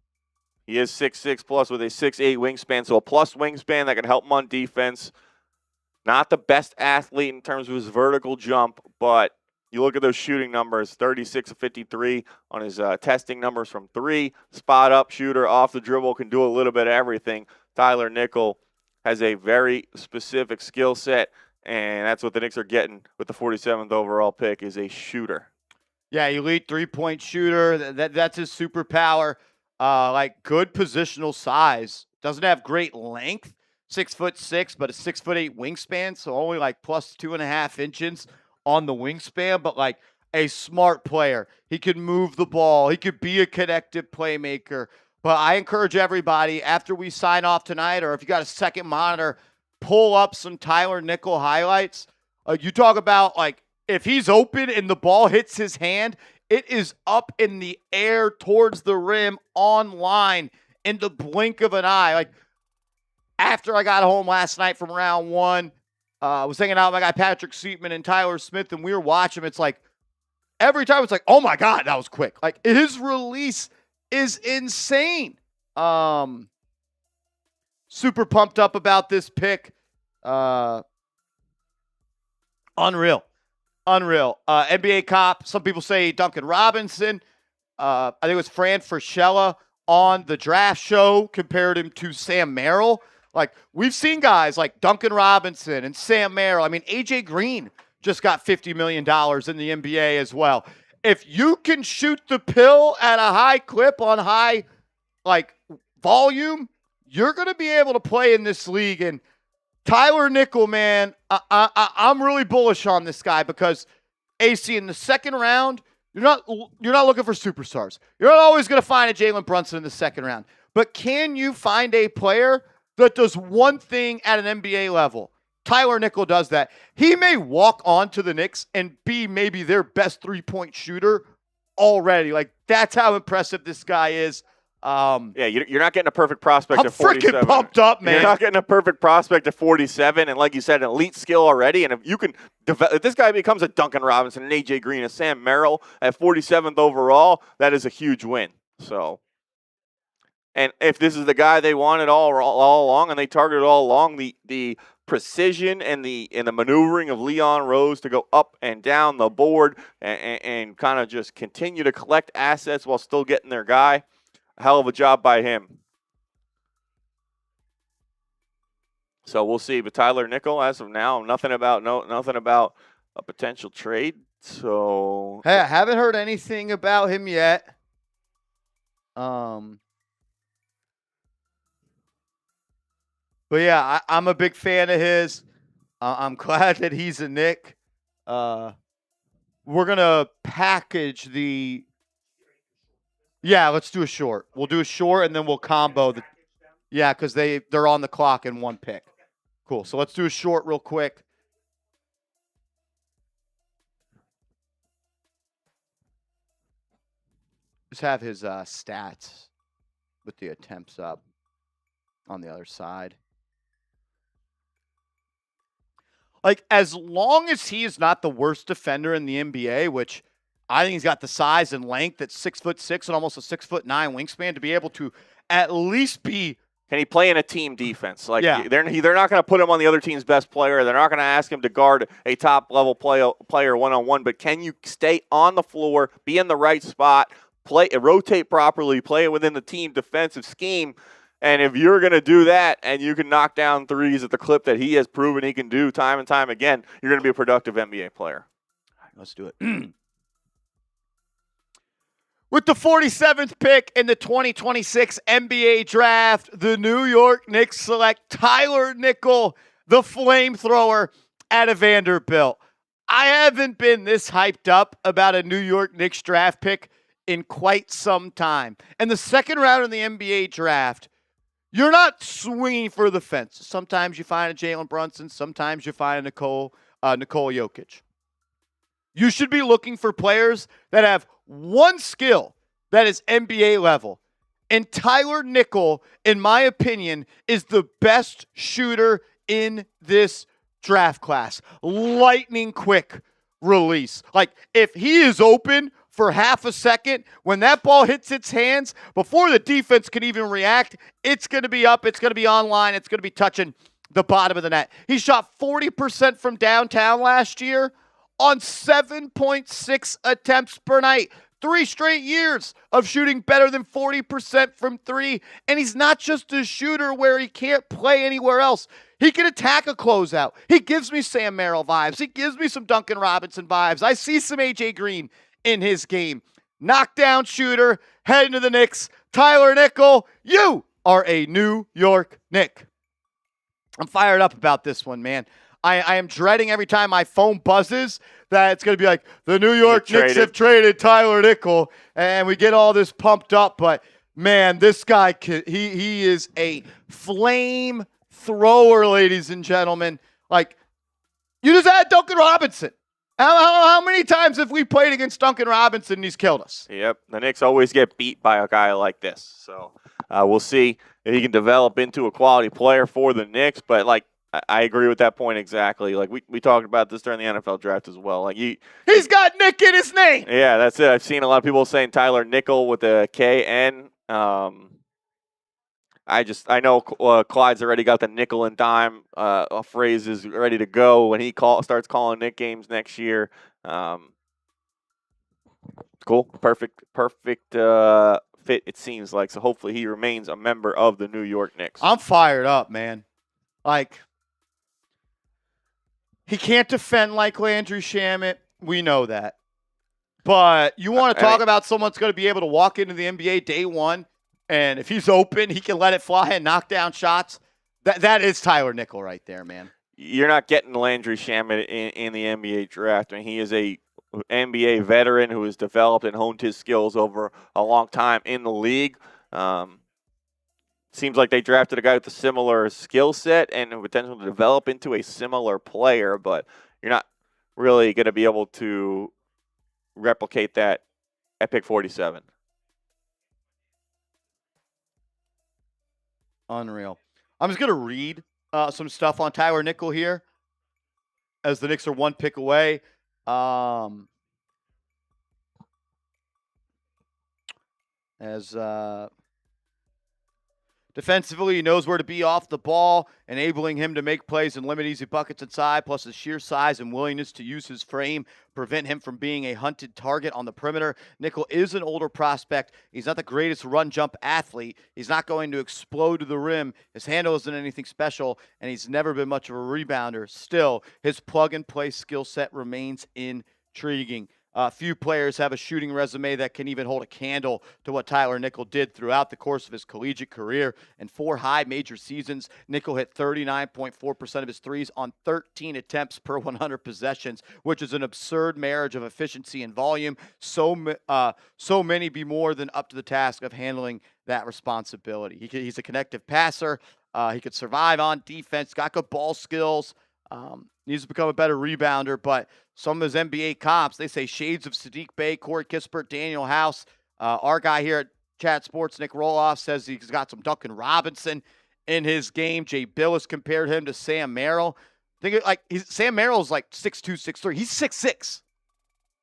he is 6'6 plus with a 6'8 wingspan, so a plus wingspan that can help him on defense. Not the best athlete in terms of his vertical jump, but you look at those shooting numbers, 36 of 53 on his testing numbers from 3. Spot up shooter, off the dribble, can do a little bit of everything. Tyler Nickel has a very specific skill set, and that's what the Knicks are getting with the 47th overall pick, is a shooter. Yeah, elite 3-point shooter. That's his superpower. Like, good positional size. Doesn't have great length. 6'6", but a 6'8" wingspan, so only like plus 2.5 inches on the wingspan, but like a smart player. He could move the ball. He could be a connected playmaker. But I encourage everybody, after we sign off tonight, or if you got a second monitor, pull up some Tyler Nickel highlights. You talk about, like, if he's open and the ball hits his hand, it is up in the air towards the rim on line in the blink of an eye. Like, after I got home last night from round 1, I was hanging out with my guy Patrick Seatman and Tyler Smith, and we were watching him. It's like, every time it's like, oh my God, that was quick. Like, his release is insane. Super pumped up about this pick. Unreal. NBA cop. Some people say Duncan Robinson. I think it was Fran Fraschilla on the draft show compared him to Sam Merrill. Like, we've seen guys like Duncan Robinson and Sam Merrill. I mean, AJ Green just got $50 million in the NBA as well. If you can shoot the pill at a high clip on high, like, volume, you're going to be able to play in this league. And Tyler Nickel, man, I'm really bullish on this guy because AC in the second round, you're not looking for superstars. You're not always going to find a Jalen Brunson in the second round. But can you find a player that does one thing at an NBA level? Tyler Nickel does that. He may walk on to the Knicks and be maybe their best three-point shooter already. Like, that's how impressive this guy is. Yeah, you're not getting a perfect prospect at 47. I'm freaking pumped up, man. You're not getting a perfect prospect at 47, and like you said, an elite skill already. And if you can develop, if this guy becomes a Duncan Robinson, an AJ Green, a Sam Merrill at 47th overall, that is a huge win. So, and if this is the guy they wanted all along, and they targeted all along, the precision and the maneuvering of Leon Rose to go up and down the board and kind of just continue to collect assets while still getting their guy. Hell of a job by him. So we'll see. But Tyler Nickel, as of now, nothing about a potential trade. So hey, I haven't heard anything about him yet. But yeah, I'm a big fan of his. I'm glad that he's a Knick. We're gonna package the. Yeah, let's do a short. We'll do a short, and then we'll combo the. Yeah, because they're on the clock in one pick. Cool. So let's do a short real quick. Just have his stats with the attempts up on the other side. Like, as long as he is not the worst defender in the NBA, which I think he's got the size and length at 6'6" and almost a 6'9" wingspan to be able to at least be. Can he play in a team defense? Like, yeah. They're not going to put him on the other team's best player. They're not going to ask him to guard a top-level player one-on-one. But can you stay on the floor, be in the right spot, rotate properly, play within the team defensive scheme? And if you're going to do that and you can knock down threes at the clip that he has proven he can do time and time again, you're going to be a productive NBA player. All right, let's do it. With the 47th pick in the 2026 NBA Draft, the New York Knicks select Tyler Nickel, the flamethrower, out of Vanderbilt. I haven't been this hyped up about a New York Knicks draft pick in quite some time. And the second round in the NBA Draft, you're not swinging for the fence. Sometimes you find a Jalen Brunson. Sometimes you find a Nikola Jokic. You should be looking for players that have one skill that is NBA level. And Tyler Nickel, in my opinion, is the best shooter in this draft class. Lightning quick release. Like, if he is open for half a second, when that ball hits its hands, before the defense can even react, it's going to be up, it's going to be online, it's going to be touching the bottom of the net. He shot 40% from downtown last year on 7.6 attempts per night. 3 straight years of shooting better than 40% from three. And he's not just a shooter where he can't play anywhere else. He can attack a closeout. He gives me Sam Merrill vibes. He gives me some Duncan Robinson vibes. I see some AJ Green in his game. Knockdown shooter, heading to the Knicks. Tyler Nickel, you are a New York Knick. I'm fired up about this one, man. I am dreading every time my phone buzzes that it's going to be like, the New York Knicks have traded Tyler Nickel, and we get all this pumped up. But, man, this guy, he is a flame thrower, ladies and gentlemen. Like, you just had Duncan Robinson. How many times have we played against Duncan Robinson and he's killed us? Yep, the Knicks always get beat by a guy like this. So we'll see if he can develop into a quality player for the Knicks. But, like, I agree with that point exactly. Like, we talked about this during the NFL draft as well. Like, he's got Nick in his name. Yeah, that's it. I've seen a lot of people saying Tyler Nickel with a K-N. I know Clyde's already got the nickel and dime phrases ready to go when he starts calling Knick games next year. Cool, perfect fit, it seems like. So hopefully he remains a member of the New York Knicks. I'm fired up, man. Like, he can't defend like Landry Shamet. We know that. But you want to talk about someone that's going to be able to walk into the NBA day one And if he's open, he can let it fly and knock down shots. That is Tyler Nickel right there, man. You're not getting Landry Shamet in the NBA draft. I mean, he is a NBA veteran who has developed and honed his skills over a long time in the league. Seems like they drafted a guy with a similar skill set and the potential to develop into a similar player, but you're not really going to be able to replicate that at pick 47. Unreal. I'm just going to read some stuff on Tyler Nickel here as the Knicks are one pick away. Defensively, he knows where to be off the ball, enabling him to make plays and limit easy buckets inside, plus his sheer size and willingness to use his frame prevent him from being a hunted target on the perimeter. Nickel is an older prospect. He's not the greatest run-jump athlete. He's not going to explode to the rim. His handle isn't anything special, and he's never been much of a rebounder. Still, his plug-and-play skill set remains intriguing. Few players have a shooting resume that can even hold a candle to what Tyler Nickel did throughout the course of his collegiate career. In 4 high major seasons, Nickel hit 39.4% of his threes on 13 attempts per 100 possessions, which is an absurd marriage of efficiency and volume. So many be more than up to the task of handling that responsibility. He's a connective passer. He could survive on defense, got good ball skills. Needs to become a better rebounder, but some of his NBA comps, they say shades of Sadiq Bey, Corey Kispert, Daniel House. Our guy here at Chat Sports, Nick Roloff, says he's got some Duncan Robinson in his game. Jay Billis compared him to Sam Merrill. Sam Merrill's like 6'2", 6'3". He's 6'6".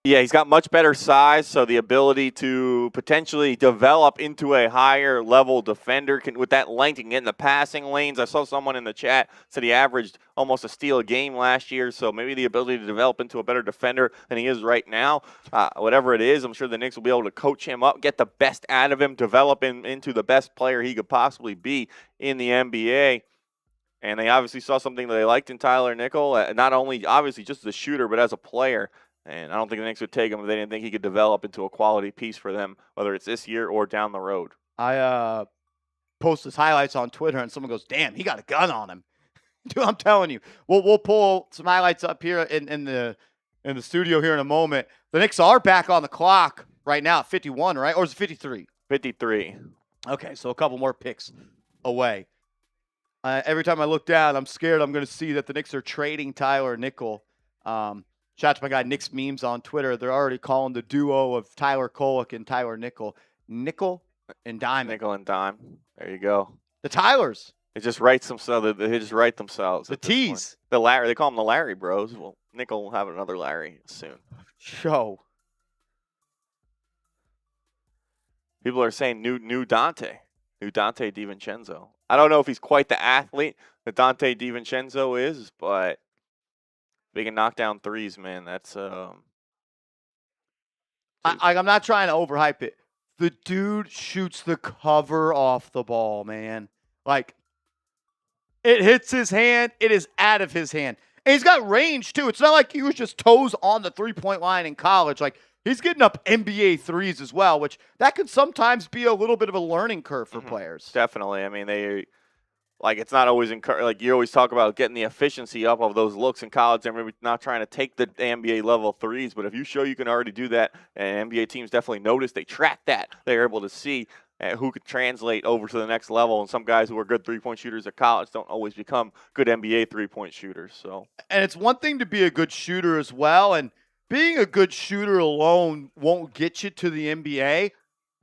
Yeah, he's got much better size, so the ability to potentially develop into a higher level defender with that length and get in the passing lanes. I saw someone in the chat said he averaged almost a steal a game last year, so maybe the ability to develop into a better defender than he is right now. Whatever it is, I'm sure the Knicks will be able to coach him up, get the best out of him, develop him into the best player he could possibly be in the NBA. And they obviously saw something that they liked in Tyler Nickel, not only obviously just as a shooter, but as a player. And I don't think the Knicks would take him if they didn't think he could develop into a quality piece for them, whether it's this year or down the road. I post his highlights on Twitter, and someone goes, "Damn, he got a gun on him." Dude, I'm telling you. We'll pull some highlights up here in the studio here in a moment. The Knicks are back on the clock right now at 51, right? Or is it 53? 53. Okay, so a couple more picks away. Every time I look down, I'm scared I'm going to see that the Knicks are trading Tyler Nickel. Shout out to my guy Knicks Memes on Twitter. They're already calling the duo of Tyler Kolek and Tyler Nickel and Dime. Nickel and dime. There you go. The Tylers. It just writes themselves. They just write themselves. The T's. The Larry. They call them the Larry Bros. Well, Nickel will have another Larry soon. Show. People are saying new Dante DiVincenzo. I don't know if he's quite the athlete that Dante DiVincenzo is, but they can knock down threes, man. That's I'm not trying to overhype it. The dude shoots the cover off the ball, man. Like, it hits his hand. It is out of his hand. And he's got range, too. It's not like he was just toes on the three-point line in college. Like, he's getting up NBA threes as well, which that could sometimes be a little bit of a learning curve for players. Definitely. I mean, it's not always like you always talk about getting the efficiency up of those looks in college. They're maybe not trying to take the NBA level threes, but if you show you can already do that, and NBA teams definitely notice, they track that. They're able to see who could translate over to the next level. And some guys who are good three-point shooters at college don't always become good NBA three-point shooters. So, and it's one thing to be a good shooter as well, and being a good shooter alone won't get you to the NBA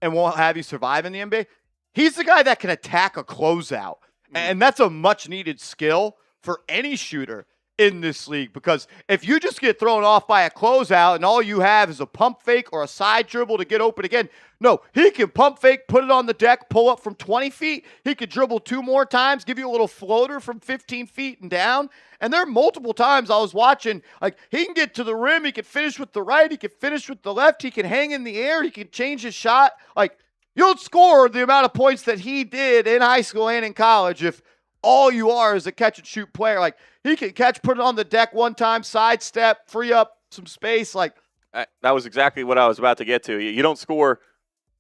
and won't have you survive in the NBA. He's the guy that can attack a closeout. And that's a much-needed skill for any shooter in this league, because if you just get thrown off by a closeout and all you have is a pump fake or a side dribble to get open again, no, he can pump fake, put it on the deck, pull up from 20 feet. He could dribble 2 more times, give you a little floater from 15 feet and down. And there are multiple times I was watching, like, he can get to the rim, he can finish with the right, he can finish with the left, he can hang in the air, he can change his shot. Like, you'll score the amount of points that he did in high school and in college if all you are is a catch-and-shoot player. Like, he can catch, put it on the deck one time, sidestep, free up some space. Like, that was exactly what I was about to get to. You don't score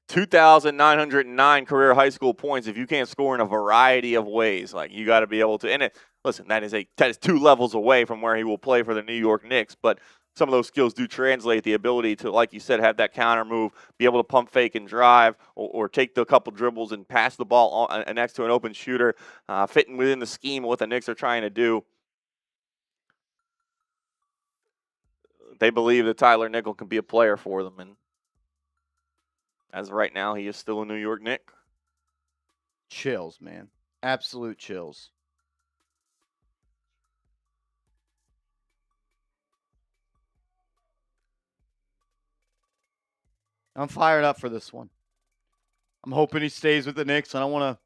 2,909 career high school points. If you can't score in a variety of ways, like you got to be able to. And listen, that is 2 levels away from where he will play for the New York Knicks. But some of those skills do translate. The ability to, like you said, have that counter move, be able to pump fake and drive, or take the couple dribbles and pass the ball next to an open shooter, fitting within the scheme of what the Knicks are trying to do. They believe that Tyler Nickel can be a player for them, and as of right now, he is still a New York Knick. Chills, man. Absolute chills. I'm fired up for this one. I'm hoping he stays with the Knicks. I don't want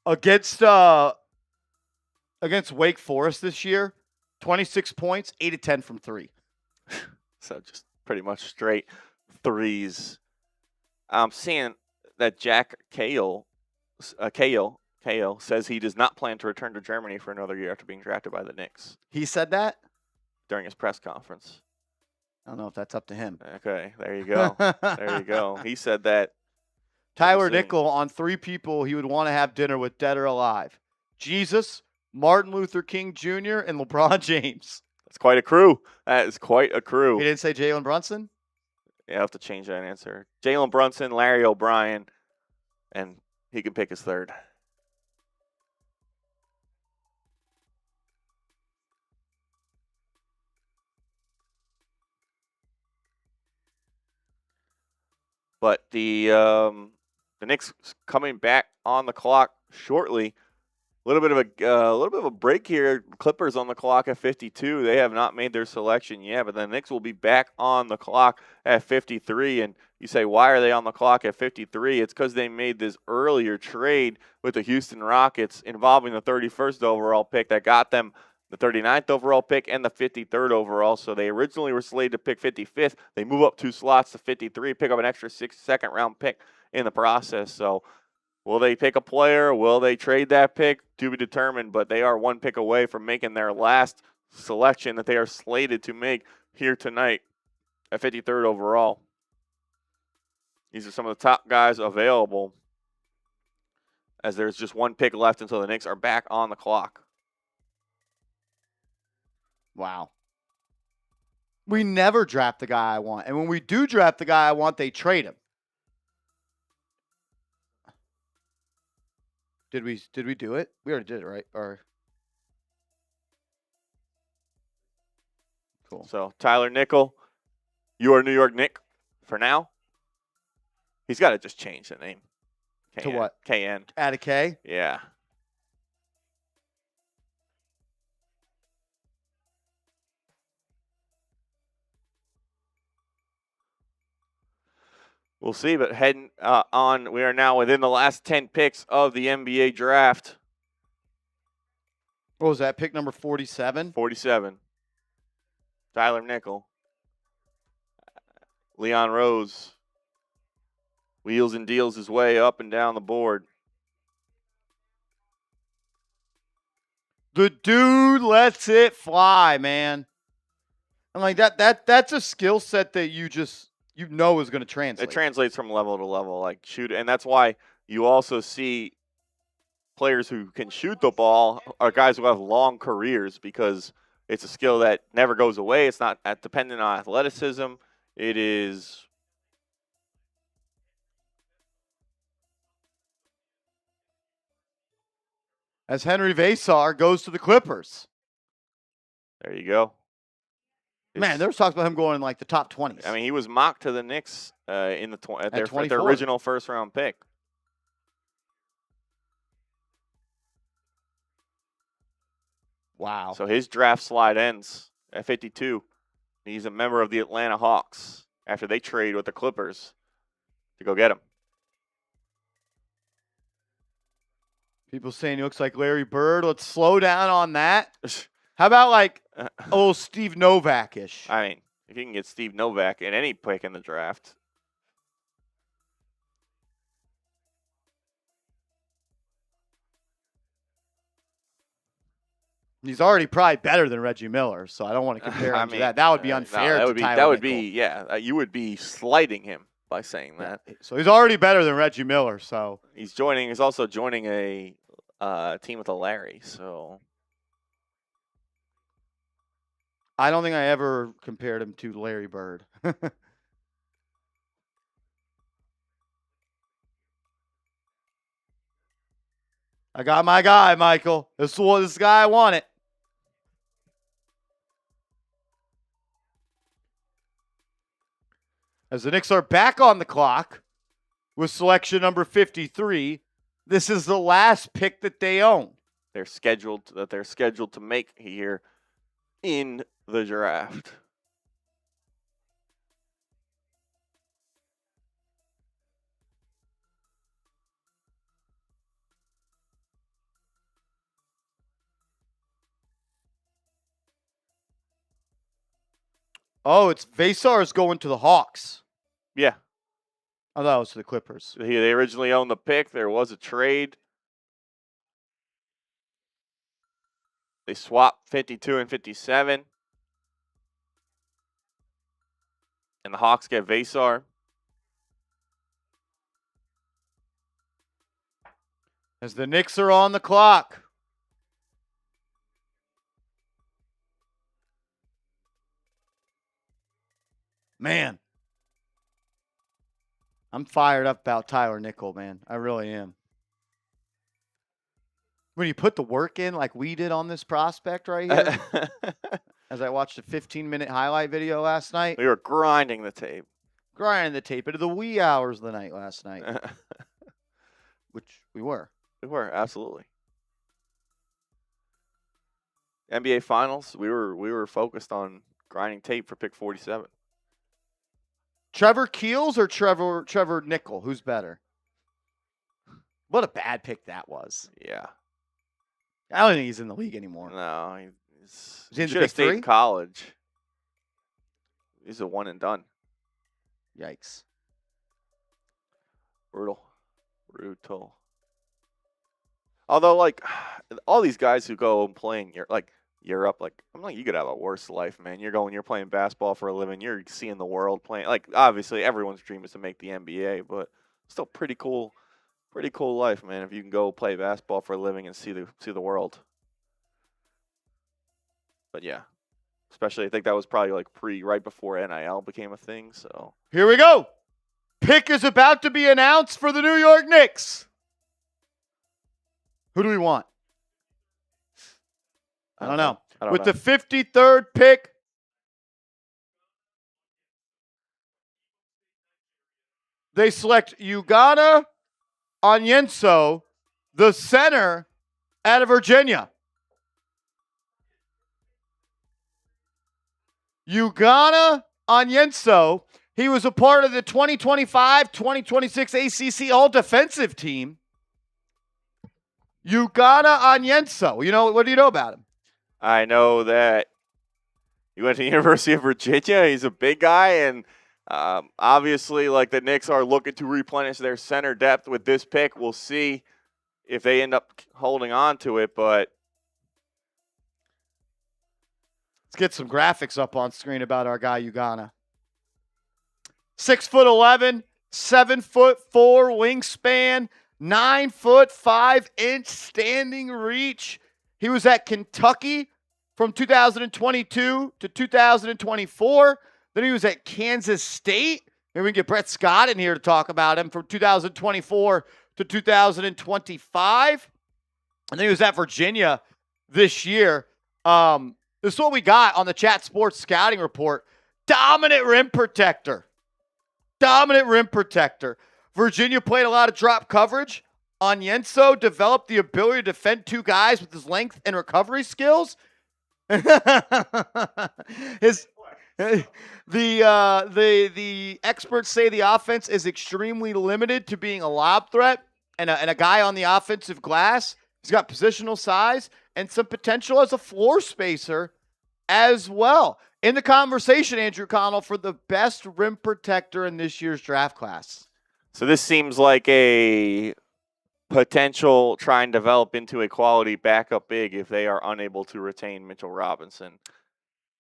to. Against Wake Forest this year, 26 points, 8 of 10 from 3. So just pretty much straight threes. I'm seeing that Jack Cahill says he does not plan to return to Germany for another year after being drafted by the Knicks He said that? during his press conference. I don't know if that's up to him. Okay, there you go. There you go. He said that. Tyler Interesting. Nickel on 3 people he would want to have dinner with, dead or alive. Jesus, Martin Luther King Jr., and LeBron James. That's quite a crew. That is quite a crew. He didn't say Jalen Brunson? Yeah, I have to change that answer. Jalen Brunson, Larry O'Brien, and he can pick his third. But the Knicks coming back on the clock shortly. A little bit of a break here. Clippers on the clock at 52. They have not made their selection yet, but the Knicks will be back on the clock at 53. And you say, why are they on the clock at 53? It's because they made this earlier trade with the Houston Rockets involving the 31st overall pick that got them the 39th overall pick and the 53rd overall. So they originally were slated to pick 55th. They move up 2 slots to 53, pick up an extra 6 second-round pick in the process. So will they pick a player? Will they trade that pick? To be determined, but they are 1 pick away from making their last selection that they are slated to make here tonight at 53rd overall. These are some of the top guys available, as there's just 1 pick left until the Knicks are back on the clock. Wow. We never draft the guy I want. And when we do draft the guy I want, they trade him. Did we do it? We already did it, right? Or cool. So Tyler Nickel, you are New York Knick for now. He's got to just change the name. To what? KN. Add a K? Yeah. We'll see, but heading on, we are now within the last 10 picks of the NBA draft. What was that? Pick number 47? 47. Tyler Nickel. Leon Rose wheels and deals his way up and down the board. The dude lets it fly, man. I'm like, that's a skill set that you know is going to translate. It translates from level to level, like shoot, and that's why you also see players who can shoot the ball are guys who have long careers, because it's a skill that never goes away. It's not dependent on athleticism. It is as Henri Veesaar goes to the Clippers. there you go. Man, there was talks about him going in like the top 20s. I mean, he was mocked to the Knicks in the at their 24. original first-round pick. Wow. So his draft slide ends at 52. He's a member of the Atlanta Hawks after they trade with the Clippers to go get him. People saying he looks like Larry Bird. Let's slow down on that. How about like a little Steve Novak-ish? I mean, if you can get Steve Novak at any pick in the draft. He's already probably better than Reggie Miller, so I don't want to compare him to that. That would be unfair. No, to Tyler that would Nickel. be, yeah. You would be slighting him by saying that. So he's already better than Reggie Miller. So He's also joining a team with a Larry. So I don't think I ever compared him to Larry Bird. I got my guy, Michael. This guy I wanted. As the Knicks are back on the clock with selection number 53, this is the last pick that they own. they're scheduled to make here in the draft. Oh, it's Veesaar is going to the Hawks. Yeah. I thought it was to the Clippers. They originally owned the pick. There was a trade. They swapped 52 and 57. And the Hawks get Veesaar. As the Knicks are on the clock. Man. I'm fired up about Tyler Nickel, man. I really am. When you put the work in like we did on this prospect right here, as I watched a 15-minute highlight video last night. We were grinding the tape. Grinding the tape into the wee hours of the night last night. Which we were. We were, absolutely. NBA Finals, we were focused on grinding tape for pick 47. Trevor Keels or Trevor Nickel? Who's better? What a bad pick that was. Yeah. I don't think he's in the league anymore. No, he should have stayed in college. He's a one and done. Yikes. Brutal. Although, like, all these guys who go and play in Europe, like, I'm like, you could have a worse life, man. You're playing basketball for a living. You're seeing the world playing. Like, obviously, everyone's dream is to make the NBA, but still pretty cool life, man. If you can go play basketball for a living and see the world. But yeah, especially I think that was probably like right before NIL became a thing. So here we go. Pick is about to be announced for the New York Knicks. Who do we want? I don't know. With the 53rd pick, they select Ugonna Onyenso, the center out of Virginia. Ugonna Onyenso, he was a part of the 2025-2026 ACC All-Defensive Team. Ugonna Onyenso. What do you know about him? I know that he went to the University of Virginia. He's a big guy, and obviously, like, the Knicks are looking to replenish their center depth with this pick. We'll see if they end up holding on to it, but let's get some graphics up on screen about our guy Ugonna. 6'11", 7'4" wingspan, 9'5" standing reach. He was at Kentucky from 2022 to 2024. Then he was at Kansas State. Maybe we can get Brett Scott in here to talk about him from 2024 to 2025. And then he was at Virginia this year. This is what we got on the Chat Sports scouting report. Dominant rim protector. Virginia played a lot of drop coverage. Onyenso developed the ability to defend two guys with his length and recovery skills. The experts say the offense is extremely limited to being a lob threat and a guy on the offensive glass. He's got positional size and some potential as a floor spacer as well. In the conversation, Andrew Connell, for the best rim protector in this year's draft class. So this seems like a potential try and develop into a quality backup big if they are unable to retain Mitchell Robinson.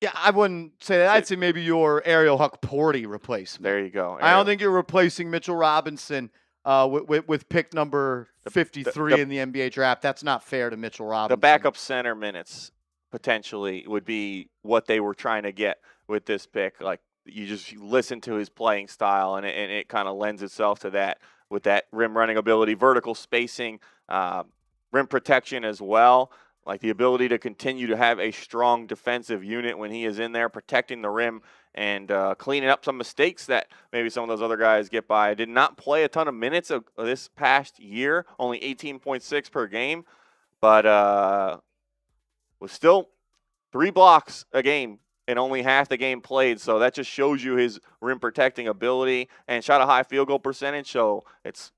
Yeah, I wouldn't say that. I'd say maybe your Ariel Huck-Porty replacement. There you go. I don't think you're replacing Mitchell Robinson with pick number 53 in the NBA draft. That's not fair to Mitchell Robinson. The backup center minutes potentially would be what they were trying to get with this pick. Like, you listen to his playing style, and it kind of lends itself to that with that rim running ability, vertical spacing, rim protection as well. Like the ability to continue to have a strong defensive unit when he is in there protecting the rim and cleaning up some mistakes that maybe some of those other guys get by. Did not play a ton of minutes of this past year, only 18.6 per game, but was still 3 blocks a game and only half the game played. So that just shows you his rim protecting ability, and shot a high field goal percentage. So it's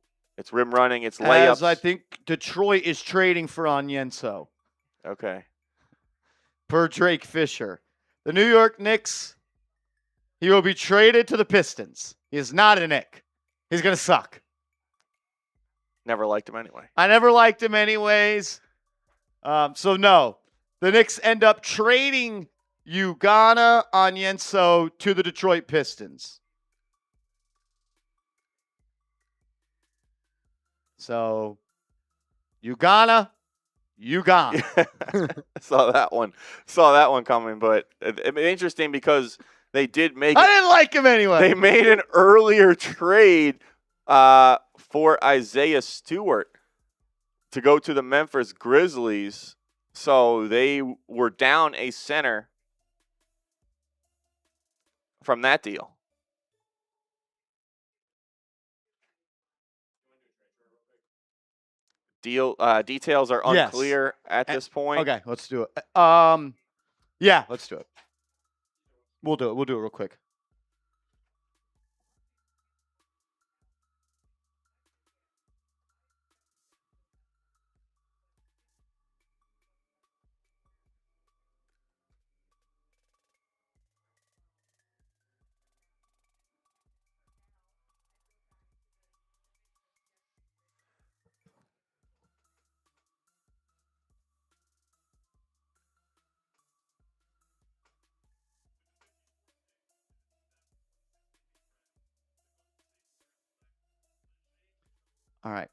rim running, it's layups. As I think Detroit is trading for Onyenso. Okay. Per Drake Fisher. The New York Knicks, he will be traded to the Pistons. He is not a Knick. He's going to suck. Never liked him anyway. I never liked him anyways. So, no. The Knicks end up trading Ugana Onyenso to the Detroit Pistons. So, Ugana, you gone. Saw that one coming, but it's interesting because they did make. I didn't like him anyway. They made an earlier trade for Isaiah Stewart to go to the Memphis Grizzlies, so they were down a center from that deal. Details are unclear at this point. Okay, let's do it. Yeah, let's do it. We'll do it. We'll do it real quick. All right.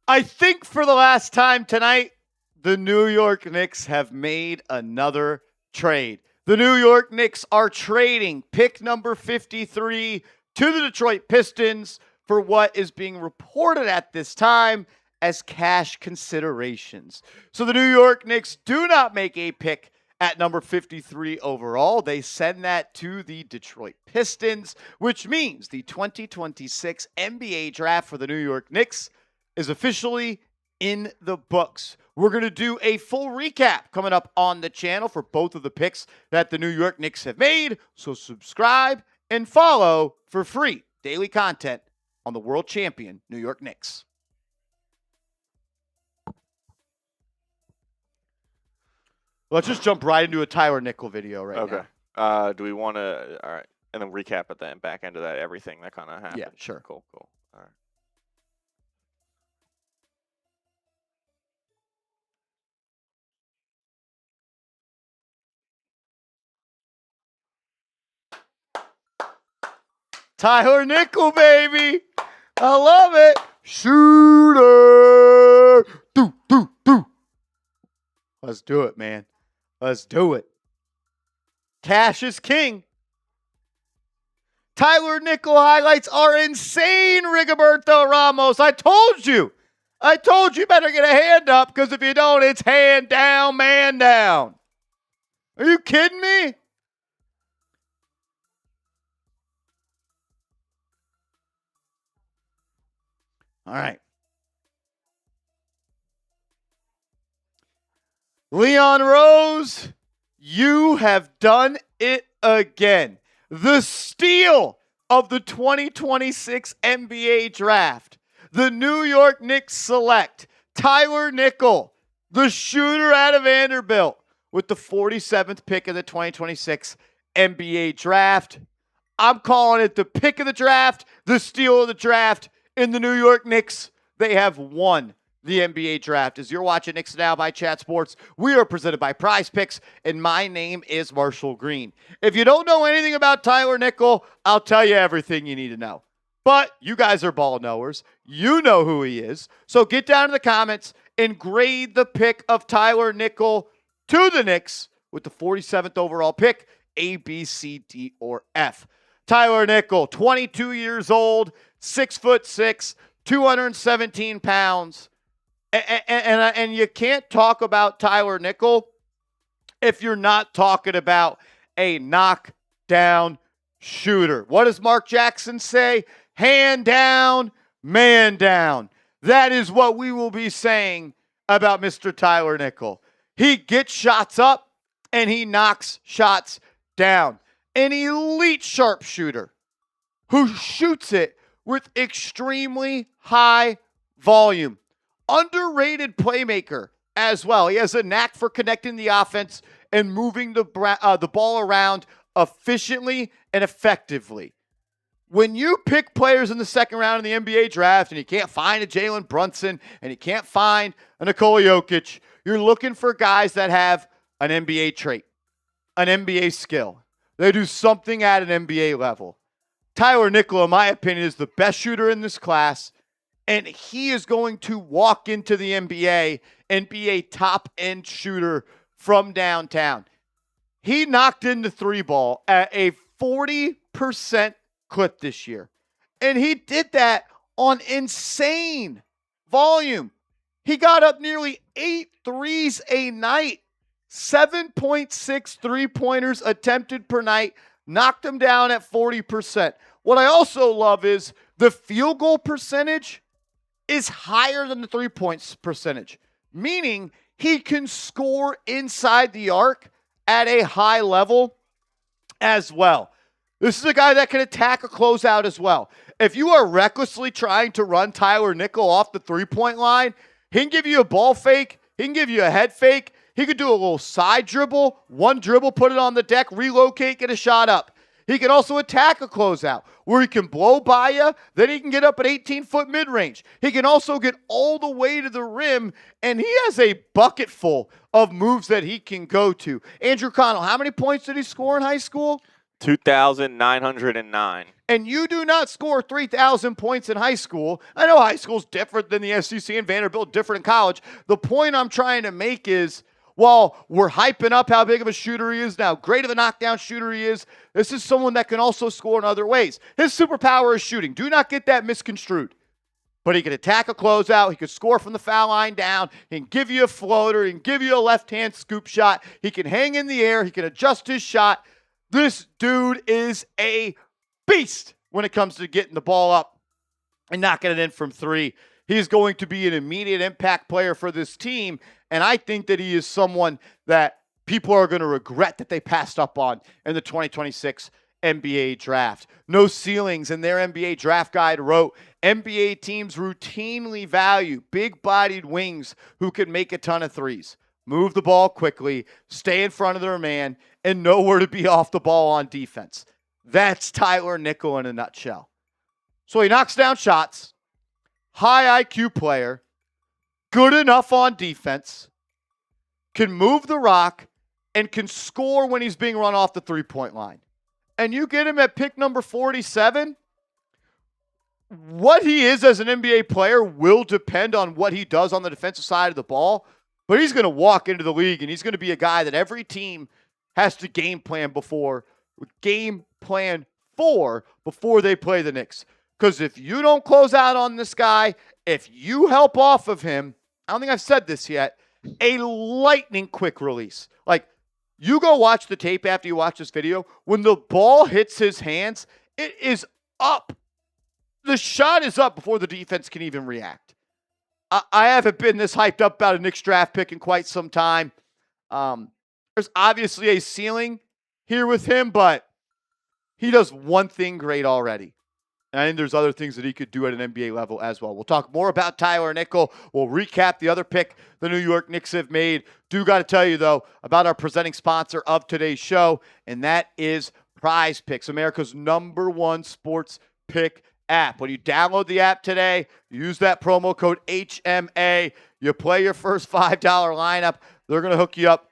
I think for the last time tonight, the New York Knicks have made another trade. The New York Knicks are trading pick number 53 to the Detroit Pistons for what is being reported at this time as cash considerations. So the New York Knicks do not make a pick at number 53 overall. They send that to the Detroit Pistons, which means the 2026 NBA Draft for the New York Knicks is officially in the books. We're going to do a full recap coming up on the channel for both of the picks that the New York Knicks have made. So subscribe and follow for free daily content on the world champion New York Knicks. Let's just jump right into a Tyler Nickel video right now. Okay. Do we want to? All right, and then recap at the back end of that, everything that kind of happened. Yeah, sure. Cool. All right. Tyler Nickel, baby. I love it. Shooter. Do. Let's do it, man. Let's do it. Cash is king. Tyler Nickel highlights are insane, Rigoberto Ramos. I told you. You better get a hand up, because if you don't, it's hand down, man down. Are you kidding me? All right. Leon Rose, you have done it again. The steal of the 2026 NBA Draft. The New York Knicks select Tyler Nickel, the shooter out of Vanderbilt, with the 47th pick of the 2026 NBA Draft. I'm calling it the pick of the draft, the steal of the draft. In the New York Knicks, they have won the NBA Draft. As you're watching Knicks Now by Chat Sports, we are presented by Prize Picks, and my name is Marshall Green. If you don't know anything about Tyler Nickel, I'll tell you everything you need to know. But you guys are ball knowers. You know who he is. So get down in the comments and grade the pick of Tyler Nickel to the Knicks with the 47th overall pick, A, B, C, D, or F. Tyler Nickel, 22 years old, 6'6", 217 pounds. And you can't talk about Tyler Nickel if you're not talking about a knockdown shooter. What does Mark Jackson say? Hand down, man down. That is what we will be saying about Mr. Tyler Nickel. He gets shots up and he knocks shots down. An elite sharpshooter who shoots it with extremely high volume. Underrated playmaker as well. He has a knack for connecting the offense and moving the ball around efficiently and effectively. When you pick players in the second round in the NBA draft and you can't find a Jalen Brunson and you can't find a Nikola Jokic, you're looking for guys that have an NBA trait, an NBA skill. They do something at an NBA level. Tyler Nickel, in my opinion, is the best shooter in this class, and he is going to walk into the NBA and be a top-end shooter from downtown. He knocked in the three ball at a 40% clip this year, and he did that on insane volume. He got up nearly 8 threes a night, 7.6 three-pointers attempted per night, knocked him down at 40%. What I also love is the field goal percentage is higher than the three-point percentage, meaning he can score inside the arc at a high level as well. This is a guy that can attack a closeout as well. If you are recklessly trying to run Tyler Nickel off the three-point line, he can give you a ball fake. He can give you a head fake. He could do a little side dribble, one dribble, put it on the deck, relocate, get a shot up. He can also attack a closeout where he can blow by you. Then he can get up at 18-foot mid-range. He can also get all the way to the rim, and he has a bucket full of moves that he can go to. Andrew Connell, how many points did he score in high school? 2,909. And you do not score 3,000 points in high school. I know high school's different than the SEC and Vanderbilt, different in college. The point I'm trying to make is, while we're hyping up how big of a shooter he is now, great of a knockdown shooter he is, this is someone that can also score in other ways. His superpower is shooting. Do not get that misconstrued. But he can attack a closeout. He can score from the foul line down. He can give you a floater. He can give you a left-hand scoop shot. He can hang in the air. He can adjust his shot. This dude is a beast when it comes to getting the ball up and knocking it in from three. He's going to be an immediate impact player for this team, and I think that he is someone that people are going to regret that they passed up on in the 2026 NBA Draft. No ceilings, and their NBA Draft Guide wrote, NBA teams routinely value big-bodied wings who can make a ton of threes, move the ball quickly, stay in front of their man, and know where to be off the ball on defense. That's Tyler Nickel in a nutshell. So he knocks down shots, high IQ player, good enough on defense, can move the rock, and can score when he's being run off the three-point line. And you get him at pick number 47, what he is as an NBA player will depend on what he does on the defensive side of the ball, but he's going to walk into the league, and he's going to be a guy that every team has to game plan for before they play the Knicks. Because if you don't close out on this guy, if you help off of him, I don't think I've said this yet, a lightning quick release. Like, you go watch the tape after you watch this video. When the ball hits his hands, it is up. The shot is up before the defense can even react. I haven't been this hyped up about a Knicks draft pick in quite some time. There's obviously a ceiling here with him, but he does one thing great already. And I think there's other things that he could do at an NBA level as well. We'll talk more about Tyler Nickel. We'll recap the other pick the New York Knicks have made. Do got to tell you, though, about our presenting sponsor of today's show, and that is Prize Picks, America's #1 sports pick app. When you download the app today, use that promo code HMA. You play your first $5 lineup. They're going to hook you up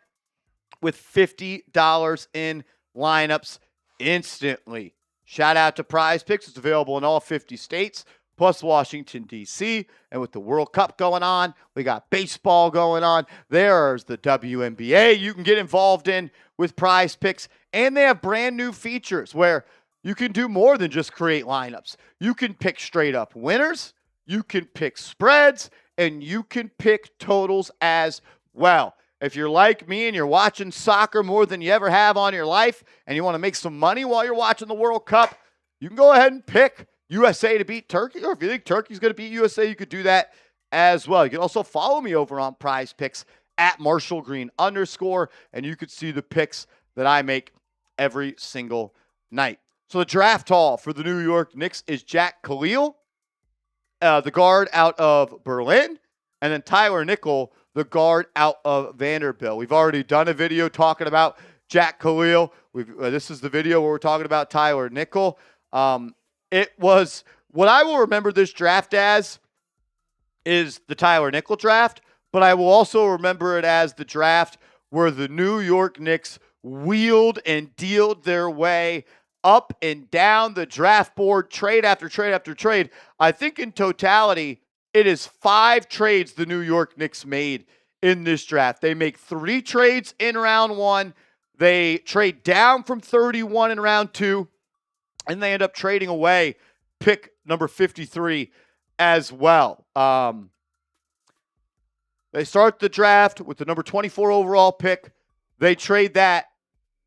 with $50 in lineups instantly. Shout out to Prize Picks. It's available in all 50 states, plus Washington, D.C. And with the World Cup going on, we got baseball going on. There's the WNBA you can get involved in with Prize Picks. And they have brand new features where you can do more than just create lineups. You can pick straight up winners, you can pick spreads, and you can pick totals as well. If you're like me and you're watching soccer more than you ever have on your life and you want to make some money while you're watching the World Cup, you can go ahead and pick USA to beat Turkey. Or if you think Turkey's going to beat USA, you could do that as well. You can also follow me over on Prize Picks at @MarshallGreen_, and you could see the picks that I make every single night. So the draft haul for the New York Knicks is Jack Khalil, the guard out of Berlin, and then Tyler Nickel, the guard out of Vanderbilt. We've already done a video talking about Jack Khalil. This is the video where we're talking about Tyler Nickel. It was what I will remember this draft as is the Tyler Nickel draft, but I will also remember it as the draft where the New York Knicks wheeled and dealed their way up and down the draft board, trade after trade after trade. I think in totality, it is 5 trades the New York Knicks made in this draft. They make 3 trades in round 1. They trade down from 31 in round 2, and they end up trading away pick number 53 as well. They start the draft with the number 24 overall pick. They trade that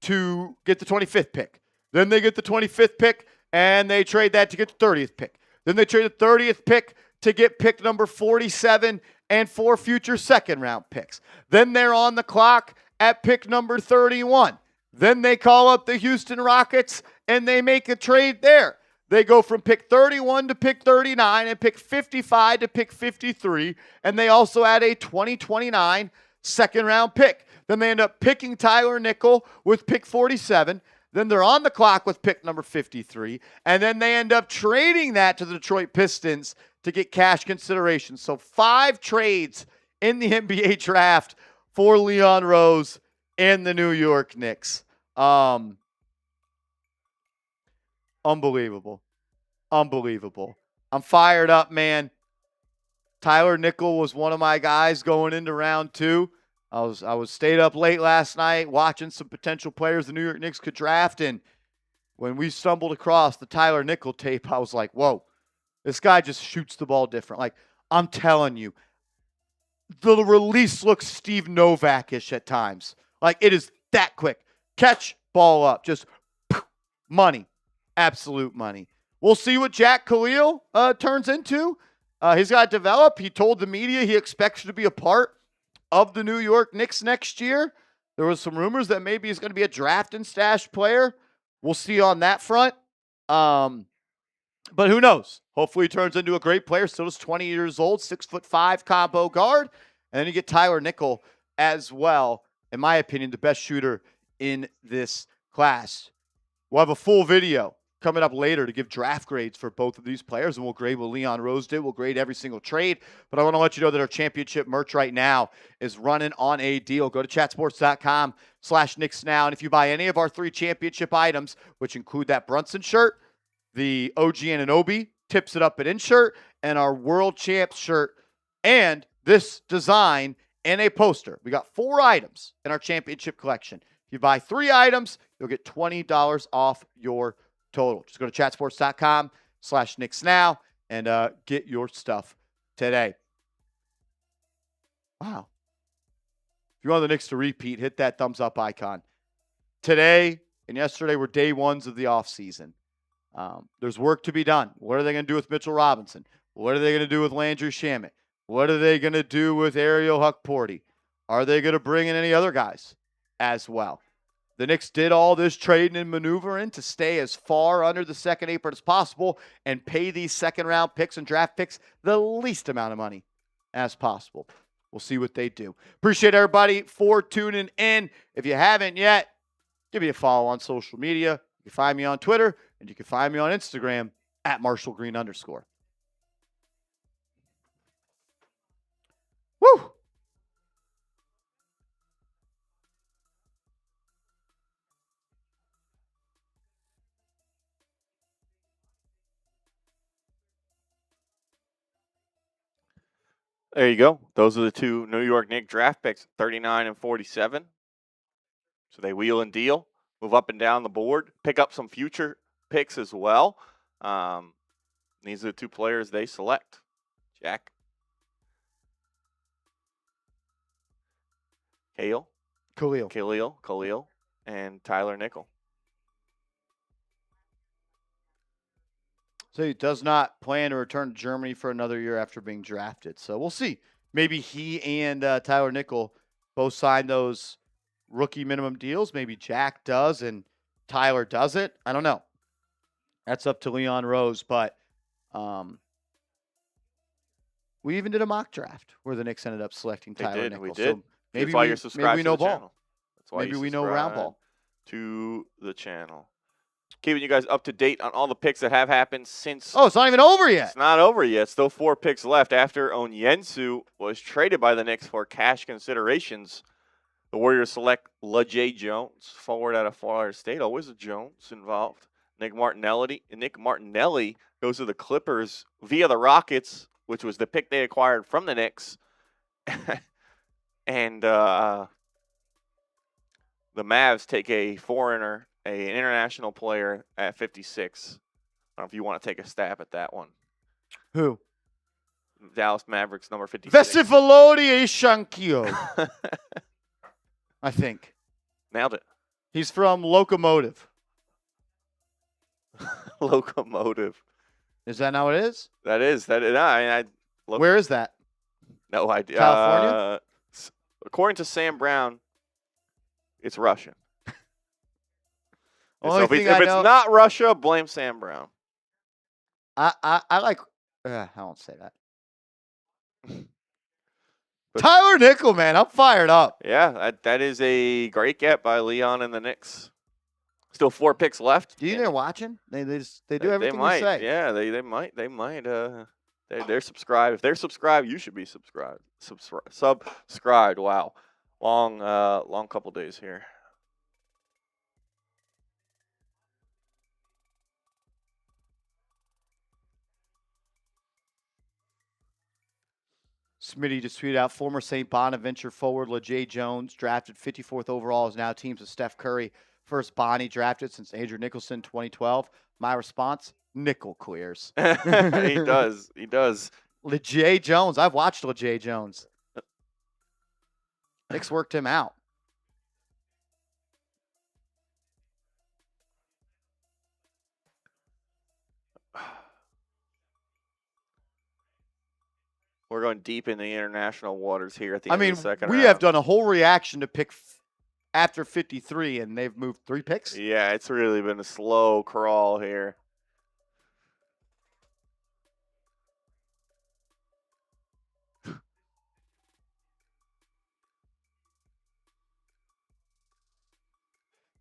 to get the 25th pick. Then they get the 25th pick, and they trade that to get the 30th pick. Then they trade the 30th pick to get pick number 47 and 4 future second-round picks. Then they're on the clock at pick number 31. Then they call up the Houston Rockets, and they make a trade there. They go from pick 31 to pick 39 and pick 55 to pick 53, and they also add a 2029 second-round pick. Then they end up picking Tyler Nickel with pick 47. Then they're on the clock with pick number 53, and then they end up trading that to the Detroit Pistons to get cash consideration. So 5 trades in the NBA draft for Leon Rose and the New York Knicks. Unbelievable. Unbelievable. I'm fired up, man. Tyler Nickel was one of my guys going into round 2. I was stayed up late last night watching some potential players the New York Knicks could draft, and when we stumbled across the Tyler Nickel tape, I was like, whoa, this guy just shoots the ball different. Like, I'm telling you, the release looks Steve Novak-ish at times. Like, it is that quick. Catch, ball up. Just money. Absolute money. We'll see what Jack Khalil turns into. He's got to develop. He told the media he expects to be a part of the New York Knicks next year. There was some rumors that maybe he's going to be a draft and stash player. We'll see on that front. But who knows? Hopefully he turns into a great player. Still just 20 years old, 6'5" combo guard. And then you get Tyler Nickel as well. In my opinion, the best shooter in this class. We'll have a full video coming up later to give draft grades for both of these players, and we'll grade what Leon Rose did. We'll grade every single trade. But I want to let you know that our championship merch right now is running on a deal. Go to chatsports.com/Knicks now. And if you buy any of our 3 championship items, which include that Brunson shirt, the OG Anunoby Tips It Up at In shirt, and our World Champs shirt, and this design and a poster. We got 4 items in our championship collection. If you buy 3 items, you'll get $20 off your total. Just go to chatsports.com/Knicks now and get your stuff today. Wow. If you want the Knicks to repeat, hit that thumbs up icon. Today and yesterday were day 1s of the offseason. There's work to be done. What are they going to do with Mitchell Robinson? What are they going to do with Landry Shamet? What are they going to do with Ariel Huckporty? Are they going to bring in any other guys as well? The Knicks did all this trading and maneuvering to stay as far under the second apron as possible and pay these second-round picks and draft picks the least amount of money as possible. We'll see what they do. Appreciate everybody for tuning in. If you haven't yet, give me a follow on social media. You can find me on Twitter, and you can find me on Instagram at Marshall Green _ Woo! There you go. Those are the two New York Knicks draft picks, 39 and 47. So they wheel and deal, move up and down the board, pick up some future picks as well. These are the two players they select. Jack. Khalil, and Tyler Nickel. So he does not plan to return to Germany for another year after being drafted. So we'll see. Maybe he and Tyler Nickel both sign those rookie minimum deals. Maybe Jack does and Tyler doesn't. I don't know. That's up to Leon Rose. But we even did a mock draft where the Knicks ended up selecting Tyler Nickel. We did. So maybe That's why you're subscribed maybe we to know the ball. channel. That's why Maybe you we know round ball. To the channel. Keeping you guys up to date on all the picks that have happened since. Oh, it's not even over yet. It's not over yet. Still 4 picks left after Onyensu was traded by the Knicks for cash considerations. The Warriors select LaJay Jones, forward out of Florida State. Always a Jones involved. Nick Martinelli goes to the Clippers via the Rockets, which was the pick they acquired from the Knicks. And the Mavs take a foreigner, an international player at 56. I don't know if you want to take a stab at that one. Who? Dallas Mavericks, number 56. Vesivalodi Shankio, I think. Nailed it. He's from Locomotive. Locomotive. Is that not what it is? That is. Where is that? No idea. California? According to Sam Brown, it's Russian. Only So if thing it's I know- not Russia, blame Sam Brown. I like. I won't say that. Tyler Nickel, man, I'm fired up. Yeah, that is a great get by Leon and the Knicks. Still 4 picks left. Do you think they're watching? They do everything They might. we say. Yeah, they might. They're subscribed. If they're subscribed, you should be subscribed. Subscribed. Wow, long couple days here. Smitty just tweeted out former St. Bonaventure forward LaJay Jones, drafted 54th overall, is now teams with Steph Curry. First Bonnie drafted since Andrew Nicholson 2012. My response, Nickel clears. He does. LaJay Jones. I've watched LaJay Jones. Knicks worked him out. We're going deep in the international waters here at the end of the second we round. have done a whole reaction to pick after 53, and they've moved 3 picks. Yeah, it's really been a slow crawl here.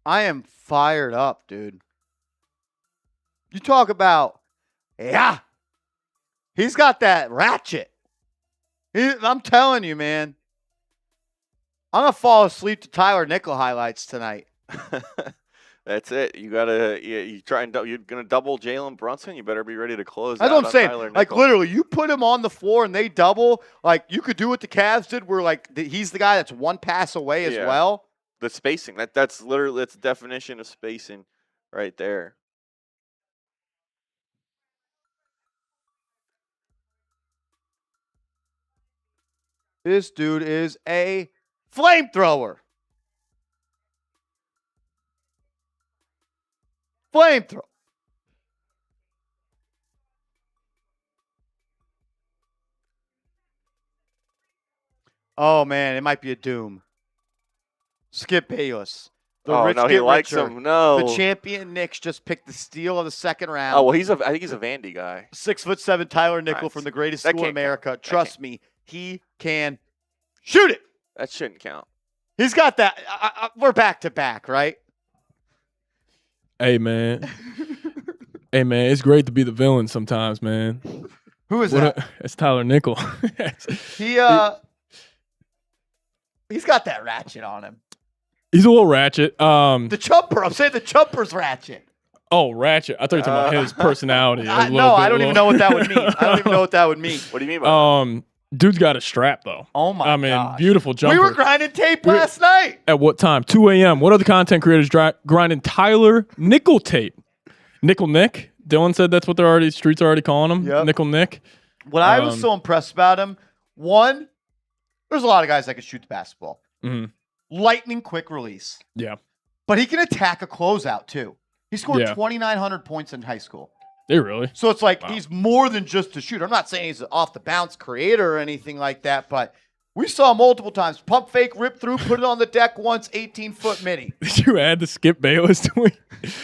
I am fired up, dude. You talk about, yeah, he's got that ratchet. I'm telling you, man. I'm going to fall asleep to Tyler Nickel highlights tonight. That's it. You gotta. You try and you're gonna double Jalen Brunson. You better be ready to close. That's out what I'm on saying. Tyler Like, Nickel. literally, you put him on the floor and they double. Like, you could do what the Cavs did where, like, he's the guy that's one pass away as Yeah. well. The spacing. That's literally the definition of spacing, right there. This dude is a flamethrower. Flamethrower. Oh, man, it might be a doom. Skip Bayless. The Oh rich no, he get likes richer. him. No. The champion Knicks just picked the steal of the second round. Oh well, I think he's a Vandy guy. 6'7" Tyler Nickel Nice. from the greatest That school in can't count. America. That Trust can't. me, he can shoot it. That shouldn't count. He's got that. We're back to back, right? Hey, man. Hey, man, it's great to be the villain sometimes, man. Who is that? It's Tyler Nickel. He's got that ratchet on him. He's a little ratchet. The chumper. I'm saying the chumper's ratchet. Oh, ratchet. I thought you were talking about his personality. No, I don't even know what that would mean. I don't even know what that would mean. What do you mean by that? Dude's got a strap, though. Oh, my God. I mean, beautiful jumper. We were grinding tape last night. At what time? 2 a.m. What other content creators grinding Tyler Nickel tape? Nickel Nick? Dillon said that's what streets are already calling him. Yep. Nickel Nick. What I was so impressed about him, one, there's a lot of guys that can shoot the basketball. Mm-hmm. Lightning quick release. Yeah. But he can attack a closeout, too. He scored Yeah. 2,900 points in high school. They really? So it's like he's more than just a shooter. I'm not saying he's an off-the-bounce creator or anything like that, but we saw multiple times. Pump fake, rip through, put it on the deck once, 18-foot mini. Did you add the Skip Bayless to it?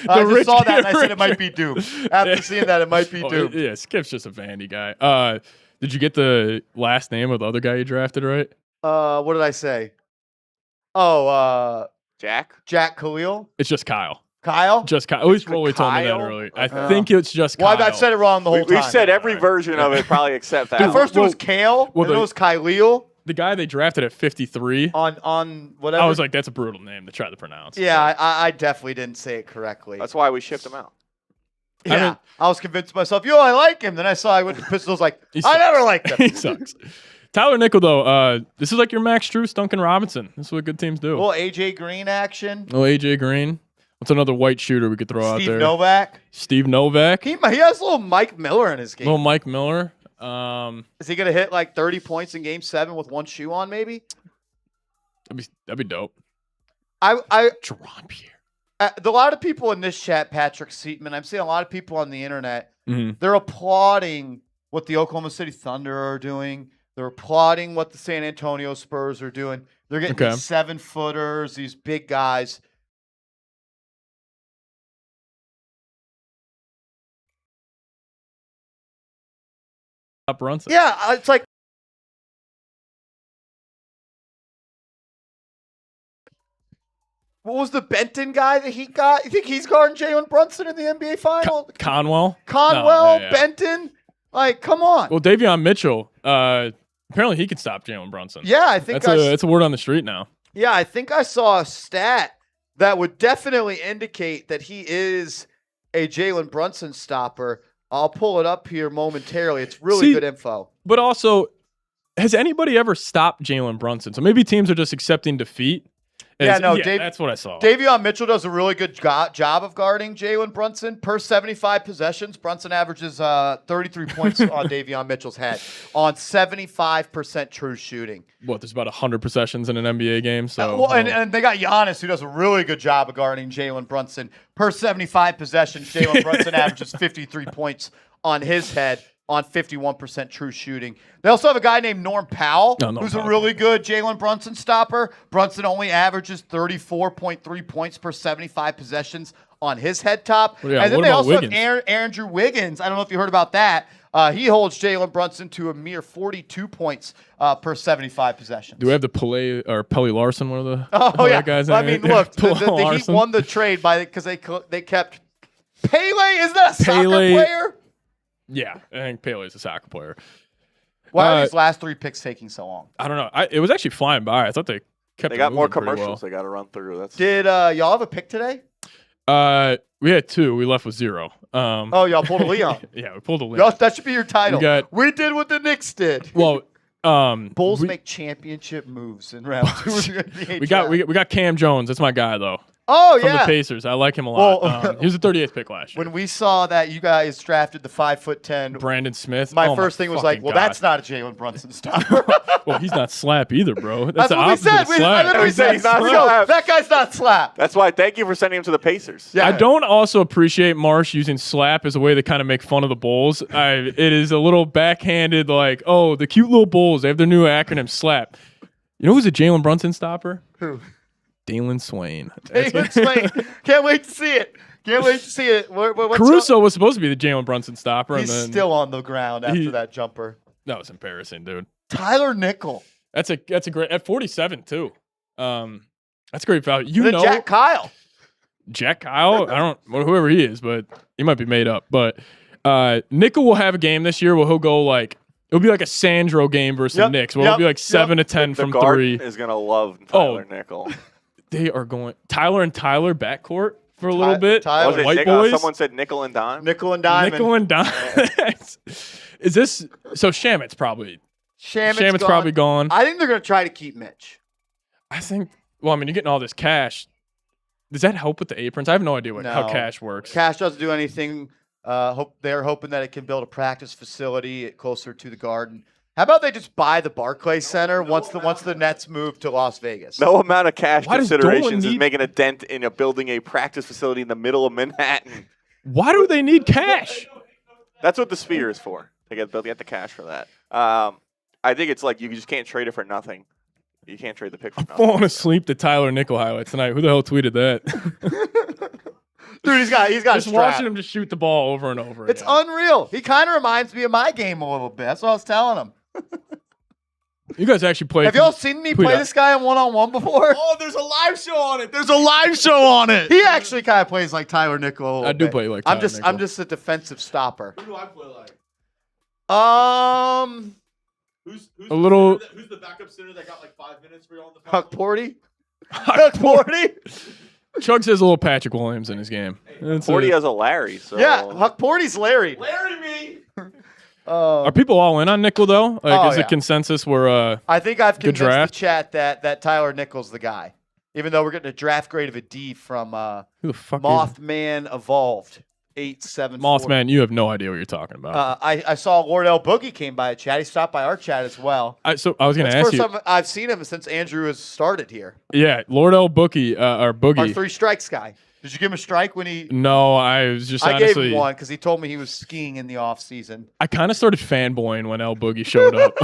I just saw that, and I said it might be Doom. After seeing that, it might be Doom. Yeah, Skip's just a Vandy guy. Did you get the last name of the other guy you drafted, right? What did I say? Oh, Jack? Jack Khalil? It's just Kyle. Kyle? Just Kyle. At least Rolly told me that Kyle? earlier. I think it's just Well, Kyle. I said it wrong the whole time. We've said every version of it, probably except that. At first it was Kale, well, and then it was Kyleel The guy they drafted at 53, on whatever. I was like, that's a brutal name to try to pronounce. yeah, I definitely didn't say it correctly. That's why we shipped him out. Yeah, I was convinced myself, I like him. Then I saw I went to Pistols, like, He I sucks. never liked him. He sucks. Tyler Nickel, though, this is like your Max Strus, Duncan Robinson. This is what good teams do. Little AJ Green action. Oh, AJ Green. What's another white shooter we could throw out Steve there? Novak. Steve Novak. He has a little Mike Miller in his game. Little Mike Miller. Is he going to hit like 30 points in Game 7 with one shoe on, maybe? That'd be dope. Jerron Pierre. A lot of people in this chat, Patrick Seatman, I'm seeing a lot of people on the internet, Mm-hmm. they're applauding what the Oklahoma City Thunder are doing. They're applauding what the San Antonio Spurs are doing. They're getting these 7-footers, these big guys. Brunson. Yeah, it's like what was the Benton guy that he got? You think he's guarding Jalen Brunson in the NBA final? Conwell. Conwell, No, yeah. Benton. Like, come on. Well, Davion Mitchell. Apparently he can stop Jalen Brunson. Yeah, I think it's a word on the street now. Yeah, I think I saw a stat that would definitely indicate that he is a Jalen Brunson stopper. I'll pull it up here momentarily. It's really good info. But also, has anybody ever stopped Jalen Brunson? So maybe teams are just accepting defeat. That's what I saw. Davion Mitchell does a really good job of guarding Jalen Brunson. Per 75 possessions, Brunson averages 33 points on Davion Mitchell's head on 75% true shooting. What, there's about 100 possessions in an NBA game? So, and they got Giannis, who does a really good job of guarding Jalen Brunson. Per 75 possessions, Jalen Brunson averages 53 points on his head on 51% true shooting. They also have a guy named Norm Powell, who's a really good Jalen Brunson stopper. Brunson only averages 34.3 points per 75 possessions on his head top. Well, yeah, and then what they about also Wiggins? have Andrew Wiggins. I don't know if you heard about that. He holds Jalen Brunson to a mere 42 points per 75 possessions. Do we have the Pelly Larson, one of the guys? I mean, look, the Heat won the trade because they kept Pele. Isn't that a soccer player? Yeah, I think Pele's a soccer player. Why are these last 3 picks taking so long? I don't know. It was actually flying by. I thought they kept. They got more pretty commercials well. they got to run through. Did y'all have a pick today? We had 2. We left with 0. Y'all pulled a Leon. Yeah, we pulled a Leon. That should be your title. We did what the Knicks did. Well, Bulls make championship moves in round 2 of the NBA draft. we got Cam Jones. That's my guy though. Oh, From yeah. the Pacers. I like him a lot. Well, he was the 38th pick last year. When we saw that you guys drafted the 5'10" Brandon Smith. my first thing was like, well, that's not a Jalen Brunson stopper. Well, he's not slap either, bro. That's the what we opposite said. of slap. We said he's not slap. That guy's not slap. That's why. Thank you for sending him to the Pacers. Yeah. I don't also appreciate Marsh using slap as a way to kind of make fun of the Bulls. It is a little backhanded, like, oh, the cute little Bulls. They have their new acronym, slap. You know who's a Jalen Brunson stopper? Who? Dalen Swain. Dalen Swain. Can't wait to see it. Can't wait to see it. What's Caruso was supposed to be the Jalen Brunson stopper. He's and then still on the ground after that jumper. That was embarrassing, dude. Tyler Nickel. That's a great at 47 too. That's great value. And then Jack Kyle. Jack Kyle. I don't whoever he is, but he might be made up. But Nickel will have a game this year where he'll go like it'll be like a Sandro game versus the Knicks, where it'll be like 7 to 10 The from Garden 3. is gonna love Tyler Nickel. They are going Tyler and Tyler backcourt for a little bit. Tyler. Was it White boys. someone said nickel and dime. Nickel and diamond. Nickel and dime. Is this so? Shamit's probably Shamit's probably gone. I think they're going to try to keep Mitch. I think. Well, I mean, you're getting all this cash. Does that help with the aprons? I have no idea how No. cash works. Cash doesn't do anything. They're hoping that it can build a practice facility closer to the Garden. How about they just buy the Barclays Center once the Nets move to Las Vegas? No amount of cash Why does considerations Dolan is need- making a dent in building a practice facility in the middle of Manhattan. Why do they need cash? That's what the Sphere is for. They get the cash for that. I think it's like you just can't trade it for nothing. You can't trade the pick for nothing. Falling asleep to Tyler Nickel highlights tonight. Who the hell tweeted that? Dude, he's got Just a strap. watching him just shoot the ball over and over. It's again. unreal. He kind of reminds me of my game a little bit. That's what I was telling him. You guys actually play. Have y'all seen me play this guy in one-on-one before? Oh, there's a live show on it. There's a live show on it. He actually kind of plays like Tyler Nickel. a little I do bit. play like I'm Tyler just Nickel. a defensive stopper. Who do I play like? Who's A little- who's the backup center that got like 5 minutes for you on the phone? Huck Porty. Huck Porty. Chugs has a little Patrick Williams in his game. That's Forty it. has a Larry. So Yeah, Huck Porty's Larry. Larry me. Are people all in on Nickel though? Like, Oh, is yeah. it consensus where I think I've Good convinced the draft. chat that Tyler Nickel's the guy. Even though we're getting a draft grade of a D from who the fuck is Mothman Evolved 874. Mothman? You have no idea what you're talking about. I saw Lord L. Boogie came by a chat. He stopped by our chat as well. So I was going That's to the ask first you. time I've seen him since Andrew has started here. Yeah, Lord L. Boogie or Our Boogie. 3 strikes guy. Did you give him a strike when he? No, I was just I honestly. gave him one because he told me he was skiing in the off season. I kind of started fanboying when L Boogie showed up.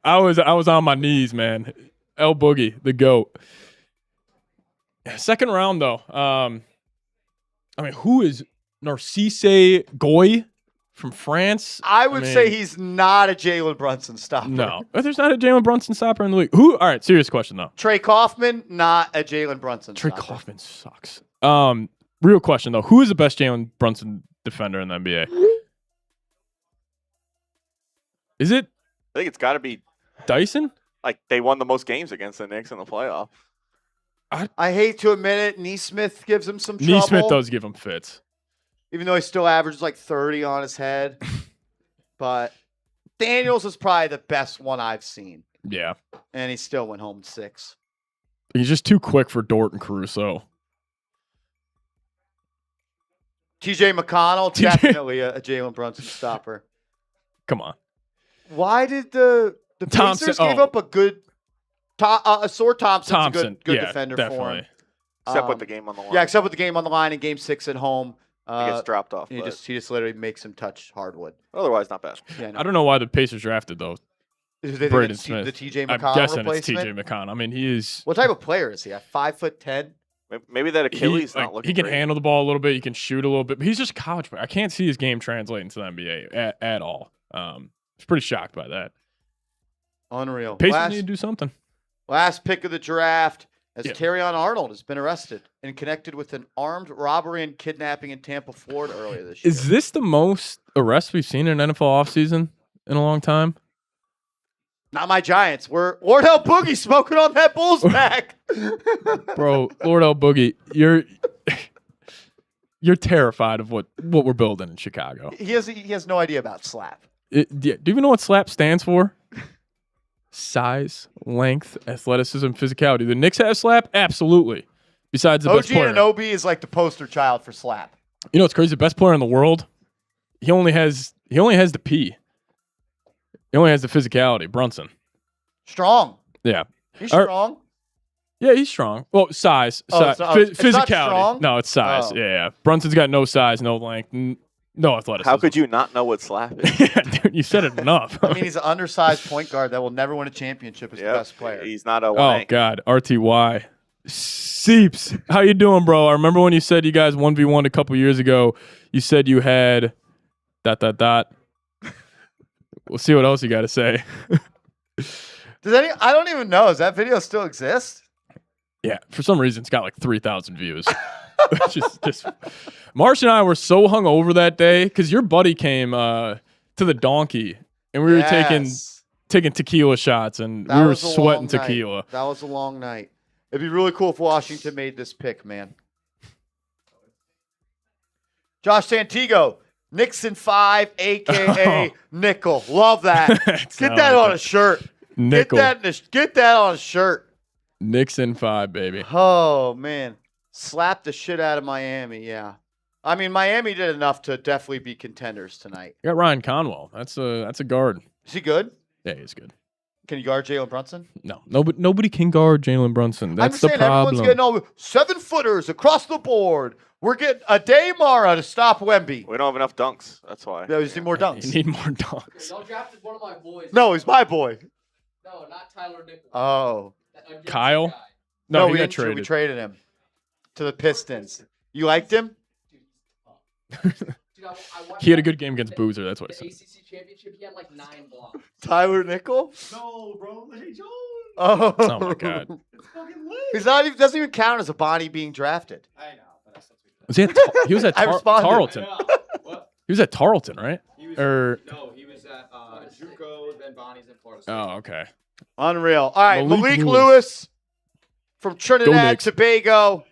I was on my knees, man. L Boogie, the GOAT. Second round though. I mean, who is Narcisse Goy from France? I would mean, say he's not a Jalen Brunson stopper. no. But there's not a Jalen Brunson stopper in the league. Who? All right, serious question though. Trey Kaufman, not a Jalen Brunson Trey stopper. Kaufman sucks. Real question though. Who is the best Jalen Brunson defender in the NBA? Is it I think it's got to be Dyson? like they won the most games against the Knicks in the playoff. I hate to admit it, Neesmith gives him some trouble. Neesmith does give him fits. Even though he still averages like 30 on his head. But Daniels is probably the best one I've seen. Yeah. And he still went home 6. He's just too quick for Dort and Caruso. TJ McConnell, TJ definitely a Jalen Brunson stopper. Come on. Why did the Thompson- Pacers give up a good a sore Thompson's Thompson. a good yeah, defender definitely. for him. Except with the game on the line. Yeah, except with the game on the line in Game 6 at home. He gets dropped off. He But just literally makes him touch hardwood. otherwise, not bad. Yeah, no. I don't know why the Pacers drafted though. They think Braden it's Smith. the TJ I'm McConnell guessing it's replacement. TJ McConnell. I mean, he is. What type of player is he? 5'10"? Maybe that Achilles he, not like, looking. he can great. handle the ball a little bit. He can shoot a little bit. But he's just a college player. I can't see his game translating to the NBA at all. I was pretty shocked by that. Unreal. Pacers need to do something. Last pick of the draft as Yeah. Terrion Arnold has been arrested and connected with an armed robbery and kidnapping in Tampa, Florida earlier this year. Is this the most arrests we've seen in an NFL offseason in a long time? Not my Giants. We're Lord L. Boogie smoking on that Bulls back. Bro, Lord L. Boogie, you're terrified of what we're building in Chicago. He has no idea about slap. Do you even know what SLAP stands for? Size, length, athleticism, physicality. The Knicks have SLAP? Absolutely. Besides the OG best player. Anunoby is like the poster child for slap. You know what's crazy? The best player in the world, he only has the P. He only has the physicality. Brunson. Strong. Yeah. He's Or- strong. Yeah, he's strong. Well, size. Oh, size. it's not physicality. strong? No, it's size. Oh. Yeah. Brunson's got no size, no length, no athleticism. How could you not know what slap is? Yeah, dude, you said it enough. I mean, he's an undersized point guard that will never win a championship as the Yep. best player. He's not a Oh wank. God, RTY. Seeps, how you doing, bro? I remember when you said you guys 1v1 a couple years ago. You said you had ... We'll see what else you got to say. I don't even know. Does that video still exist? Yeah, for some reason, it's got like 3,000 views. just Marsh and I were so hungover that day because your buddy came to the Donkey, and we were taking tequila shots, and we were sweating tequila. That was a long night. It'd be really cool if Washington made this pick, man. Josh Santigo, Nixon 5, a.k.a. Nickel. Love that. Get that on a shirt. Nickel. Get that on a shirt. Nixon 5, baby. Oh, man. Slap the shit out of Miami, yeah. I mean, Miami did enough to definitely be contenders tonight. You got Ryan Conwell. That's a guard. Is he good? Yeah, he's good. Can you guard Jalen Brunson? No, nobody can guard Jalen Brunson. That's the problem. Everyone's getting all 7-footers across the board. We're getting a day Mara to stop Wemby. We don't have enough dunks. That's why. Yeah, we just need more dunks. You need more dunks. Y'all drafted one of my boys. No, he's my boy. No, not Tyler Nichols. Oh. Kyle? No, he we got didn't traded. We traded him to the Pistons. You liked him? He had a good game against Boozer. That's what I The said. ACC championship, he had like 9 blocks. Tyler Nickel? No, bro. Hey, Jones. Oh. Oh my God. It's fucking lit. He's not even doesn't even count as a Bonnie being drafted. I know, but I still tweet that. Was he was at I responded. Tarleton. What? He was at Tarleton, right? He was, Or he was at JUCO, then Bonnie's in Florida State. oh, okay. Unreal. All right, Meleek Meleek Lewis. Lewis from Trinidad Knicks. Tobago.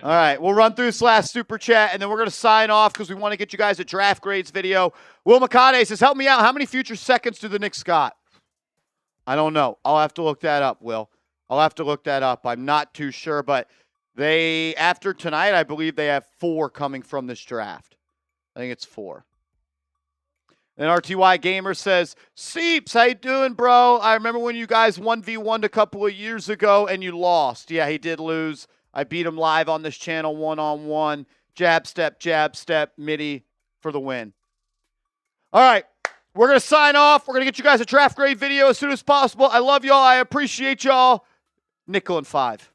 All right, we'll run through this last super chat, and then we're going to sign off because we want to get you guys a draft grades video. Will McConaughey says, help me out. How many future seconds do the Knicks got? I don't know. I'll have to look that up, Will. I'll have to look that up. I'm not too sure, but they, after tonight, I believe they have 4 coming from this draft. I think it's 4. And RTY Gamer says, Seeps, how you doing, bro? I remember when you guys 1v1'd a couple of years ago and you lost. Yeah, he did lose. I beat him live on this channel one-on-one. Jab step, midi for the win. All right, we're going to sign off. We're going to get you guys a draft grade video as soon as possible. I love y'all. I appreciate y'all. Nickel and 5.